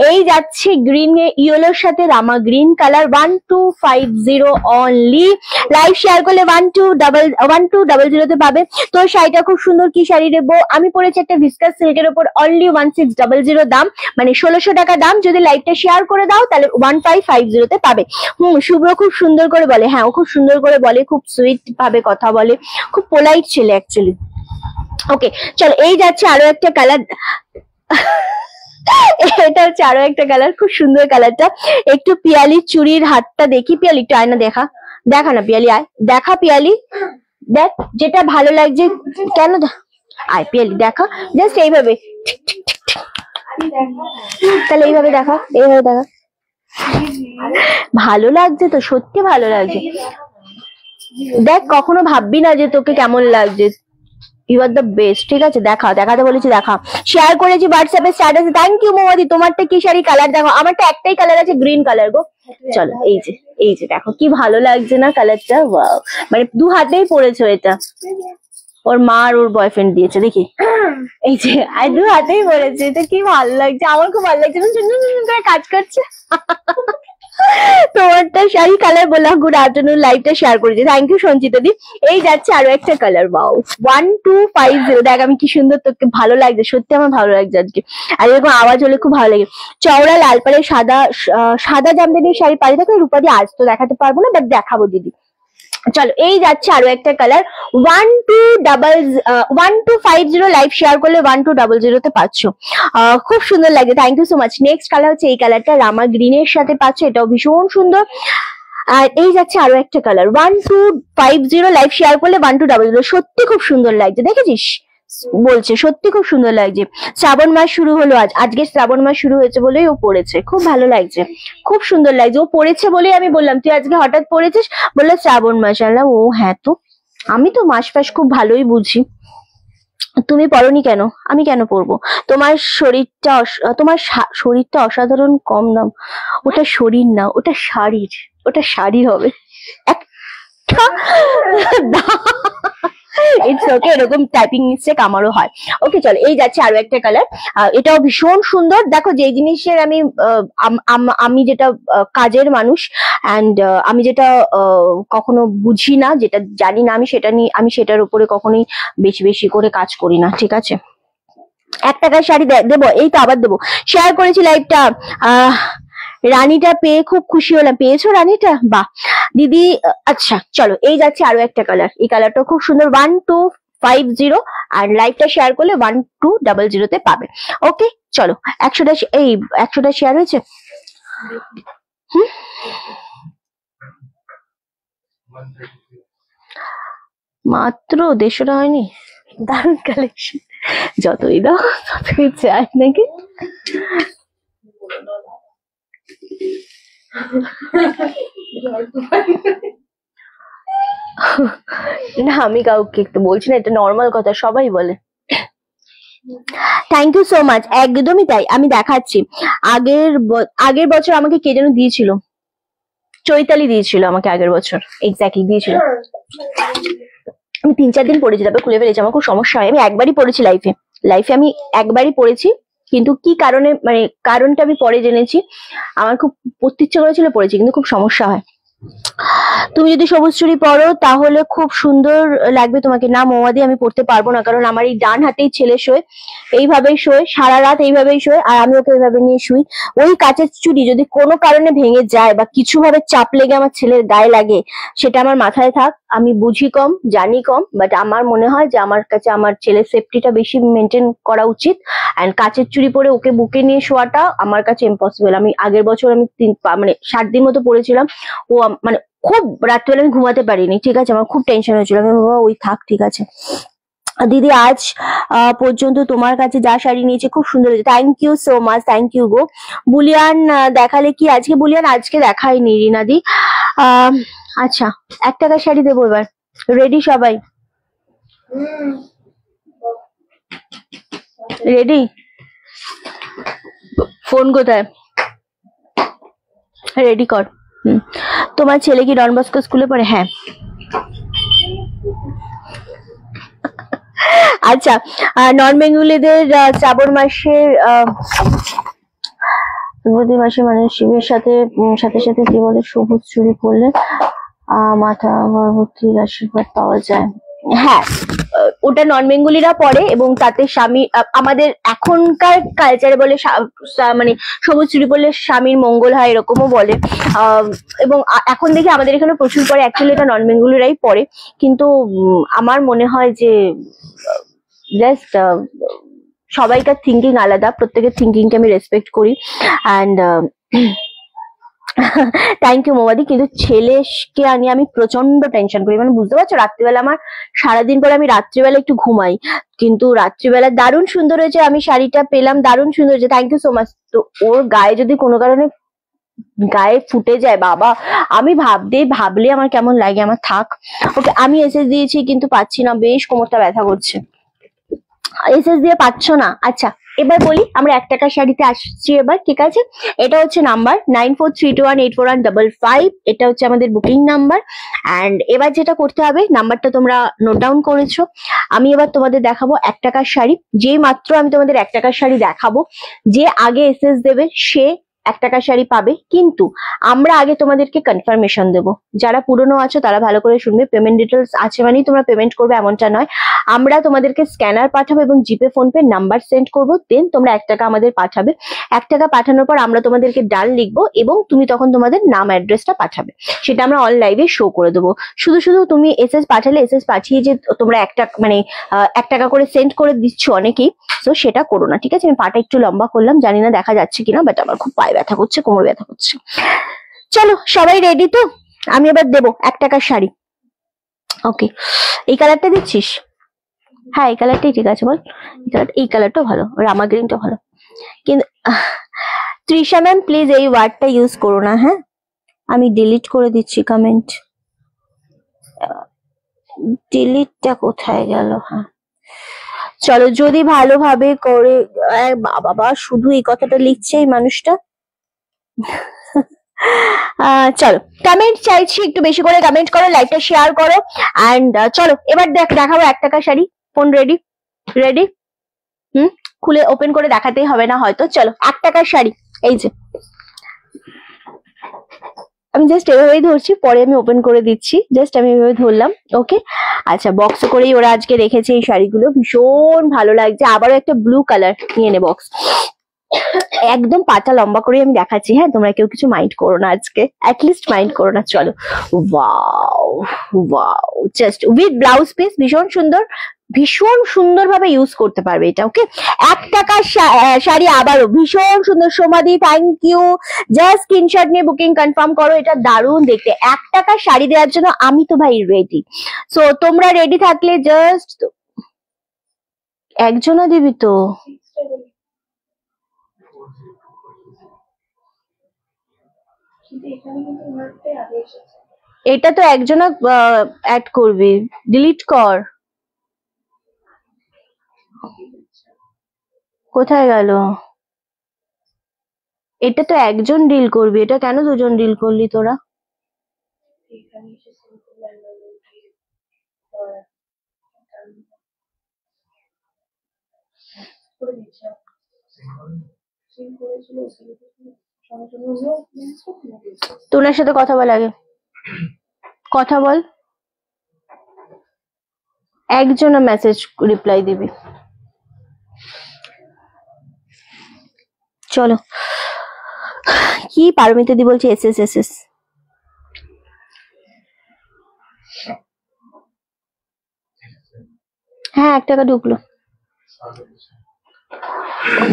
এই যাচ্ছে গ্রিন ইয়েলোর সাথে Rama green colour, 1250 only. Live share করলে 1200 পাবে। তো শাড়িটা খুব সুন্দর। কি শাড়ি নেবো, আমি পরেছি একটা ভিসকাস সিল্কের উপর, অনলি 1600 দাম, মানে 1600 টাকা দাম। যদি লাইভটা শেয়ার করে দাও তাহলে 1550 পাবে। শুভ্র খুব সুন্দর করে বলে, হ্যাঁ ও খুব সুন্দর করে বলে, খুব সুইট ভাবে কথা বলে, খুব পোলাইট ছেলে অ্যাকচুয়ালি। ওকে চলো, এই যাচ্ছে আরো একটা কালার। এটা হচ্ছে আরো একটা কালার, খুব সুন্দর কালারটা। একটু পিয়ালি চুড়ির হাতটা দেখি। পিয়ালি একটু আয়না দেখা, দেখা না পিয়ালি, আয় দেখা পিয়ালি, দেখ যেটা ভালো লাগছে। কেন আয় পিয়ালি দেখা, জাস্ট এইভাবে, তাহলে এইভাবে দেখা, এইভাবে দেখা। ভালো লাগছে তো, সত্যি ভালো লাগছে। দেখ কখনো ভাববি না যে তোকে কেমন লাগছে, ইউ আর দ্য বেস্ট। ঠিক আছে দেখা, দেখাতে বলেছি দেখা। শেয়ার করেছি হোয়াটসঅ্যাপে স্ট্যাটাসে। থ্যাংক ইউ মৌমাদি। তোমারটা কি শাড়ি কালার দেখো, আমারটা একটাই কালার আছে, গ্রিন কালার গো। চলো এই যে দেখো কি ভালো লাগছে না কালারটা, ওয়াও, মানে দু হাতেই পরেছো এটা। ওর মা আর ওর বয়ফ্রেন্ড দিয়েছে, দেখি এই যে আর দু হাতেই পরেছে, এটা কি ভালো লাগছে, আমার খুব ভালো লাগছে, সুন্দর করে কাজ করছে। তোমারটা শাড়ি কালার বললাম। গুড আফটারনুন, লাইভটা শেয়ার করেছি, থ্যাংক ইউ সঞ্চিতা দি। এই যাচ্ছে আরো একটা কালার, ওয়াও 1250। দেখ আমি কি সুন্দর, তোকে ভালো লাগছে, সত্যি আমার ভালো লাগছে আজকে। আর এরকম আওয়াজ হলে খুব ভালো লাগে। চওড়া লাল পাড়ের সাদা জামদানির শাড়ি পাড়ি থাকে রূপা দিয়ে, আজ তো দেখাতে পারবো না, বাট দেখাবো দিদি। চলো এই যাচ্ছে আরো একটা কালার, 1250। লাইভ শেয়ার করলে 1200 পাচ্ছ। খুব সুন্দর লাগে, thank you so much. Next colour হচ্ছে এই কালারটা, রামা গ্রিনের সাথে পাচ্ছ, এটাও ভীষণ সুন্দর। আর এই যাচ্ছে আরো একটা কালার, 1250। লাইভ শেয়ার করলে 1200। সত্যি খুব সুন্দর লাগছে, দেখেছিস বলছে, সত্যি খুব সুন্দর লাগছে। শ্রাবণ মাস শুরু হলো আজকে শ্রাবণ মাস শুরু হয়েছে বলেই ও পড়েছে, খুব ভালো লাগছে, খুব সুন্দর লাগছে। ও পড়েছে বলেই আমি বললাম তুই আজকে হঠাৎ পড়েছিস, বললো শ্রাবণ মাস। আনলাম ও হ্যাঁ, তো আমি তো মাস ফাস খুব ভালোই বুঝি। তুমি পড়নি কেন? আমি কেন পড়বো? তোমার শরীরটা অসাধারণ কম দাম। ওটা শরীর না, ওটা শাড়ির, ওটা শাড়ি হবে একটা। ইটস ওকে, এরকম টাইপিং মিস্টেক আমারও হয়। ওকে চলো এই যাচ্ছে আরো একটা কালার, এটাও ভীষণ সুন্দর। দেখো যে জিনিসের আমি যেটা কাজের মানুষ, অ্যান্ড আমি যেটা কখনো বুঝি না, যেটা জানি না আমি সেটার উপরে কখনোই বেশি বেশি করে কাজ করি না, ঠিক আছে। 1 টাকার শাড়ি দেবো, এই তো আবার দেবো। শেয়ার করেছি লাইভটা। রানীটা পেয়ে খুব খুশি হলাম। পেয়েছো রানীটা? বাহ দিদি। আচ্ছা চলো এই যাচ্ছে আরো একটা কালার, এই কালারটা খুব সুন্দর, 1250। আর লাইভটা শেয়ার করলে 1200 পাবে। ওকে চলো 100টা শেয়ার হয়েছে। মাত্র 150টা হয়নি? দারুণ কালেকশন, যতই দাও ততই চাই নাকি। না আমি কাউকে একটু বলছি না, এটা নর্মাল কথা, সবাই বলে। Thank you so much. একদমই তাই, আমি দেখাচ্ছি। আগের বছর আমাকে কে যেন দিয়েছিল, চৈতালি দিয়েছিল আমাকে আগের বছর, এক্স্যাক্টলি দিয়েছিল। আমি 3-4 দিন পড়েছি, তারপর খুলে ফেলেছি, আমার খুব সমস্যা হয়। আমি একবারই পড়েছি লাইফে আমি একবারই পড়েছি, কিন্তু কি কারণে, মানে কারণটা আমি পরে জেনেছি। আমার খুব পড়তে ইচ্ছে করেছিল, পড়েছি, কিন্তু খুব সমস্যা হয়। তুমি যদি সবুজ চুড়ি পরো তাহলে খুব সুন্দর লাগবে তোমাকে। না মৌয়াদি, আমি পড়তে পারবো না, কারণ আমার এই ডান হাতেই ছেলে শোয়, এইভাবেই শোয় সারা রাত, এইভাবেই শোয়, আর আমি ওকে এইভাবে নিয়ে শুই। ওই কাঁচের চুড়ি যদি কোনো কারণে ভেঙে যায় বা কিছু ভাবে চাপ লেগে আমার ছেলের গায়ে লাগে, সেটা আমার মাথায় থাক। আমি বুঝি কম, জানি কম, বাট আমার মনে হয় যে আমার কাছে আমার ছেলের সেফটিটা বেশি মেনটেন করা উচিত। অ্যান্ড কাঁচের চুড়ি পরে ওকে বুকে নিয়ে শোয়াটা আমার কাছে ইম্পসিবল। আমি আগের বছর আমি 7 দিন মতো পড়েছিলাম। ও মানে খুব রাত্রিবেলা আমি ঘুমাতে পারিনি, ঠিক আছে, আমার খুব টেনশন হয়েছিল। আমি বাবা ওই থাক, ঠিক আছে। দিদি আজ পর্যন্ত তোমার কাছে যা শাড়ি নিয়েছে খুব সুন্দর হয়েছে। Thank you so much, thank you গো। বুলিয়ান দেখালে কি আজকে? বুলিয়ান আজকে দেখাইনি রিনাদি। আচ্ছা, 1 টাকার শাড়ি দেবো এবার। রেডি সবাই? রেডি? ফোন কোথায়? রেডি কর। তোমার ছেলে কি ডন বস্কো স্কুলে পড়ে? হ্যাঁ। আচ্ছা, নন বেঙ্গলিদের শ্রাবণ মাসের মানে শিবের সাথে সাথে সাথে কি বলে, সবুজ চুড়ি পরলে মাথা ভর্তির আশীর্বাদ পাওয়া যায়। হ্যাঁ, ওটা নন বেঙ্গলিরা পরে, এবং তাতে স্বামী, আমাদের এখনকার কালচারে বলে মানে সবুজ চুড়ি পরলে স্বামীর মঙ্গল হয়, এরকমও বলে। এবং এখন দেখি আমাদের এখানে প্রচুর পরে, অ্যাকচুয়ালি এটা নন বেঙ্গলিরাই পরে, কিন্তু আমার মনে হয় যে জাস্ট সবাইকার থিঙ্কিং আলাদা, প্রত্যেকের থিঙ্কিংকে আমি রেসপেক্ট করি। অ্যান্ড থ্যাংক ইউ মৌয়াদি। কিন্তু ছেলেকে নিয়ে আমি প্রচন্ড টেনশন করি, মানে বুঝতে পারছো, রাত্রিবেলা আমার সারাদিন পরে আমি রাত্রিবেলা একটু ঘুমাই, কিন্তু রাত্রিবেলা দারুণ সুন্দর হয়েছে, আমি শাড়িটা পেলাম, দারুণ সুন্দর হয়েছে, থ্যাংক ইউ সো মাচ। তো ওর গায়ে যদি কোনো কারণে গায়ে ফুটে যায় বাবা, আমি ভাবলে আমার কেমন লাগে, আমার থাক। ওকে, আমি এসএস দিয়েছি কিন্তু পাচ্ছি না, বেশ কোমরটা ব্যথা করছে। এসএস দিয়ে পাচ্ছ না? আচ্ছা, এবার বলি, আমরা 1 টাকার শাড়িতে আসছি এবার, ঠিক আছে। এটা হচ্ছে নাম্বার 9432184155, এটা হচ্ছে আমাদের বুকিং নাম্বার। অ্যান্ড এবার যেটা করতে হবে, নাম্বারটা তোমরা নোট ডাউন করেছো। আমি এবার তোমাদের দেখাবো 1 টাকার শাড়ি। যে মাত্র আমি তোমাদের 1 টাকার শাড়ি দেখাবো, যে আগে এসএস দেবে সে 1 টাকার শাড়ি পাবে, কিন্তু আমরা আগে তোমাদেরকে কনফার্মেশন দেবো। যারা পুরনো আছো তারা ভালো করে শুনবে, পেমেন্ট ডিটেলস আছে মানেই তোমরা পেমেন্ট করবে এমনটা নয়। আমরা তোমাদেরকে স্ক্যানার পাঠাবো এবং জিপে ফোনপে নাম্বার সেন্ড করবো, দেন তোমরা 1 টাকা আমাদের পাঠাবে। 1 টাকা পাঠানোর পর আমরা তোমাদেরকে ডান লিখবো, এবং তুমি তখন তোমাদের নাম অ্যাড্রেসটা পাঠাবে, সেটা আমরা অন লাইভে শো করে দেবো। শুধু তুমি এসএস পাঠালে, এসএস পাঠিয়ে যে তোমরা 1 টাকা করে সেন্ড করে দিচ্ছ অনেকেই, তো সেটা করো না, ঠিক আছে। আমি পাটা একটু লম্বা করলাম, জানি না দেখা যাচ্ছে কিনা, বাট আমার খুব পায়ে ব্যথা করছে, কোমর ব্যথা করছে। চলো সবাই রেডি তো? আমি এবার দেবো 1 টাকার শাড়ি। ওকে, এই কালারটা দিচ্ছিস? হ্যাঁ, এই কালারটাই ঠিক আছে, বল। এই কালারটাও ভালো, রামা গ্রিনটা ভালো, কিন্তু তৃষা ম্যাম প্লিজ এই ওয়ার্ডটা ইউজ করো না, হ্যাঁ। আমি ডিলিট করে দিচ্ছি কমেন্ট। ডিলিটটা কোথায় গেল? হ্যাঁ, চলো, যদি ভালোভাবে করে, বাবা শুধু এই কথাটা লিখছে এই মানুষটা। চলো, কমেন্ট চাইছি, একটু বেশি করে কমেন্ট করো, লাইভটা শেয়ার করো। অ্যান্ড চলো এবার দেখাবো 1 টাকার শাড়ি। Phone ready? রেডি? খুলে ওপেন করে দেখাতেই হবে না হয়তো। চলো, 1 টাকার শাড়ি, এই যে আমি জাস্ট এভাবেই ধরছি, পরে আমি ওপেন করে দিচ্ছি, জাস্ট আমি এভাবে ধরলাম। ওকে, আচ্ছা, বক্স করেই ওরা আজকে রেখেছে এই শাড়িগুলো, ভীষণ ভালো লাগছে। আবারও একটা ব্লু কালার নিয়ে নে বক্স, একদম পাটা লম্বা করে আমি দেখাচ্ছি, হ্যাঁ, তোমরা কেউ কিছু মাইন্ড করো না আজকে, অ্যাটলিস্ট মাইন্ড করো না। চলো, wow wow, just with blouse piece, ভীষণ সুন্দর, ভীষণ সুন্দর ভাবে ইউজ করতে পারবে এটা। ওকে, 1 টাকার শাড়ি, আবারও ভীষণ সুন্দর। সমাধি থ্যাংক ইউ, জাস্ট স্ক্রিনশট নিয়ে বুকিং কনফার্ম করো, এটা দারুণ দেখতে। 1 টাকার শাড়ি দেওয়ার জন্য আমি তো ভাই রেডি। সো তোমরা রেডি থাকলে জাস্ট একজনা দিবি তো। এটা তো একজনা অ্যাড করবি, ডিলিট কর। কোথায় গেল? এটা তো একজন ডিল করবি, এটা কেন দুজন ডিল করলি তোরা? তোনার সাথে কথা বল আগে, কথা বল। একজন মেসেজ রিপ্লাই দিবি। চলো, কি পারমিতা দি বলছে এস এস এস এস। হ্যাঁ 1 টাকা ঢুকলো।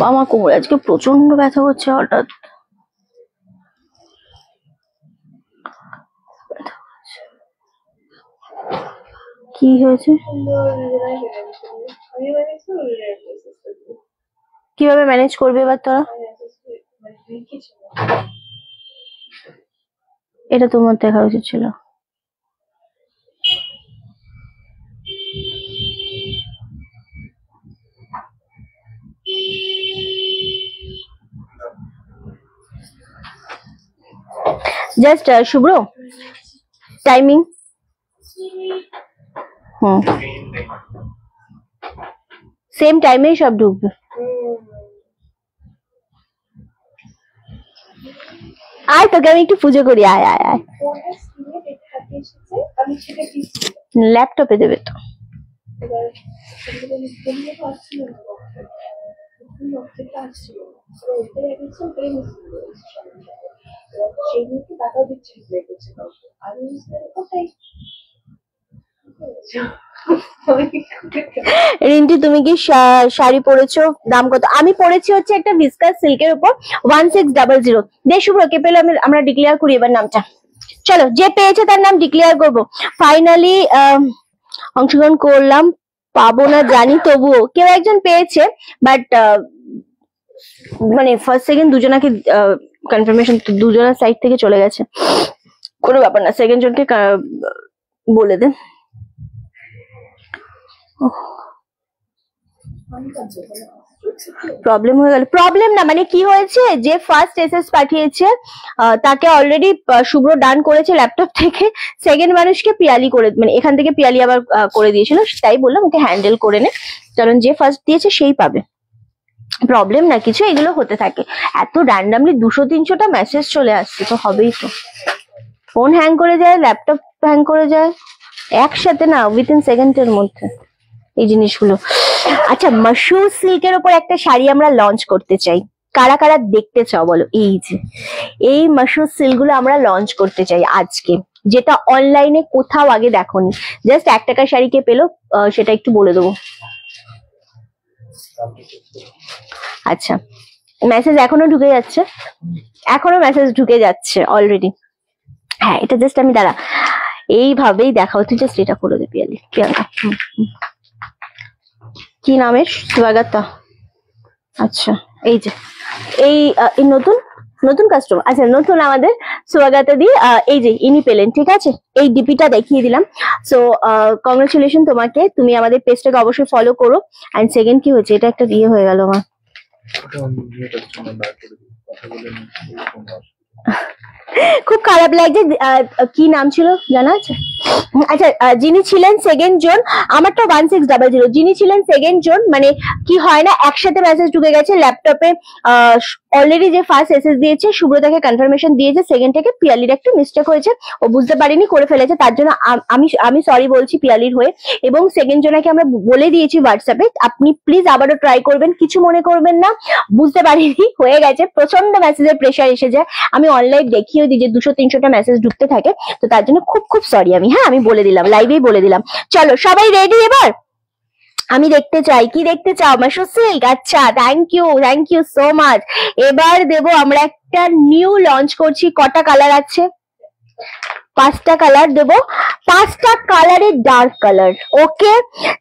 আমার কোমরে আজকে প্রচন্ড ব্যথা করছে হঠাৎ। কি হয়েছে? কিভাবে ম্যানেজ করবে এবার তোরা? এটা তোমার দেখা উচিত ছিল। জাস্ট শুভ্র টাইমিং সেম টাইমেই সব ঢুকবে। আয় তোকে আমি একটু পুজো করি, আয় আয় আয়। ল্যাপটপে দেবে তো। রিন্টি তুমি কি শাড়ি পরেছো? দাম কত? আমি পরেছি হচ্ছে একটা ভিসকাস সিল্কের উপর 1600। দে শুভ্র, কে পেলে আমরা ডিক্লেয়ার করি এবার নামটা। চলো, যে পেয়েছে তার নাম ডিক্লেয়ার করবো। ফাইনালি অংশগ্রহণ করলাম, পাবো না জানি, তবুও কেউ একজন পেয়েছে, বাট মানে ফার্স্ট সেকেন্ড দুজনাকে কনফার্মেশন দুজনের সাইড থেকে চলে গেছে। কোনো ব্যাপার না, সেকেন্ড জনকে বলে দে। প্রবলেম হয়ে গেল। প্রবলেম না, মানে কি হয়েছে, যে ফার্স্ট এসএস পাঠিয়েছে তাকে অলরেডি শুভ্র ডান করেছে ল্যাপটপ থেকে, সেকেন্ড মানুষকে পিয়ালি করে, মানে এখান থেকে পিয়ালি আবার করে দিয়েছিল, তাই বললাম ওকে হ্যান্ডেল করে নে, কারণ যে ফার্স্ট দিয়েছে সেই পাবে। প্রবলেম না কিছু, এগুলো হতে থাকে। এত র্যান্ডামলি 200-300টা মেসেজ চলে আসছে তো হবেই তো। ফোন হ্যাং করে যায়, ল্যাপটপ হ্যাং করে যায়, একসাথে না, উইথিন সেকেন্ডের মধ্যে এই জিনিসগুলো। আচ্ছা, মাশরুম সিল্কের উপর একটা শাড়ি আমরা লঞ্চ করতে চাই, কারা কারা দেখতে চাও বলো? এই যে এই মাশরুম সিল্ক গুলো আমরা লঞ্চ করতে চাই আজকে, যেটা অনলাইনে কোথাও আগে দেখোনি। জাস্ট 1 টাকার শাড়ি কে পেলো সেটা একটু বলে দেবো। আচ্ছা, মেসেজ এখনো ঢুকে যাচ্ছে, এখনো মেসেজ ঢুকে যাচ্ছে অলরেডি। হ্যাঁ, এটা জাস্ট আমি দাঁড়া এইভাবেই দেখা হচ্ছে, জাস্ট এটা করে দে পিয়ালি, প্রিয়াঙ্কা। কি নামের? স্বাগতা। আচ্ছা, এই যে এই নতুন নতুন কাস্টমার, আচ্ছা নতুন আমাদের স্বাগতা দি, এই যে ইনি পেলেন, ঠিক আছে, এই ডিপিটা দেখিয়ে দিলাম। সো কংগ্রেচুলেশন তোমাকে, তুমি আমাদের পেজটাকে অবশ্যই ফলো করো। এন্ড সেকেন্ড কি হয়েছে, এটা একটা দিয়ে হয়ে গেল আমার। খুব খারাপ লাগছে। কি নাম ছিল জানা আছে? আচ্ছা, যিনি ছিলেন সেকেন্ড জন, আমারটা 1600, যিনি ছিলেন সেকেন্ড জন, মানে কি হয় না, একসাথে মেসেজ ঢুকে গেছে ল্যাপটপে। অলরেডি যে ফার্স্ট এসএস দিয়েছে সুব্রতাকে কনফার্মেশন দিয়েছে, সেকেন্ডটাকে পিয়ালির একটু মিস্টেক হয়েছে, ও বুঝতে পারিনি, করে ফেলেছে, তার জন্য আমি সরি বলছি পিয়ালির হয়ে। এবং সেকেন্ড জনাকে আমরা বলে দিয়েছি হোয়াটসঅ্যাপে, আপনি প্লিজ আবারও ট্রাই করবেন, কিছু মনে করবেন না, বুঝতে পারিনি, হয়ে গেছে। প্রচন্ড মেসেজের প্রেশার এসে যায়, আমি অনলাইন দেখিয়ে দিই যে 200-300টা মেসেজ ঢুকতে থাকে, তো তার জন্য খুব খুব সরি আমি। হ্যাঁ, আমি বলে দিলাম, লাইভেই বলে দিলাম। চলো সবাই রেডি এবার? আমি দেখতে চাই, কি দেখতে চাও? মাশরুম সিল্ক, আচ্ছা, থ্যাংক ইউ সো মাচ। এবার দেবো আমরা একটা নিউ লঞ্চ করছি, কটা কালার আছে? 5টা কালার দেবো, 5টা কালারের dark colour. Okay,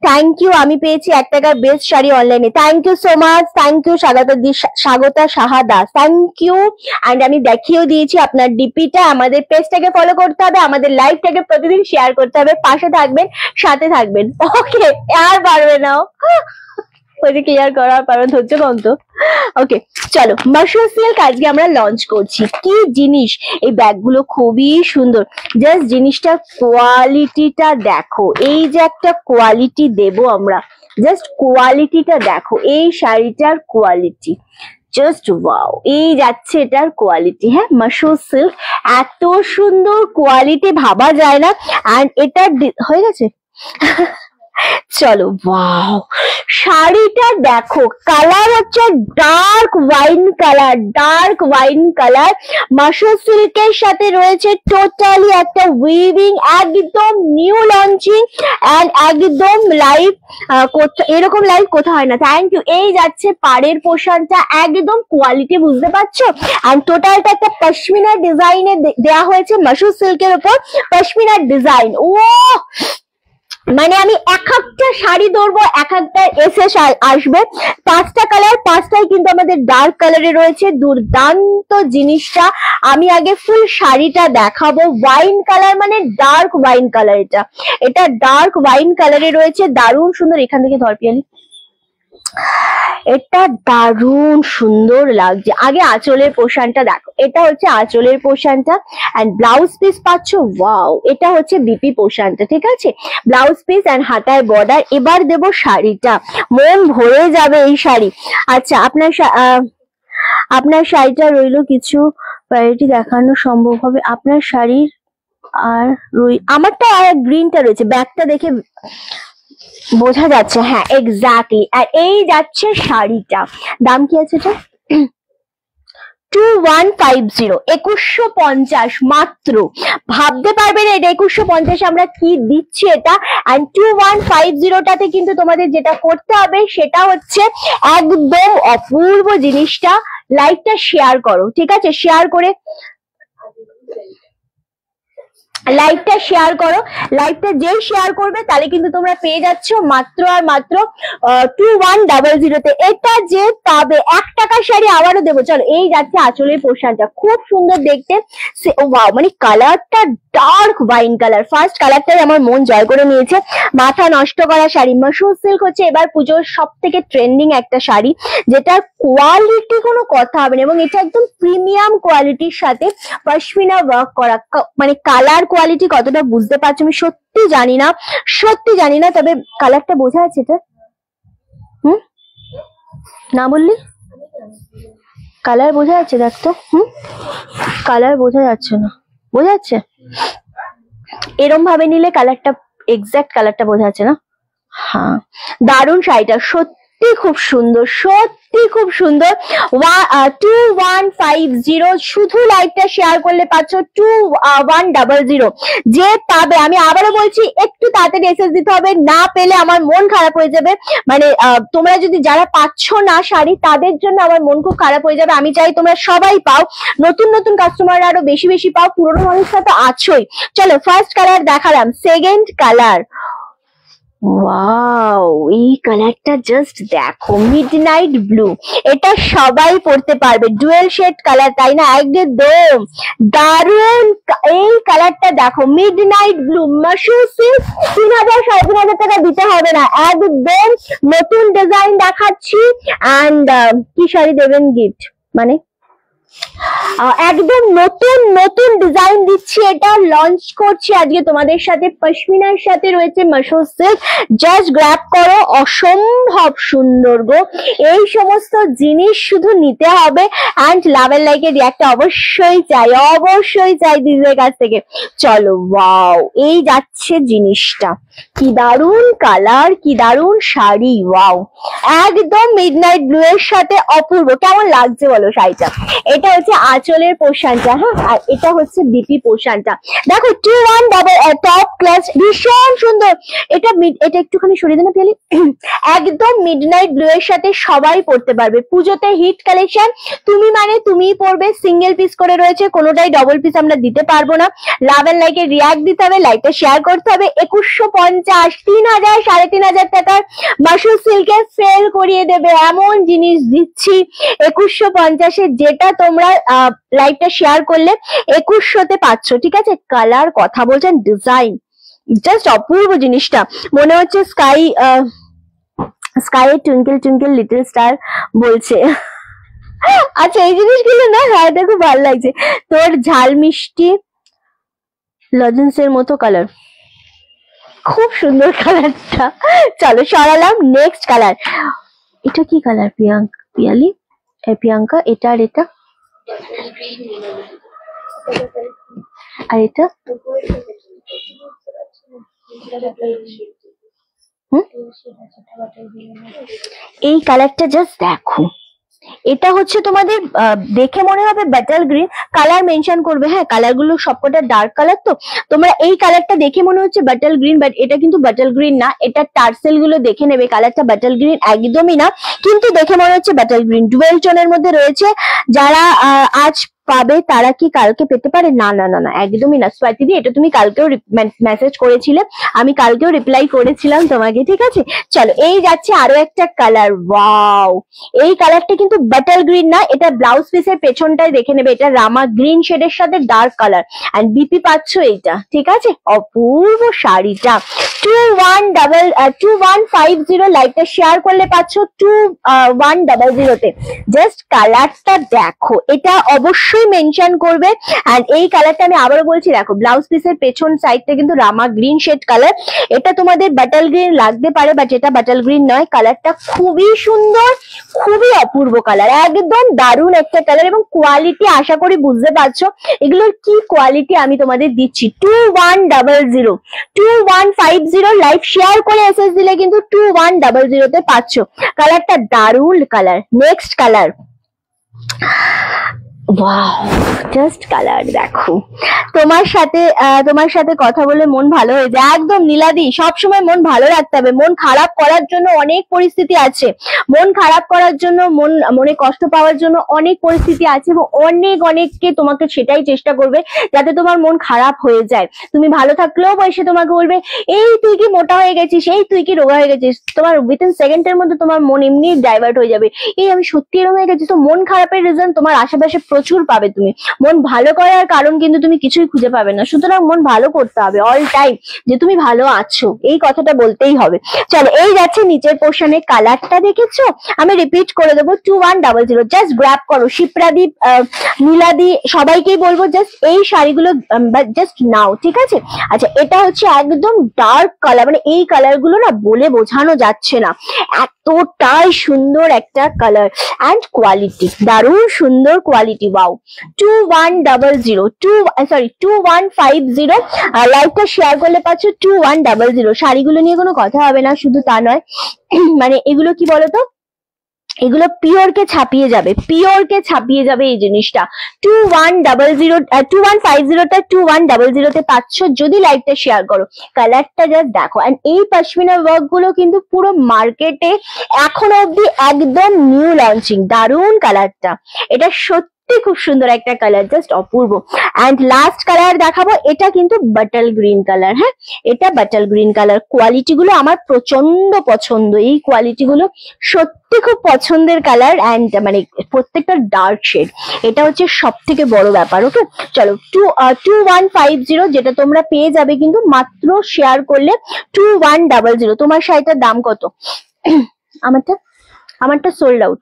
thank you. আমি পেয়েছি 1 টাকার বেস্ট শাড়ি অনলাইনে, thank you so much, thank you Swagata Saha Das, thank you. And আমি দেখিয়েও দিয়েছি আপনার ডিপিটা, আমাদের পেজটাকে ফলো করতে হবে, আমাদের লাইভটাকে প্রতিদিন শেয়ার করতে হবে, পাশে থাকবেন, সাথে থাকবেন। ওকে, আর পারবে না। ওইটা ক্লিয়ার করার পারো, ধৈর্য কম তো। ওকে চলো, মাশরুম সিল্ক আজকে আমরা লঞ্চ করছি। কি জিনিস, এই ব্যাগগুলো খুবই সুন্দর। জাস্ট জিনিসটা কোয়ালিটিটা দেখো, এই যে একটা কোয়ালিটি দেব আমরা, জাস্ট কোয়ালিটিটা দেখো, এই শাড়িটার কোয়ালিটি জাস্ট ওয়াও। এই যাচ্ছে এটার কোয়ালিটি, হ্যাঁ মাশরুম সিল্ক, এত সুন্দর কোয়ালিটি ভাবা যায় না। অ্যান্ড এটা হয়ে গেছে। চলো ওয়াও, শাড়িটা দেখো, কালার হচ্ছে dark wine colour, dark wine colour. Mushroom সিল্কের সাথে রয়েছে টোটালি একটা উইভিং, একদম নিউ লঞ্চিং এন্ড একদম লাইভ, এরকম লাইভ কোথাও হয় না। Thank you. এই যাচ্ছে পাড়ের পোশাকটা, একদম কোয়ালিটি বুঝতে পারছো। এন্ড টোটালটা একটা পশমিনা ডিজাইনে দেওয়া হয়েছে, মাশরুম সিল্কের উপর পশমিনার ডিজাইন। ও মানে আমি এক একটা শাড়ি ধরবো, এক একটা এসে আসবে। 5টা কালার, 5টাই কিন্তু আমাদের ডার্ক কালারে রয়েছে। দুর্দান্ত জিনিসটা। আমি আগে ফুল শাড়িটা দেখাবো। ওয়াইন কালার মানে ডার্ক ওয়াইন কালার, এটা ডার্ক ওয়াইন কালারে রয়েছে, দারুণ সুন্দর। এখান থেকে ধর পিয়ালি, এটা দারুণ সুন্দর লাগছে। আগে আঁচলের পোশাকটা দেখো, এটা হচ্ছে আঁচলের পোশাকটা এন্ড ব্লাউজ পিস পাচ্ছ। ওয়াও, এটা হচ্ছে বিপি পোশাকটা, ঠিক আছে, ব্লাউজ পিস এন্ড হাতায় বর্ডার। এবার দেব শাড়িটা, মন ভরে যাবে এই শাড়ি। আচ্ছা আপনার শাড়িটা রইলো, কিছু ভ্যারাইটি দেখানো সম্ভব হবে আপনার শাড়ির? আর আমারটা আর গ্রিনটা রয়েছে, ব্যাগটা দেখে বোঝা যাচ্ছে। হ্যাঁ এক্স্যাক্টলি। আর এই যাচ্ছে শাড়িটা, দাম কি আছে এটা? 2150, 2150 মাত্র। ভাবতে পারবে না এটা 2150 আমরা কি দিচ্ছি এটা। এন্ড 2150টাতে কিন্তু তোমাদের যেটা করতে হবে সেটা হচ্ছে একদম অপূর্ব জিনিসটা, লাইকটা শেয়ার করো, ঠিক আছে, শেয়ার করে লাইভটা শেয়ার করো। লাইভটা যেই শেয়ার করবে তাহলে কিন্তু তোমরা পেয়ে যাচ্ছ মাত্র আর মাত্র 2100-তে। এটা যে পাবে 1 টাকার শাড়ি আবারও দেবো। চলো, এই যাচ্ছে আঁচলের পোশাকটা, খুব সুন্দর দেখতে। ওয়াও, মানে কালারটা ডার্ক ওয়াইন কালার, ফার্স্ট কালারটাই আমার মন জয় করে নিয়েছে। মাথা নষ্ট করা শাড়ি। মাশরুম সিল্ক হচ্ছে এবার পুজোর সব থেকে ট্রেন্ডিং একটা শাড়ি, যেটার কোয়ালিটি কোনো কথা হবে না, এবং এটা একদম প্রিমিয়াম কোয়ালিটির সাথে পশমিনা ওয়ার্ক করা। মানে কালার কোয়ালিটি কতটা বুঝতে পারছো আমি সত্যি জানি না, সত্যি জানি না, তবে কালারটা বোঝা যাচ্ছে এটা। না বললি কালার বোঝা যাচ্ছে, দেখ তো। কালার বোঝা যাচ্ছে না, বোঝা যাচ্ছে? এরম ভাবে নিলে কালারটা, এক্সাক্ট কালারটা বোঝা যাচ্ছে না। হ্যাঁ, দারুণ শাড়িটা, সত্যি খুব সুন্দর, সত্যি খুব সুন্দর। 2150, শুধু লাইভটা শেয়ার করলে পাচ্ছ 2100। যে পাবে, আমি আবারও বলছি, একটু তাড়াতাড়ি এসএস দিতে হবে, না পেলে আমার মন খারাপ হয়ে যাবে। মানে তোমরা যদি যারা পাচ্ছ না শাড়ি, তাদের জন্য আমার মন খুব খারাপ হয়ে যাবে। আমি চাই তোমরা সবাই পাও, নতুন নতুন কাস্টমার আরো বেশি বেশি পাও, পুরোনো মানুষরা তো আছোই। চলো, ফার্স্ট কালার দেখালাম, সেকেন্ড কালার। ওয়াও, এই কালারটা জাস্ট দেখো, মিডনাইট ব্লু। এটা সবাই পড়তে পারবে, ডুয়েল শেড কালার, তাই না? একদম দারুণ। এই কালারটা দেখো, মিডনাইট ব্লু। মাশরুম সিল্ক 3000-3500 টাকা দিতে হবে না, একদম নতুন ডিজাইন দেখাচ্ছি। এন্ড কি শাড়ি দেবেন গিফট, মানে একদম নতুন নতুন ডিজাইন দিচ্ছি, এটা লঞ্চ করছি আজকে তোমাদের সাথে। পশমিনার সাথে রয়েছে মাশরুম সিল্ক, জাস্ট গ্র্যাব করো, অসম্ভব সুন্দর গো। এই সমস্ত জিনিস শুধু নিতে হবে। অ্যান্ড লাভ এন্ড লাইকের রিয়াক্ট অবশ্যই চাই, অবশ্যই চাই দিদিদের কাছ থেকে। চলো, ওয়াও, এই যাচ্ছে জিনিসটা, কি দারুণ কালার, কি দারুণ শাড়ি। ওয়াও, একদম মিডনাইট ব্লু এর সাথে অপূর্ব। কেমন লাগছে বলো শাড়িটা? এটা হচ্ছে আঁচলের পোশাকটা, হ্যাঁ, আর এটা হচ্ছে বিপি পোশাকটা। দেখো 2100 টপ ক্লাস, ভীষণ সুন্দর। এটা একটুখানি সরিয়ে দেন পেলে। একদম মিডনাইট ব্লু এর সাথে সবাই পড়তে পারবে, পুজোতে হিট কালেকশন। তুমি মানে তুমিই পড়বে, সিঙ্গেল পিস করে রয়েছে, কোনোটাই ডবল পিস আমরা দিতে পারবো না। লাভ এন্ড লাইকে রিয়াক্ট দিতে হবে, লাইকটা শেয়ার করতে হবে। 2150, 3000-3500 টাকার মাশরুম সিল্কে সেল করিয়ে দেবে এমন জিনিস দিচ্ছি 2150-এ, যেটা তোমরা লাইভটা শেয়ার করলে 2100-তে পাচ্ছ, ঠিক আছে? কালার কথা বলছেন, ডিজাইন জাস্ট অপূর্ব জিনিসটা, মনে হচ্ছে sky sky twinkle twinkle little star বলছে। আচ্ছা এই জিনিসগুলো না, হ্যাঁ এটা খুব ভালো লাগছে। তোর ঝাল মিষ্টি লজেন্স এর মতো কালার, খুব সুন্দর কালারটা। চলো সরালাম, নেক্সট কালার। এটা কি কালার পিয়ালি? প্রিয়াঙ্কা, এটা আর এটা, আর এটা এই কালারটা জাস্ট দেখো, এটা হচ্ছে তোমাদের দেখে মনে হবে বাটার গ্রিন, কালার মেনশন করবে, হ্যাঁ কালার গুলো সবকটা ডার্ক কালার, তো তোমরা এই কালারটা দেখে মনে হচ্ছে বাটার গ্রিন, বাট এটা কিন্তু বাটার গ্রিন না, এটা টার্সেল গুলো দেখে নেবে, কালারটা বাটার গ্রিন একদমই না, কিন্তু দেখে মনে হচ্ছে বাটার গ্রিন। ডুয়েল টোনের মধ্যে রয়েছে, যারা আজ পাবে তারা কি কালকে পেতে পারে? না না না না, একদমই না স্বাতি দি, এটা তুমি কালকেও মেসেজ করেছিলে, আমি কালকেও রিপ্লাই করেছিলাম তোমাকে, ঠিক আছে। চলো এই যাচ্ছে আরো একটা কালার, ওয়াও এই কালারটা কিন্তু বাটার গ্রিন না, এটা ব্লাউজ পিসের পেছনটায় দেখে নেবে, এটা রামা গ্রিন শেডের সাথে ডার্ক কালার, এন্ড বিপি পাচ্ছ এইটা, ঠিক আছে। অপূর্ব শাড়িটা 2150 লাইভটা শেয়ার করলে পাচ্ছ 2100 তে। জাস্ট কালারটা দেখো, এটা অবশ্যই মেনশন করবে, এন্ড এই কালারটা আমি আবারও বলছি, দেখো ব্লাউজ পিসের পেছন সাইডটা কিন্তু রামা গ্রিন শেড কালার, এটা তোমাদের বাটার গ্রিন লাগতে পারে, বাট এটা বাটার গ্রিন নয়, কালারটা খুবই সুন্দর, খুবই অপূর্ব কালার, একদম দারুণ একটা কালার, এবং কোয়ালিটি আশা করি বুঝতে পারছো এগুলোর কি কোয়ালিটি আমি তোমাদের দিচ্ছি। 2100 2150 লাইভ শেয়ার করে এসএস দিলে কিন্তু 2100 তে পাচ্ছ, কালারটা দারুণ colour. Next colour, wow just colour দেখো, তোমার সাথে কথা বলে মন ভালো হয়ে যায়, একদম নীলাদি, সবসময় মন ভালো রাখতে হবে, মন খারাপ করার জন্য অনেক পরিস্থিতি আছে, মন খারাপ করার জন্য, মনে কষ্ট পাওয়ার জন্য অনেক পরিস্থিতি আছে, এবং অনেককে তোমাকে সেটাই চেষ্টা করবে যাতে তোমার মন খারাপ হয়ে যায়। তুমি ভালো থাকলেও বসে তোমাকে বলবে এই তুই কি মোটা হয়ে গেছিস, এই তুই কি রোগা হয়ে গেছিস, তোমার উইথিন সেকেন্ডের মধ্যে তোমার মন এমনি ডাইভার্ট হয়ে যাবে, এই আমি সত্যি এরকম হয়ে গেছি। তো মন খারাপের রিজন তোমার আশেপাশে প্রচুর পাবে, তুমি মন ভালো করার কারণ কিন্তু তুমি কিছুই খুঁজে পাবে না, সুতরাং মন ভালো করতে হবে অল টাইম, যে তুমি ভালো আছো এই কথাটা বলতেই হবে। চলো এই যাচ্ছে নিচের পোর্শনে, কালারটা দেখেছো, আমি রিপিট করে দেবো 2100, জাস্ট গ্র্যাব করো, শিপ্রাদি, নীলাদি সবাইকেই বলবো জাস্ট এই শাড়িগুলো জাস্ট নাও, ঠিক আছে। আচ্ছা এটা হচ্ছে একদম ডার্ক কালার, মানে এই কালার গুলো না বলে বোঝানো যাচ্ছে না, এতটাই সুন্দর একটা কালার, অ্যান্ড কোয়ালিটি দারুণ সুন্দর কোয়ালিটি, ওয়াও 2150 লাইভটা শেয়ার করলে পাচ্ছ 2100। শাড়িগুলো নিয়ে কোনো কথা হবে না, শুধু তা নয়, মানে এগুলো কি বলতো, এগুলো পিওর কে ছাপিয়ে যাবে এই জিনিসটা। 2150 টা 2100 তে পাচ্ছ যদি লাইভটা শেয়ার করো। কালারটা জাস্ট দেখো, এন্ড এই পশমিনা ওয়ার্ক গুলো কিন্তু পুরো মার্কেটে এখনো অব্দি একদম নিউ লঞ্চিং, দারুণ কালারটা, এটা সত্যি খুব সুন্দর একটা কালার, জাস্ট অপূর্ব। এন্ড লাস্ট কালার দেখাবো, এটা কিন্তু বাটার গ্রিন কালার, হ্যাঁ এটা বাটার গ্রিন কালার, কোয়ালিটি গুলো আমার প্রচন্ড পছন্দ, এই কোয়ালিটি গুলো সত্যি খুব পছন্দের কালার, এন্ড মানে প্রত্যেকটা ডার্ক শেড, এটা হচ্ছে সব থেকে বড় ব্যাপার। ওকে চলো 2150 যেটা তোমরা পেয়ে যাবে কিন্তু মাত্র শেয়ার করলে 2100। তোমার শাড়িটার দাম কত? আমারটা সোল্ড আউট,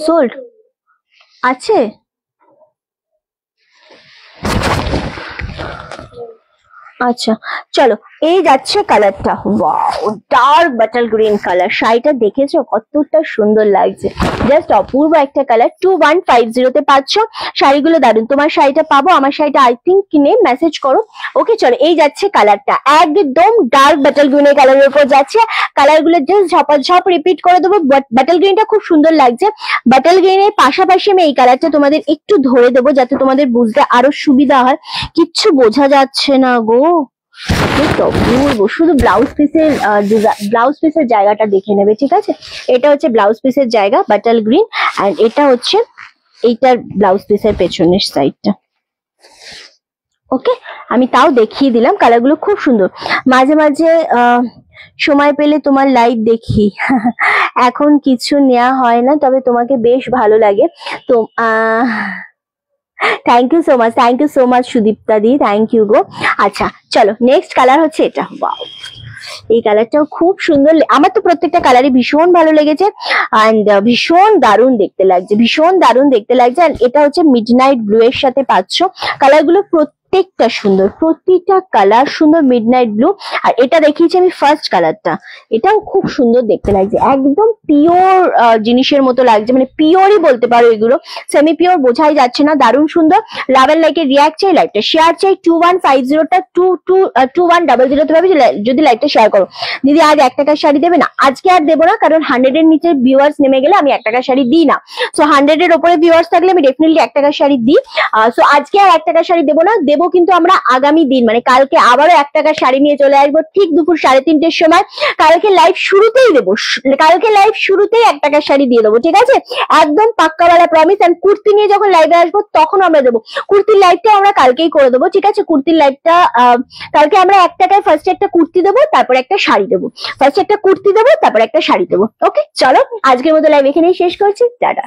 সোল্ড আছে, আচ্ছা চলো এই যাচ্ছে কালারটা, wow dark butter green colour, শাড়িটা দেখেছো কতটা সুন্দর লাগছে, জাস্ট অপূর্ব একটা কালার। 2150 তে পাচ্ছ, শাড়িগুলো দারুন। তোমার শাড়িটা পাবো, আমার শাড়িটা আই থিঙ্ক কিনে মেসেজ করো। ওকে চলো এই যাচ্ছে কালারটা, একদম ডার্ক বাটার গ্রিনের কালারের উপর যাচ্ছে, কালার গুলো জাস্ট ঝপাঝপ রিপিট করে দেবো। বাটার গ্রিনটা খুব সুন্দর লাগছে, বাটার গ্রিনের পাশাপাশি আমি এই কালারটা তোমাদের একটু ধরে দেবো যাতে তোমাদের বুঝতে আরো সুবিধা হয়। কিচ্ছু বোঝা যাচ্ছে না গো, শুধু ব্লাউজ পিসের জায়গাটা দেখে নেবে, ঠিক আছে। এটা হচ্ছে ব্লাউজ পিসের জায়গা বাটার গ্রিন, এন্ড এটা হচ্ছে এইটার ব্লাউজ পিসের পেছনের সাইডটা। ওকে আমি তাও দেখিয়ে দিলাম, কালারগুলো খুব সুন্দর। মাঝে মাঝে সময় পেলে তোমার লাইভ দেখি, এখন কিছু নেওয়া হয় না, তবে তোমাকে বেশ ভালো লাগে তো। Thank you so much Sudipta দি, থ্যাংক ইউ গো। আচ্ছা চলো নেক্সট কালার হচ্ছে এটা, ওয়াও এই কালারটাও খুব সুন্দর, আমার তো প্রত্যেকটা কালারই ভীষণ ভালো লেগেছে অ্যান্ড ভীষণ দারুণ দেখতে লাগছে, ভীষণ দারুণ দেখতে লাগছে। আর এটা হচ্ছে মিডনাইট ব্লু এর সাথে পাচ্ছ। কালারগুলো প্রত্যেকটা সুন্দর, প্রতিটা কালার সুন্দর মিডনাইট ব্লু। আর এটা দেখিয়েছি আমি ফার্স্ট কালারটা, এটাও খুব সুন্দর দেখতে লাগছে, একদম পিওর জিনিসের মতো লাগছে, মানে পিওরই বলতে পারো, এগুলো সেমি পিওর বোঝাই যাচ্ছে না, দারুণ সুন্দর। লাভ এন্ড লাইকের রিয়াক্ট চাই, লাইভটা শেয়ার চাই, 2150টা 2100 ভাবে যদি লাইভটা শেয়ার করো। দিদি আজ 1 টাকার শাড়ি দেবে না? আজকে আর দেবো না, কারণ 100 এর নিচে ভিউয়ার্স নেমে গেলে আমি 1 টাকার শাড়ি দিই না। সো 100 এর উপরে ভিউয়ার্স থাকলে আমি ডেফিনেটলি 1 টাকার শাড়ি দিই। সো আজকে আর 1 টাকার শাড়ি দেবো না, দেবো কিন্তু আমরা আগামী দিন, মানে কালকে আবারও 1 টাকার শাড়ি নিয়ে চলে আসবো ঠিক দুপুর 3:30টার সময়। কালকে লাইভ শুরুতেই দেবো, কালকে লাইভ শুরুতেই 1 টাকার শাড়ি দিয়ে দেবো, ঠিক আছে? একদম পাক্কাওয়ালা প্রমিস। এন্ড কুর্তি নিয়ে যখন লাইভে আসবো তখন আমরা দেবো, কুর্তির লাইভটা আমরা কালকেই করে দেবো, ঠিক আছে? কুর্তির লাইভটা কালকে আমরা 1 টাকায় ফার্স্টে একটা কুর্তি দেবো, তারপর একটা শাড়ি দেবো, ফার্স্টে একটা কুর্তি দেবো, তারপর একটা শাড়ি দেবো। ওকে, চলো আজকের মতো লাইভ এখানেই শেষ করছি, টাটা।